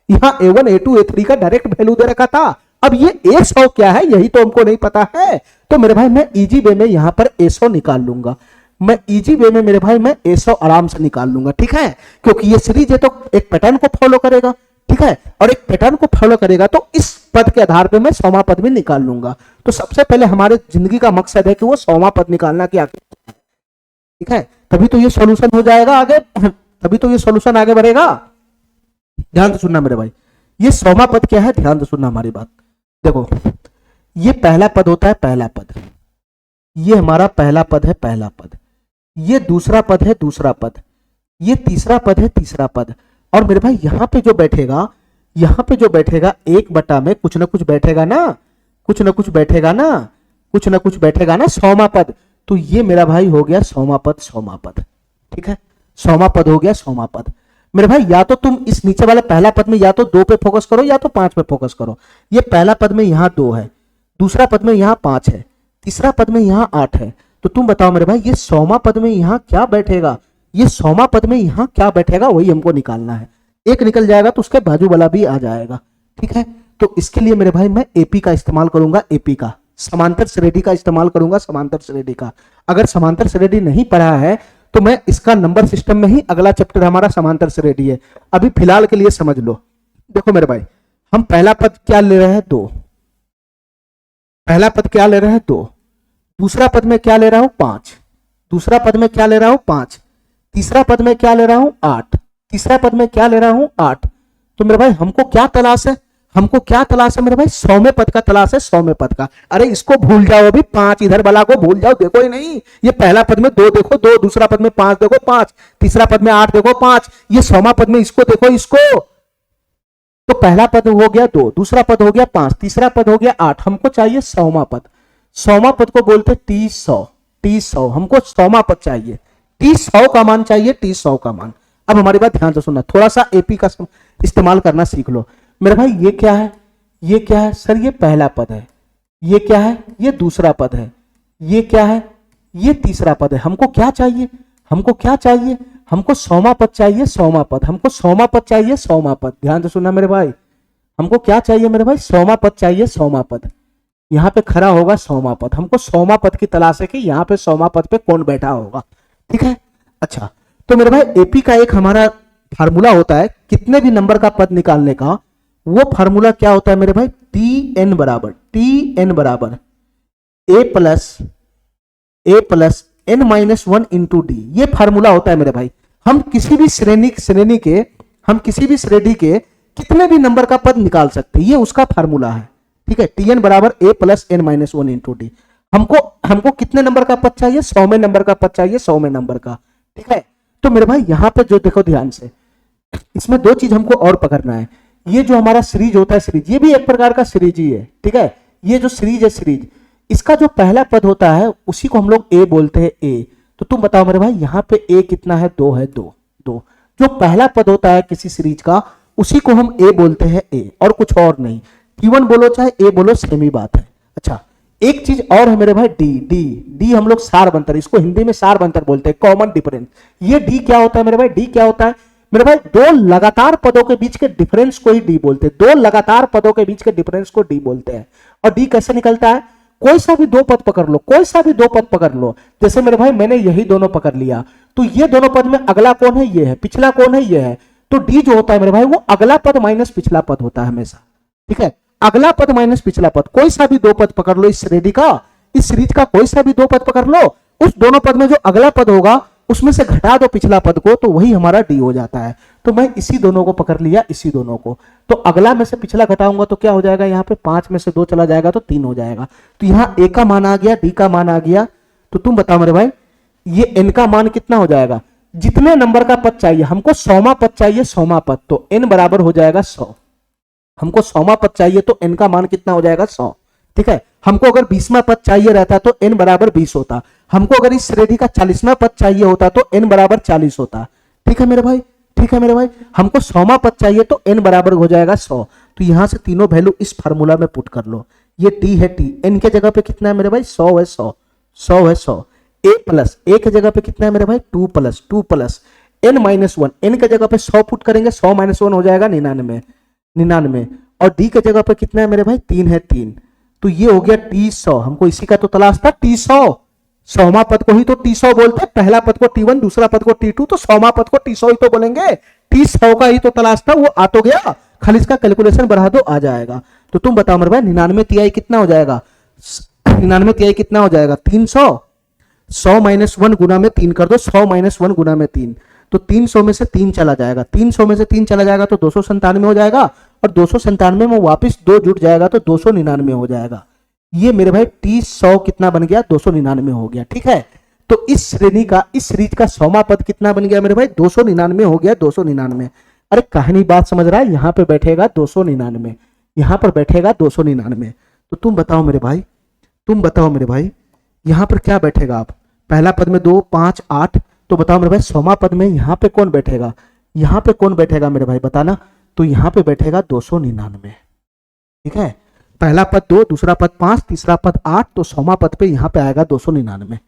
यहाँ A1 A2 A3 का डायरेक्ट वैल्यू दे रखा था, अब ये A100 क्या है यही तो हमको नहीं पता है। तो मेरे भाई मैं इजी वे में यहाँ पर A100 निकाल लूंगा, मैं इजी वे में मेरे भाई मैं A100 आराम से निकाल लूंगा। ठीक है, क्योंकि ये सीरीज है तो एक पैटर्न को फॉलो करेगा। ठीक है, और एक पैटर्न को फॉलो करेगा तो इस पद के आधार पे मैं 100वां पद भी निकाल लूंगा। तो सबसे पहले हमारे जिंदगी का मकसद है कि वो 100वां पद निकालना क्या। ठीक है, तभी तो ये सॉल्यूशन हो जाएगा आगे, तभी तो ये सॉल्यूशन आगे बढ़ेगा। ध्यान से सुनना मेरे भाई, ये 100वां पद क्या है, ध्यान से सुनना हमारी बात। देखो ये पहला पद होता है, पहला पद, ये हमारा पहला पद है, पहला पद, ये दूसरा पद है, दूसरा पद, ये तीसरा पद है, तीसरा पद। और मेरे भाई यहाँ पे जो बैठेगा, यहाँ पे जो बैठेगा, एक बटा में कुछ ना कुछ बैठेगा ना, कुछ ना कुछ बैठेगा ना, कुछ ना कुछ बैठेगा ना, सौमा पद। तो ये मेरा भाई हो गया सौमा पद, सौमा पद। ठीक है, सौमा पद हो गया, सौमा पद। मेरे भाई या तो तुम इस नीचे वाले पहला पद में या तो 2 पे फोकस करो या तो 5 पे फोकस करो। ये पहला पद में यहाँ 2 है, दूसरा पद में यहाँ 5 है, तीसरा पद में यहाँ 8 है। तो तुम बताओ मेरे भाई ये सौमा पद में यहाँ क्या बैठेगा, ये सौमा पद में यहाँ क्या बैठेगा, वही हमको निकालना है। एक निकल जाएगा तो उसके बाजू वाला भी आ जाएगा। ठीक है, तो इसके लिए मेरे भाई मैं एपी का इस्तेमाल करूंगा, एपी का, समांतर श्रेणी का इस्तेमाल करूंगा, समांतर श्रेणी का। अगर समांतर श्रेणी नहीं पढ़ा है तो मैं इसका नंबर सिस्टम में ही अगला चैप्टर हमारा समांतर श्रेणी है, अभी फिलहाल के लिए समझ लो। देखो मेरे भाई, हम पहला पद क्या ले रहे हैं, 2। पहला पद क्या ले रहे हैं, 2। दूसरा पद में क्या ले रहा हूं, 5। दूसरा पद में क्या ले रहा हूं, 5। तीसरा पद में क्या ले रहा हूं, 8। तीसरा पद में क्या ले रहा हूं, 8। तो मेरे भाई हमको क्या तलाश है, हमको क्या तलाश है मेरे भाई, सौम्य पद का तलाश है, सौम्य पद का। अरे इसको भूल जाओ, अभी 5 इधर वाला को भूल जाओ, देखो ही नहीं। ये पहला पद में 2 देखो, 2, दूसरा पद में 5 देखो, 5, तीसरा पद में 8 देखो, 5, ये सौमा पद में इसको देखो, इसको। तो पहला पद हो गया 2, दूसरा पद हो गया 5, तीसरा पद हो गया 8। हमको चाहिए सौमा पद। सौमा पद को बोलते टी 100, टी 100। हमको सौमा पद चाहिए, टी 100 का मान चाहिए, टी 100 का मान। अब हमारी बात ध्यान से सुनना, थोड़ा सा एपी का इस्तेमाल करना सीख लो। मेरे भाई ये क्या है, ये क्या है सर, ये पहला पद है। ये क्या है, ये दूसरा पद है। ये क्या है, ये तीसरा पद है। हमको क्या चाहिए, हमको क्या चाहिए, हमको सौमा पद चाहिए, सौमा पद। हमको सौमा पद चाहिए, सौमा पद। ध्यान से सुनना मेरे भाई, हमको क्या चाहिए मेरे भाई, सौमा पद चाहिए, सौमा पद। यहाँ पे खड़ा होगा सौमा पद। हमको सौमा पद की तलाश है कि यहाँ पे सौमा पद पे कौन बैठा होगा। ठीक है, अच्छा। तो मेरे भाई एपी का एक हमारा फार्मूला होता है कितने भी नंबर का पद निकालने का। वो फार्मूला क्या होता है मेरे भाई, टी एन बराबर A plus N minus 1 into D. ये फार्मूला होता है मेरे भाई। हम किसी भी श्रेणी के कितने भी नंबर का पद निकाल सकते हैं, ये उसका फार्मूला है। ठीक है, टी एन बराबर A plus N minus 1 into D. हमको कितने नंबर का पद चाहिए, 100 में नंबर का पद चाहिए, 100 में नंबर का। ठीक है, तो मेरे भाई यहां पे जो देखो ध्यान से, इसमें 2 चीज हमको और पकड़ना है। ये जो हमारा सीरीज होता है, सीरीज, ये भी एक प्रकार का सीरीज ही है। ठीक है, ये जो सीरीज है, सीरीज, इसका जो पहला पद होता है उसी को हम लोग ए बोलते हैं, ए। तो तुम बताओ मेरे भाई यहाँ पे ए कितना है, 2 है, 2, 2। जो पहला पद होता है किसी सीरीज का उसी को हम ए बोलते हैं, ए, और कुछ और नहीं। T1 बोलो चाहे ए बोलो, सेम ही बात है। अच्छा, एक चीज और है मेरे भाई, डी हम लोग सार बंतर, इसको हिंदी में सार बंतर बोलते हैं, कॉमन डिफरेंस। ये डी क्या होता है मेरे भाई, डी क्या होता है मेरे भाई, 2 लगातार पदों के बीच के डिफरेंस को ही डी बोलते हैं। 2 लगातार पदों के बीच के डिफरेंस को डी बोलते हैं। और डी कैसे निकलता है, कोई सा भी 2 पद पकड़ लो, कोई सा भी 2 पद पकड़ लो। जैसे मेरे भाई मैंने यही दोनों पकड़ लिया, तो ये दोनों पद में अगला कौन है, ये है, पिछला कौन है, ये है। तो डी जो होता है मेरे भाई वो अगला पद माइनस पिछला पद होता है हमेशा। ठीक है, अगला पद माइनस पिछला पद, कोई सा भी 2 पद पकड़ लो इस श्रेणी का, इस सीरीज का कोई सा भी 2 पद पकड़ लो, उस दोनों पद में जो अगला पद होगा उसमें से घटा दो पिछला पद को, तो वही हमारा डी हो जाता है। तो मैं इसी दोनों को पकड़ लिया, इसी दोनों को। तो अगला में से पिछला घटाऊंगा तो क्या हो जाएगा, यहाँ पे 5 में से 2 चला जाएगा तो 3 हो जाएगा। तो यहाँ ए का मान आ गया, डी का मान आ गया। तो तुम बताओ मेरे भाई ये एन का मान कितना हो जाएगा, जितने नंबर का पद चाहिए, हमको 100वां पद चाहिए, 100वां पद, तो एन बराबर हो जाएगा 100। हमको 100वां पद चाहिए तो एन का मान कितना हो जाएगा, 100। ठीक है, हमको अगर 20वां पद चाहिए रहता तो एन बराबर 20 होता। हमको अगर इस श्रेणी का 40वां पद चाहिए होता तो एन बराबर 40 होता। ठीक है मेरे भाई, ठीक है मेरे भाई, हमको 100वां पद चाहिए तो एन बराबर हो जाएगा 100। तो यहां से तीनों वैल्यू इस फार्मूला में पुट कर लो। ये टी है, टी, एन के जगह पे कितना है मेरे भाई, 100 है, 100, 100 है, 100। ए प्लस, ए के जगह पे कितना है मेरे भाई, 2 plus, 2 plus N minus 1, n के जगह पे 100 पुट करेंगे, 100 माइनस 1 हो जाएगा 99, 99। और डी के जगह पे कितना है मेरे भाई, 3 है, 3। तो ये हो गया टी 100। हमको इसी का तो तलाश था, टी 100। 100वां पद को ही तो टी 100 बोलते हैं, पहला पद को T1, दूसरा पद को T2, तो 100वां पद को टी 100 ही तो बोलेंगे। टी 100 का ही तो तलाश था, वो आ तो गया, खाली इसका कैलकुलेशन बढ़ा दो, आ जाएगा। तो तुम बताओ मेरे भाई 99 तिहाई कितना हो जाएगा, 99 तिहाई कितना हो जाएगा, 300। 100 माइनस 1 गुना में 3 कर दो, 100 माइनस 1 गुना में 3, तो 300 में से 3 चला जाएगा, 300 में से 3 चला जाएगा तो 297 हो जाएगा, और 297 में वापस 2 जुट जाएगा तो 299 हो जाएगा। ये मेरे भाई टी 100 कितना बन गया, 299 हो गया। ठीक है, तो इस श्रेणी का, इस सीरीज का 100वां पद कितना बन गया मेरे भाई? 299 हो गया, 299। अरे कहानी बात समझ रहा है? यहाँ पे बैठेगा 299, यहाँ पर बैठेगा 299। तो तुम बताओ मेरे भाई, तुम बताओ मेरे भाई, यहाँ पर क्या बैठेगा? आप पहला पद में 2, 5, 8, तो बताओ मेरे भाई 100वां पद में यहाँ पे कौन बैठेगा? यहाँ पे कौन बैठेगा मेरे भाई बताना? तो यहाँ पे बैठेगा 299। ठीक है, पहला पद 2, दूसरा पद 5, तीसरा पद 8, तो 100वां पद पे यहाँ पे आएगा 299।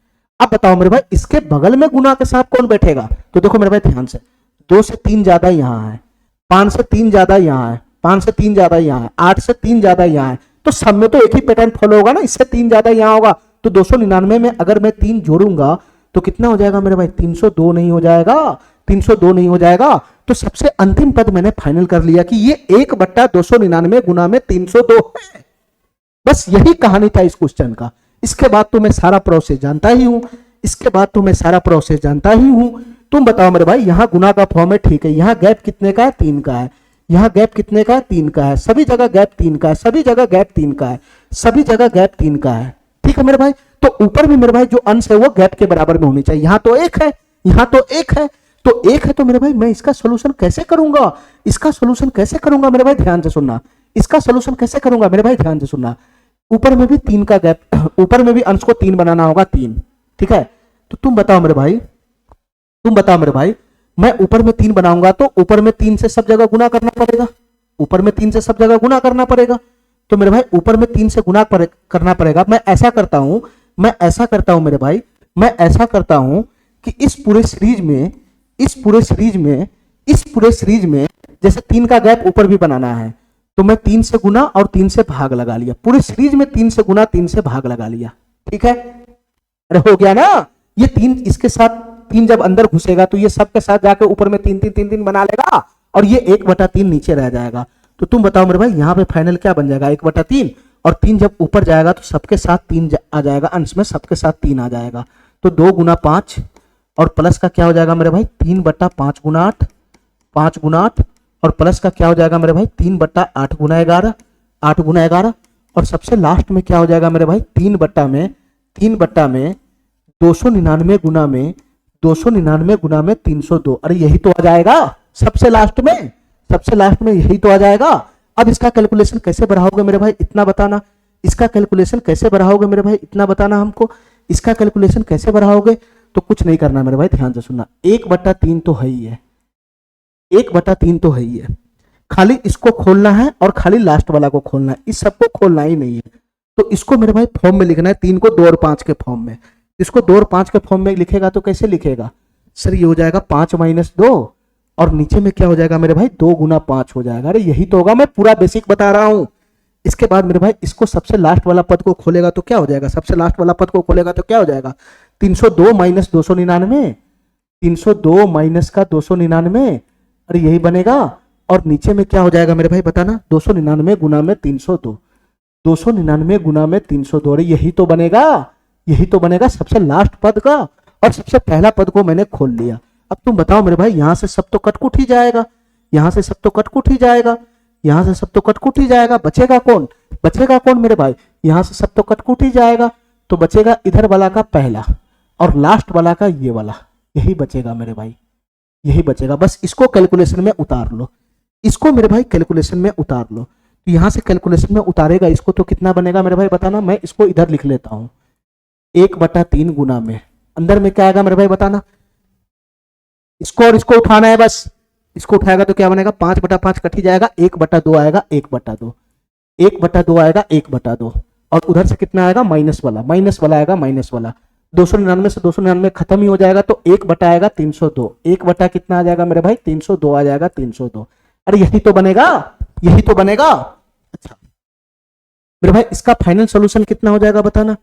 अब बताओ मेरे भाई इसके बगल में गुना के साथ कौन बैठेगा? तो देखो मेरे भाई ध्यान से, 2 से 3 ज्यादा यहाँ है, 5 से 3 ज्यादा यहाँ है, 5 से 3 ज्यादा यहाँ है, 8 से 3 ज्यादा यहाँ है, तो सब में तो एक ही पैटर्न फॉलो होगा ना, इससे 3 ज्यादा यहाँ होगा। तो 299 में अगर मैं 3 जोड़ूंगा तो कितना हो जाएगा मेरे भाई? 302 नहीं हो जाएगा? 302 नहीं हो जाएगा? तो सबसे अंतिम पद मैंने फाइनल कर लिया कि ये 1/299 गुना में 302 है। बस यही कहानी था इस क्वेश्चन का। इसके बाद तो मैं सारा प्रोसेस जानता ही हूं, इसके बाद तो मैं सारा प्रोसेस जानता ही हूं। तुम बताओ मेरे भाई, यहां गुना का फॉर्म है, ठीक है, यहां गैप कितने का है? 3 का है। यहां गैप कितने का है? 3 का है। सभी जगह गैप 3 का है, सभी जगह गैप 3 का है, सभी जगह गैप 3 का है। ठीक है मेरे भाई, तो ऊपर भी मेरे भाई जो अंश है वो गैप के बराबर में होनी चाहिए। यहां तो 1 है, यहां तो 1 है, तो 1 है, तो मेरे भाई मैं इसका सोल्यूशन कैसे करूंगा? इसका सोल्यूशन कैसे करूंगा मेरे भाई? ध्यान से सुनना। इसका सोल्यूशन कैसे करूंगा मेरे भाई? ध्यान से सुनना। ऊपर में भी 3 का गैप, ऊपर में भी अंश को 3 बनाना होगा, 3। ठीक है, तो तुम बताओ मेरे भाई, तुम बताओ मेरे भाई, मैं ऊपर में 3 बनाऊंगा तो ऊपर में 3 से सब जगह गुना करना पड़ेगा, ऊपर में 3 से सब जगह गुना करना पड़ेगा। तो मेरे भाई ऊपर में 3 से गुना करना पड़ेगा। मैं ऐसा करता हूं, मैं ऐसा करता हूं मेरे भाई, मैं ऐसा करता हूं कि इस पूरे सीरीज में, इस पूरे सीरीज में, इस पूरे सीरीज में जैसे 3 का गैप ऊपर भी बनाना है तो मैं 3 से गुना और 3 से भाग लगा लिया। पूरे सीरीज में 3 से गुना 3 से भाग लगा लिया। ठीक है, अरे हो गया ना? ये 3 इसके साथ 3 जब अंदर घुसेगा तो ये सबके साथ जाके ऊपर में 3 3 3 3 बना लेगा और ये 1/3 नीचे रह जाएगा। तो तुम बताओ मेरे भाई यहाँ पे फाइनल क्या बन जाएगा? 1/3, और 3 जब ऊपर जाएगा तो सबके साथ 3 आ जाएगा, अंश में सबके साथ 3 आ जाएगा। तो 2 गुना 5 और प्लस का क्या हो जाएगा मेरे भाई? 3/5 गुना 8, 5 गुना 8, और प्लस का क्या हो जाएगा मेरे भाई? 3/8 गुना 11, 8 गुना 11, और सबसे लास्ट में क्या हो जाएगा मेरे भाई? 3/में 299 गुना में 299 गुना में 302। अरे यही तो आ जाएगा सबसे लास्ट में, सबसे लास्ट में यही तो आ जाएगा। अब इसका कैलकुलेशन कैसे बढ़ाओगे मेरे भाई? इतना बताना। इसका कैलकुलेशन कैसे बढ़ाओगे मेरे भाई? इतना बताना हमको। इसका कैलकुलेशन कैसे बढ़ाओगे? तो कुछ नहीं करना मेरे भाई, ध्यान से सुनना। 1/3 तो है ही है, 1/3 तो है ही है, खाली इसको खोलना है और खाली लास्ट वाला को खोलना है, इस सबको खोलना ही नहीं है। तो इसको मेरे भाई फॉर्म में लिखना है, 3 को 2 और 5 के फॉर्म में। इसको 2 और 5 के फॉर्म में लिखेगा तो कैसे लिखेगा सर? ये हो जाएगा 5 - 2, और नीचे में क्या हो जाएगा मेरे भाई? 2 गुना 5 हो जाएगा। अरे यही तो होगा, मैं पूरा बेसिक बता रहा हूं। इसके बाद मेरे भाई इसको सबसे लास्ट वाला पद को खोलेगा तो क्या हो जाएगा? सबसे लास्ट वाला पद को खोलेगा तो क्या हो जाएगा? 302 - 299, 302 माइनस का 299, अरे यही बनेगा। और नीचे में क्या हो जाएगा मेरे भाई बताना? 299 गुना में 302, 299 गुना में 302, अरे यही तो बनेगा, यही तो बनेगा सबसे लास्ट पद का। और सबसे पहला पद को मैंने खोल लिया। अब तुम बताओ मेरे भाई, यहां से सब तो कटकुट ही जाएगा, यहां से सब तो कटकुट ही जाएगा, यहां से सब तो कटकुट ही जाएगा। बचेगा कौन? बचेगा कौन मेरे भाई? यहां से सब तो कटकुट ही जाएगा, तो बचेगा इधर वाला का पहला और लास्ट वाला का ये वाला, यही बचेगा मेरे भाई, यही बचेगा। बस इसको कैलकुलेशन में उतार लो, इसको मेरे भाई कैलकुलेशन में उतार लो। तो यहां से कैलकुलेशन में उतारेगा इसको तो कितना बनेगा मेरे भाई बताना? मैं इसको इधर लिख लेता हूं, 1/3 गुना में अंदर में क्या आएगा मेरे भाई बताना? इसको और इसको उठाना है, बस इसको उठाएगा तो क्या बनेगा? 5/5 कट ही जाएगा, 1/2 आएगा, 1/2, 1/2 आएगा, 1/2, और उधर से कितना आएगा? माइनस वाला, माइनस वाला आएगा, माइनस वाला। 299 से 299 खत्म ही हो जाएगा तो 1/, आएगा 302, 1/, कितना आ जाएगा मेरे भाई? 302 आ जाएगा, 302। अरे यही तो बनेगा, यही तो बनेगा। अच्छा मेरे भाई इसका फाइनल सोल्यूशन कितना हो जाएगा बताना?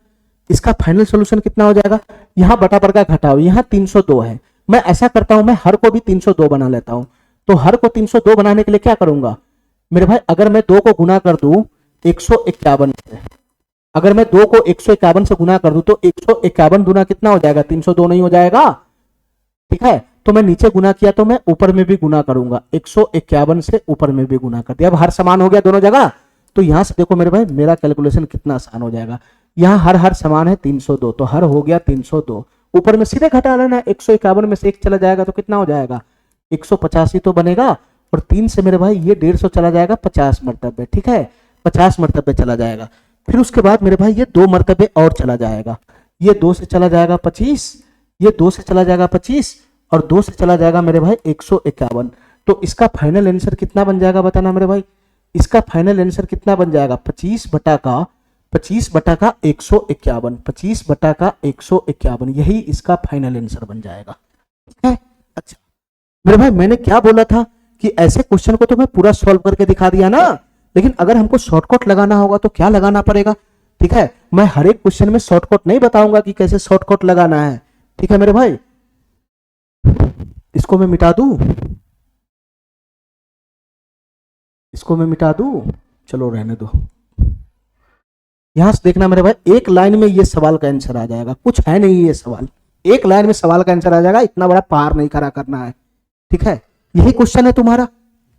इसका फाइनल सोल्यूशन कितना हो जाएगा? यहां बटा पर का घटाओ, यहां 302 है, मैं ऐसा करता हूं, मैं हर को भी 302 बना लेता हूं। तो हर को 302 बनाने के लिए क्या करूंगा मेरे भाई? अगर मैं 2 को गुना कर दूं 151 से, अगर मैं 2 को 151 से गुना कर दूं तो 151 गुना कितना हो जाएगा? 302 नहीं हो जाएगा? ठीक है, तो मैं नीचे गुना किया तो मैं ऊपर में भी गुना करूंगा, 151 से ऊपर में भी गुना कर दिया। अब हर समान हो गया दोनों जगह। तो यहां से देखो मेरे भाई मेरा कैलकुलेशन कितना आसान हो जाएगा। यहां हर समान है 302, तो हर हो गया 302, ऊपर में सीधे घटा लेना, 151 में से 1 चला जाएगा तो कितना हो जाएगा, 185 तो बनेगा, और 3 से मेरे भाई ये 150 चला जाएगा 50 मरतबे, ठीक है, 50 मरतबे चला जाएगा। फिर उसके बाद मेरे भाई ये 2 मरतबे और चला जाएगा, ये 2 से चला जाएगा 25, ये 2 से चला जाएगा 25, और 2 से चला जाएगा मेरे भाई 151। तो इसका फाइनल आंसर कितना बन जाएगा बताना मेरे भाई, इसका फाइनल आंसर कितना बन जाएगा, 25 बटा का 151, 25 बटा का 151, यही इसका फाइनल आंसर बन जाएगा, ठीक है। अच्छा मेरे भाई मैंने क्या बोला था कि ऐसे क्वेश्चन को तो मैं पूरा सॉल्व करके दिखा दिया ना, लेकिन अगर हमको शॉर्टकट लगाना होगा तो क्या लगाना पड़ेगा, ठीक है। मैं हर एक क्वेश्चन में शॉर्टकट नहीं बताऊंगा कि कैसे शॉर्टकट लगाना है, ठीक है मेरे भाई। इसको मैं मिटा दूं, इसको मैं मिटा दूं, चलो रहने दो। यहां से देखना मेरे भाई, एक लाइन में ये सवाल का आंसर आ जाएगा, कुछ है नहीं ये सवाल, एक लाइन में सवाल का आंसर आ जाएगा, इतना बड़ा पार नहीं करा करना है, ठीक है। यही क्वेश्चन है तुम्हारा,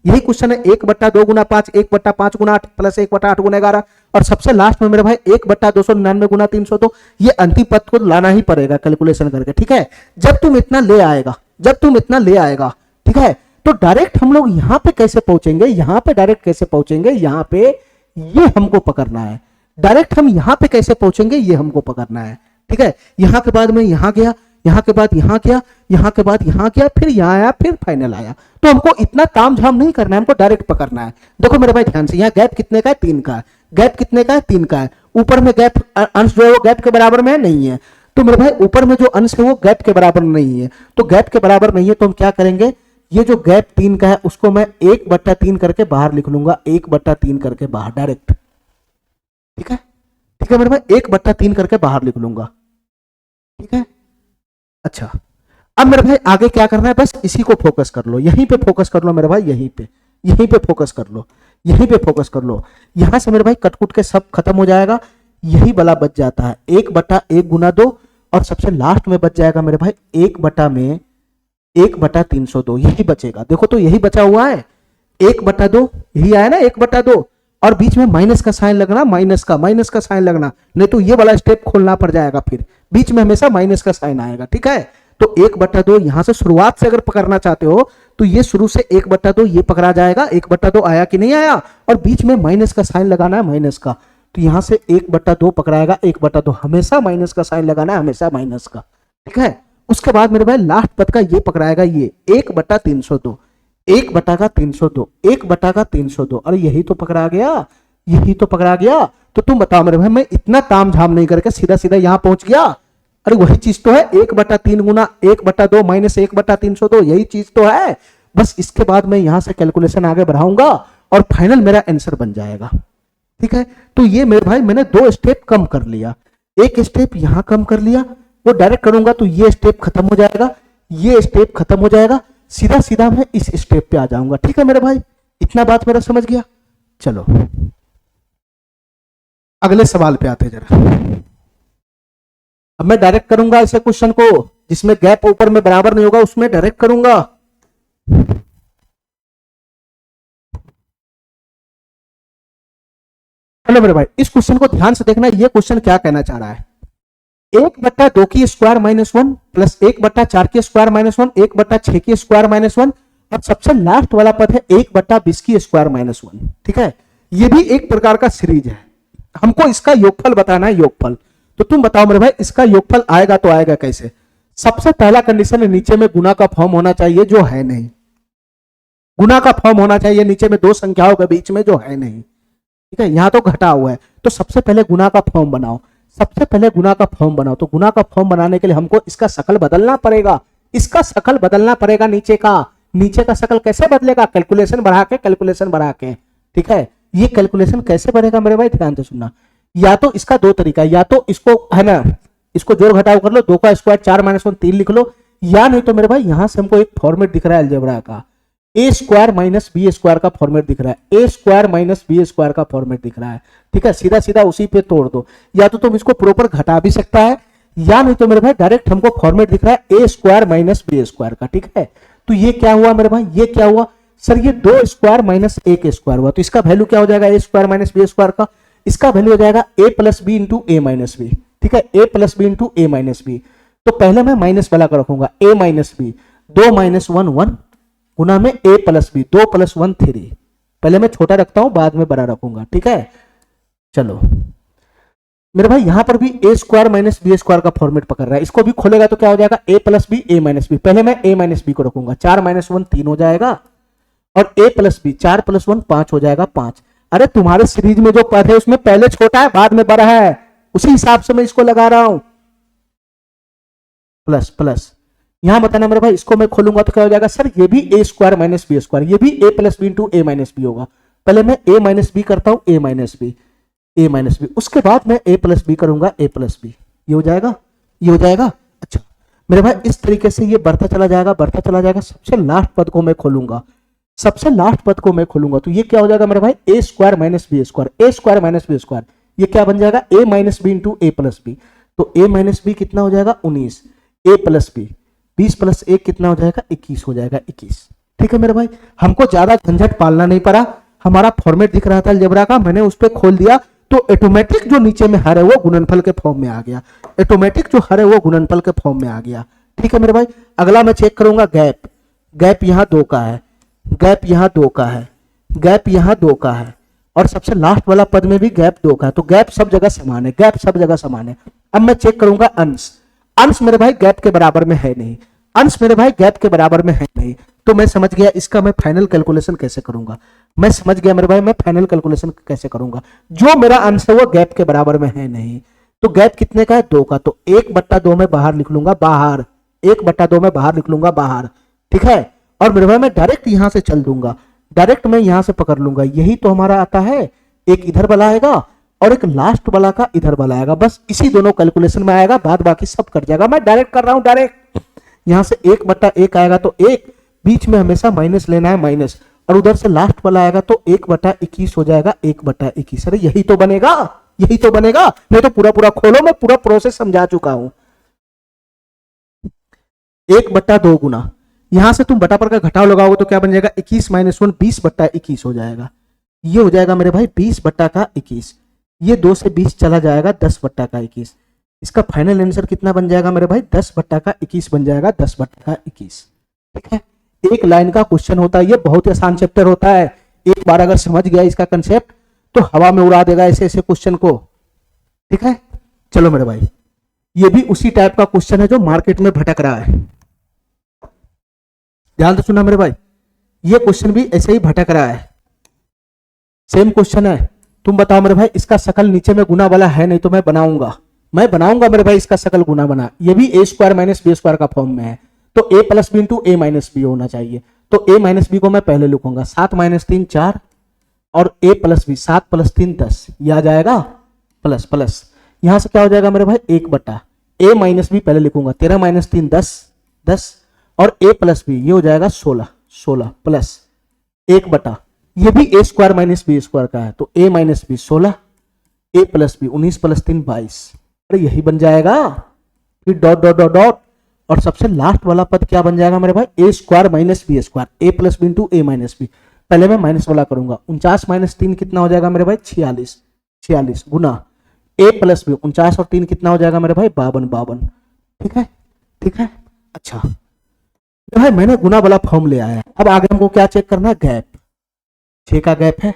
यही क्वेश्चन है, 1/2 गुना 5, 1/5 गुना 8 प्लस 1/8 गुना 11, और सबसे लास्ट में मेरे भाई 1/299 गुना 302। ये अंतिम पद को लाना ही पड़ेगा कैलकुलेशन करके, ठीक है। जब तुम इतना ले आएगा, जब तुम इतना ले आएगा, ठीक है, तो डायरेक्ट हम लोग यहां पे कैसे पहुंचेंगे, यहां पे डायरेक्ट कैसे पहुंचेंगे, यहां पे ये हमको पकड़ना है, डायरेक्ट हम यहां पे कैसे पहुंचेंगे ये हमको पकड़ना है, ठीक है। यहां के बाद में यहां गया, यहां के बाद यहां गया, यहां के बाद यहां गया, फिर यहां आया, फिर फाइनल आया। तो हमको इतना ताम झाम नहीं करना है, हमको डायरेक्ट पकड़ना है। देखो मेरे भाई ध्यान से, यहाँ गैप कितने का है, 3 का है, गैप कितने का है, 3 का है। ऊपर में गैप अंश जो है वो गैप के बराबर में नहीं है, तो मेरे भाई ऊपर में जो अंश है वो गैप के बराबर नहीं है, तो गैप के बराबर नहीं है तो हम क्या करेंगे, ये जो गैप 3 का है उसको मैं 1/3 करके बाहर लिख लूंगा, 1/3 करके बाहर डायरेक्ट, ठीक है, ठीक है मेरे भाई, 1/3 करके बाहर लिख लूंगा, ठीक है। अच्छा अब मेरे भाई आगे क्या करना है, बस इसी को फोकस कर लो, यहीं पे फोकस कर लो मेरे भाई, यहीं पे फोकस कर लो, यहीं पे फोकस कर लो। यहां से मेरे भाई कटकुट के सब खत्म हो जाएगा, यही वाला बच जाता है 1/1 गुना 2, और सबसे लास्ट में बच जाएगा मेरे भाई 1/302, यही बचेगा। देखो तो यही बचा हुआ है 1/2, यही आया ना 1/2, और बीच में माइनस का साइन लगना, माइनस का साइन लगना, नहीं तो ये वाला स्टेप खोलना पड़ जाएगा, फिर बीच में हमेशा माइनस का साइन आएगा, ठीक है। तो 1/2 यहां से शुरुआत से अगर पकड़ना चाहते हो तो ये शुरू से 1/2 ये पकड़ा जाएगा, 1/2 आया कि नहीं आया, और बीच में माइनस का साइन लगाना है, माइनस का, तो यहां से 1/2 पकड़ाएगा, 1/2 हमेशा माइनस का साइन लगाना है, हमेशा माइनस का, ठीक है। उसके बाद मेरे भाई लास्ट पद का ये पकड़ाएगा, ये 1/302, 1/302, 1/302, अरे यही तो पकड़ा गया, यही तो पकड़ा गया। तो तुम बताओ मेरे भाई, मैं इतना ताम झाम नहीं करके सीधा सीधा यहां पहुंच गया, अरे वही चीज तो है, 1/3 गुना 1/2 माइनस 1/302, यही चीज तो है। बस इसके बाद मैं यहां से कैलकुलेशन आगे बढ़ाऊंगा और फाइनल मेरा आंसर बन जाएगा, ठीक है। तो ये मेरे भाई मैंने 2 स्टेप कम कर लिया, एक स्टेप यहां कम कर लिया, वो डायरेक्ट करूंगा तो ये स्टेप खत्म हो जाएगा, ये स्टेप खत्म हो जाएगा, सीधा सीधा मैं इस स्टेप पे आ जाऊंगा, ठीक है मेरे भाई। इतना बात मेरा समझ गया। चलो अगले सवाल पे आते जरा। अब मैं डायरेक्ट करूंगा ऐसे क्वेश्चन को जिसमें गैप ऊपर में बराबर नहीं होगा, उसमें डायरेक्ट करूंगा। हेलो मेरे भाई, इस क्वेश्चन को ध्यान से देखना, ये क्वेश्चन क्या कहना चाह रहा है, 1/2 की स्क्वायर -1 प्लस 1/4 की स्क्वायर -1, 1/6 की स्क्वायर -1, और सबसे लास्ट वाला पद है 1/20 की स्क्वायर -1, ठीक है। ये भी एक प्रकार का सीरीज है, हमको इसका योगफल बताना है, योगफल। तो तुम बताओ मेरे भाई इसका योगफल आएगा तो आएगा कैसे। सबसे पहला कंडीशन है नीचे में गुना का फॉर्म होना चाहिए, जो है नहीं, गुना का फॉर्म होना चाहिए नीचे में 2 संख्याओं के बीच में, जो है नहीं, ठीक है। यहां तो घटा हुआ है, तो सबसे पहले गुना का फॉर्म बनाओ, सबसे पहले गुना का फॉर्म बनाओ। तो गुना का फॉर्म बनाने के लिए हमको इसका शकल बदलना पड़ेगा, इसका शकल बदलना पड़ेगा नीचे का शकल कैसे बदलेगा, कैलकुलेशन बढ़ा के, कैलकुलेशन बढ़ा के, ठीक है। ये कैलकुलेशन कैसे बढ़ेगा मेरे भाई, ध्यान से सुनना। या तो इसका 2 तरीका, या तो इसको है ना, इसको जोड़ घटाव कर लो, 2 का स्क्वायर 4 - 1 3 लिख लो, या नहीं तो मेरे भाई यहां से हमको एक फॉर्मेट दिख रहा है अलजेब्रा का, a square minus B square का फॉर्मेट दिख रहा है, a square minus B square का फॉर्मेट दिख रहा है, ठीक है। सीधा सीधा उसी पे तोड़ दो, या तो तुम इसको प्रॉपर घटा भी सकता है, या नहीं तो मेरे भाई डायरेक्ट हमको फॉर्मेट दिख रहा है a square minus B square का, ठीक है। तो ये क्या हुआ मेरे भाई, ये क्या हुआ सर, ये 2 स्क्वायर माइनस a के स्क्वायर हुआ, तो इसका वैल्यू क्या हो जाएगा, a square minus B square का, इसका वैल्यू हो जाएगा a plus B into A minus B, ठीक है, a plus B into A minus B. तो पहले मैं माइनस वाला का रखूंगा, a माइनस बी, 2 माइनस 1 1 गुना में a प्लस बी, 2 प्लस 1 3। पहले मैं छोटा रखता हूं, बाद में बड़ा रखूंगा, ठीक है। चलो मेरे भाई यहां पर भी a square minus B square का फॉर्मेट पकड़ रहा है, इसको भी खोलेगा तो क्या हो जाएगा, a plus B a minus B. पहले मैं a माइनस बी को रखूंगा, 4 माइनस 1 3 हो जाएगा, और a प्लस बी, 4 प्लस 1 5 हो जाएगा 5। अरे तुम्हारे सीरीज में जो पद है उसमें पहले छोटा है बाद में बड़ा है, उसी हिसाब से मैं इसको लगा रहा हूं, प्लस प्लस। यहां बताना मेरे भाई, इसको मैं खोलूंगा तो क्या हो जाएगा, सर ये भी a square minus B square, ये भी a plus B into a minus B होगा। पहले मैं a माइनस बी करता हूं, a minus B, a minus B, उसके बाद मैं a प्लस बी करूंगा, a प्लस बी। ये हो जाएगा, ये हो जाएगा। अच्छा मेरे भाई इस तरीके से ये बढ़ता चला जाएगा, बढ़ता चला जाएगा। सबसे लास्ट पद को मैं खोलूंगा, सबसे लास्ट पद को मैं खोलूंगा तो ये क्या हो जाएगा मेरे भाई, a square minus B square, a square minus B square, ये क्या बन जाएगा, a minus B into a plus B. तो a माइनस बी कितना हो जाएगा 19, a प्लस बी 20 प्लस 1 कितना हो जाएगा 21 हो जाएगा 21। ठीक है मेरे भाई, हमको ज्यादा झंझट पालना नहीं पड़ा, हमारा फॉर्मेट दिख रहा था अलजेब्रा का, मैंने उस पर खोल दिया तो ऑटोमेटिक जो नीचे में हर है वो गुणनफल के फॉर्म में आ गया, ऑटोमेटिक जो हर है वो गुणनफल के फॉर्म में आ गया। ठीक है मेरे भाई, अगला मैं चेक करूंगा गैप, गैप यहाँ 2 का है, गैप यहाँ 2 का है, गैप यहाँ 2 का है, और सबसे लास्ट वाला पद में भी गैप 2 का है। तो गैप सब जगह समान है, गैप सब जगह समान है। अब मैं चेक करूंगा अंश, अंश मेरे भाई गैप के बराबर में है नहीं, अंश मेरे भाई गैप के बराबर में है नहीं, तो मैं समझ गया इसका मैं फाइनल कैलकुलेशन कैसे करूंगा, मैं समझ गया मेरे भाई मैं फाइनल कैलकुलेशन कैसे करूंगा। जो मेरा अंश है वो गैप के बराबर में है नहीं, तो गैप कितने का है 2 का, तो 1/2 में बाहर लिख लूंगा, बाहर 1/2 में बाहर लिख लूंगा, बाहर। ठीक है, और मेरे भाई मैं डायरेक्ट यहां से चल दूंगा, डायरेक्ट मैं यहां से पकड़ लूंगा, यही तो हमारा आता है, एक इधर वाला आएगा और एक लास्ट वाला का इधर वाला आएगा, बस इसी दोनों कैलकुलेशन में आएगा, बाद बाकी सब कट जाएगा। मैं डायरेक्ट कर रहा हूं, डायरेक्ट यहां से 1/1 आएगा तो 1, बीच में हमेशा माइनस लेना है, माइनस, और उधर से लास्ट वाला आएगा तो 1/21 हो जाएगा, 1/21। अरे यही तो बनेगा, यही तो बनेगा, नहीं तो पूरा पूरा खोलो, मैं पूरा प्रोसेस समझा चुका हूं। 1/2 गुना, यहां से तुम बटा पर का घटाव लगाओगे तो क्या बन जाएगा, 21 माइनस 1 20/21 हो जाएगा, ये हो जाएगा मेरे भाई 20/21, ये 2 से 20 चला जाएगा 10/21। इसका फाइनल आंसर कितना बन जाएगा मेरे भाई, 10/21 बन जाएगा, 10/21। ठीक है, एक लाइन का क्वेश्चन होता है, ये बहुत ही आसान चैप्टर होता है, एक बार अगर समझ गया इसका कंसेप्ट तो हवा में उड़ा देगा ऐसे ऐसे क्वेश्चन को। ठीक है, चलो मेरे भाई, ये भी उसी टाइप का क्वेश्चन है जो मार्केट में भटक रहा है, ध्यान से सुनना मेरे भाई, ये क्वेश्चन भी ऐसे ही भटक रहा है, सेम क्वेश्चन है। तुम बताओ मेरे भाई, इसका शकल नीचे में गुना वाला है नहीं तो मैं बनाऊंगा, मैं बनाऊंगा मेरे भाई, इसका शकल गुना बना, ये भी a square minus B square का फॉर्म में है, तो a plus B into a minus B होना चाहिए। तो a माइनस बी को मैं पहले लिखूंगा, 7 माइनस 3 4, और a प्लस बी 7 प्लस 3 10, ये आ जाएगा प्लस प्लस, यहां से क्या हो जाएगा मेरे भाई 1/a माइनस बी पहले लिखूंगा, 13 माइनस 3 10 10, और a प्लस बी ये हो जाएगा 16 16 प्लस 1/, ये भी a square minus B square का है, तो a minus B 16, a plus B 19 plus 3 22, अरे यही बन जाएगा, फिर डॉट डॉट डॉट डॉट, और सबसे लास्ट वाला पद क्या बन जाएगा मेरे भाई, a square minus B square, a plus B into a minus B. पहले मैं माइनस वाला करूंगा, 49 माइनस 3 कितना हो जाएगा मेरे भाई 46 46 गुना a प्लस बी, 49 और 3 कितना हो जाएगा मेरे भाई 52 52। ठीक है, ठीक है। अच्छा तो भाई मैंने गुना वाला फॉर्म ले आया, अब आगे हमको क्या चेक करना है, गैप, 6 का गैप है,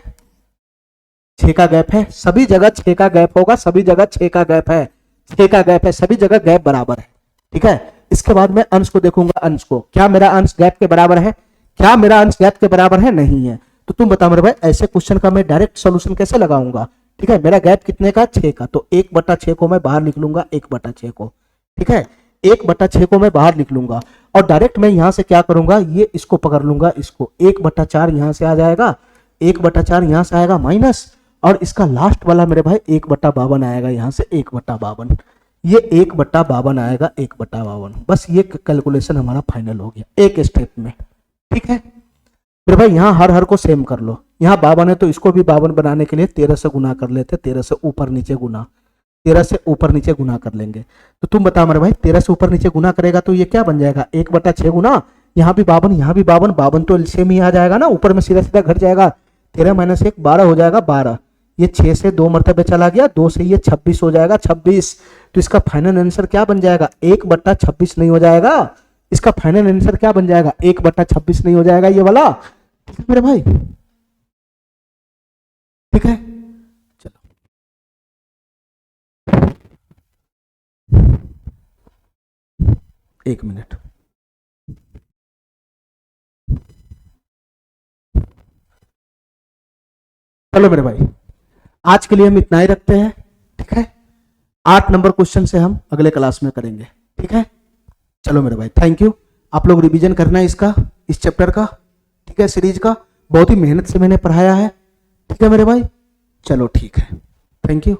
6 का गैप है, सभी जगह 6 का गैप होगा, सभी जगह 6 का गैप है, 6 का गैप है, सभी जगह गैप बराबर है। ठीक है, इसके बाद मैं अंश को देखूंगा, अंश को, क्या मेरा अंश गैप के बराबर है, क्या मेरा अंश गैप के बराबर है, नहीं है, तो तुम बताओ मेरे भाई ऐसे क्वेश्चन का मैं डायरेक्ट सॉल्यूशन कैसे लगाऊंगा। ठीक है, मेरा गैप कितने का 6 का, तो 1/6 को मैं बाहर लिख लूंगा, 1/6 को। ठीक है, 1/6 को मैं बाहर लिख लूंगा, और डायरेक्ट मैं यहां से क्या करूंगा, ये इसको पकड़ लूंगा, इसको 1/4 यहां से आ जाएगा, 1/4 यहां से आएगा माइनस, और इसका लास्ट वाला मेरे भाई 1/52 आएगा, यहां से 1/52, ये 1/52 आएगा, 1/52। बस ये कैलकुलेशन हमारा फाइनल हो गया एक स्टेप में। ठीक है मेरे भाई, यहाँ हर को सेम कर लो, यहाँ 52 है तो इसको भी 52 बनाने के लिए 13 से गुना कर लेते, 13 से ऊपर नीचे गुना, 13 से ऊपर नीचे गुना कर लेंगे। तो तुम बताओ मेरे भाई 13 से ऊपर नीचे गुना करेगा तो ये क्या बन जाएगा, 1/6 गुना, यहाँ भी 52 यहाँ भी 52 52 तो एलसीएम ही आ जाएगा ना, ऊपर में सीधा सीधा घट जाएगा, 13 माइनस 1 12 हो जाएगा 12, ये 6 से 2 मरतबे चला गया, 2 से ये 26 हो जाएगा, 26। तो इसका फाइनल आंसर क्या बन जाएगा, 1/26 नहीं हो जाएगा, इसका फाइनल आंसर क्या बन जाएगा, 1/26 नहीं हो जाएगा ये वाला। ठीक है मेरे भाई, ठीक है। चलो एक मिनट, चलो मेरे भाई आज के लिए हम इतना ही रखते हैं। ठीक है, 8 नंबर क्वेश्चन से हम अगले क्लास में करेंगे। ठीक है, चलो मेरे भाई थैंक यू। आप लोग रिवीजन करना है इसका, इस चैप्टर का, ठीक है, सीरीज का। बहुत ही मेहनत से मैंने पढ़ाया है। ठीक है मेरे भाई, चलो ठीक है, थैंक यू।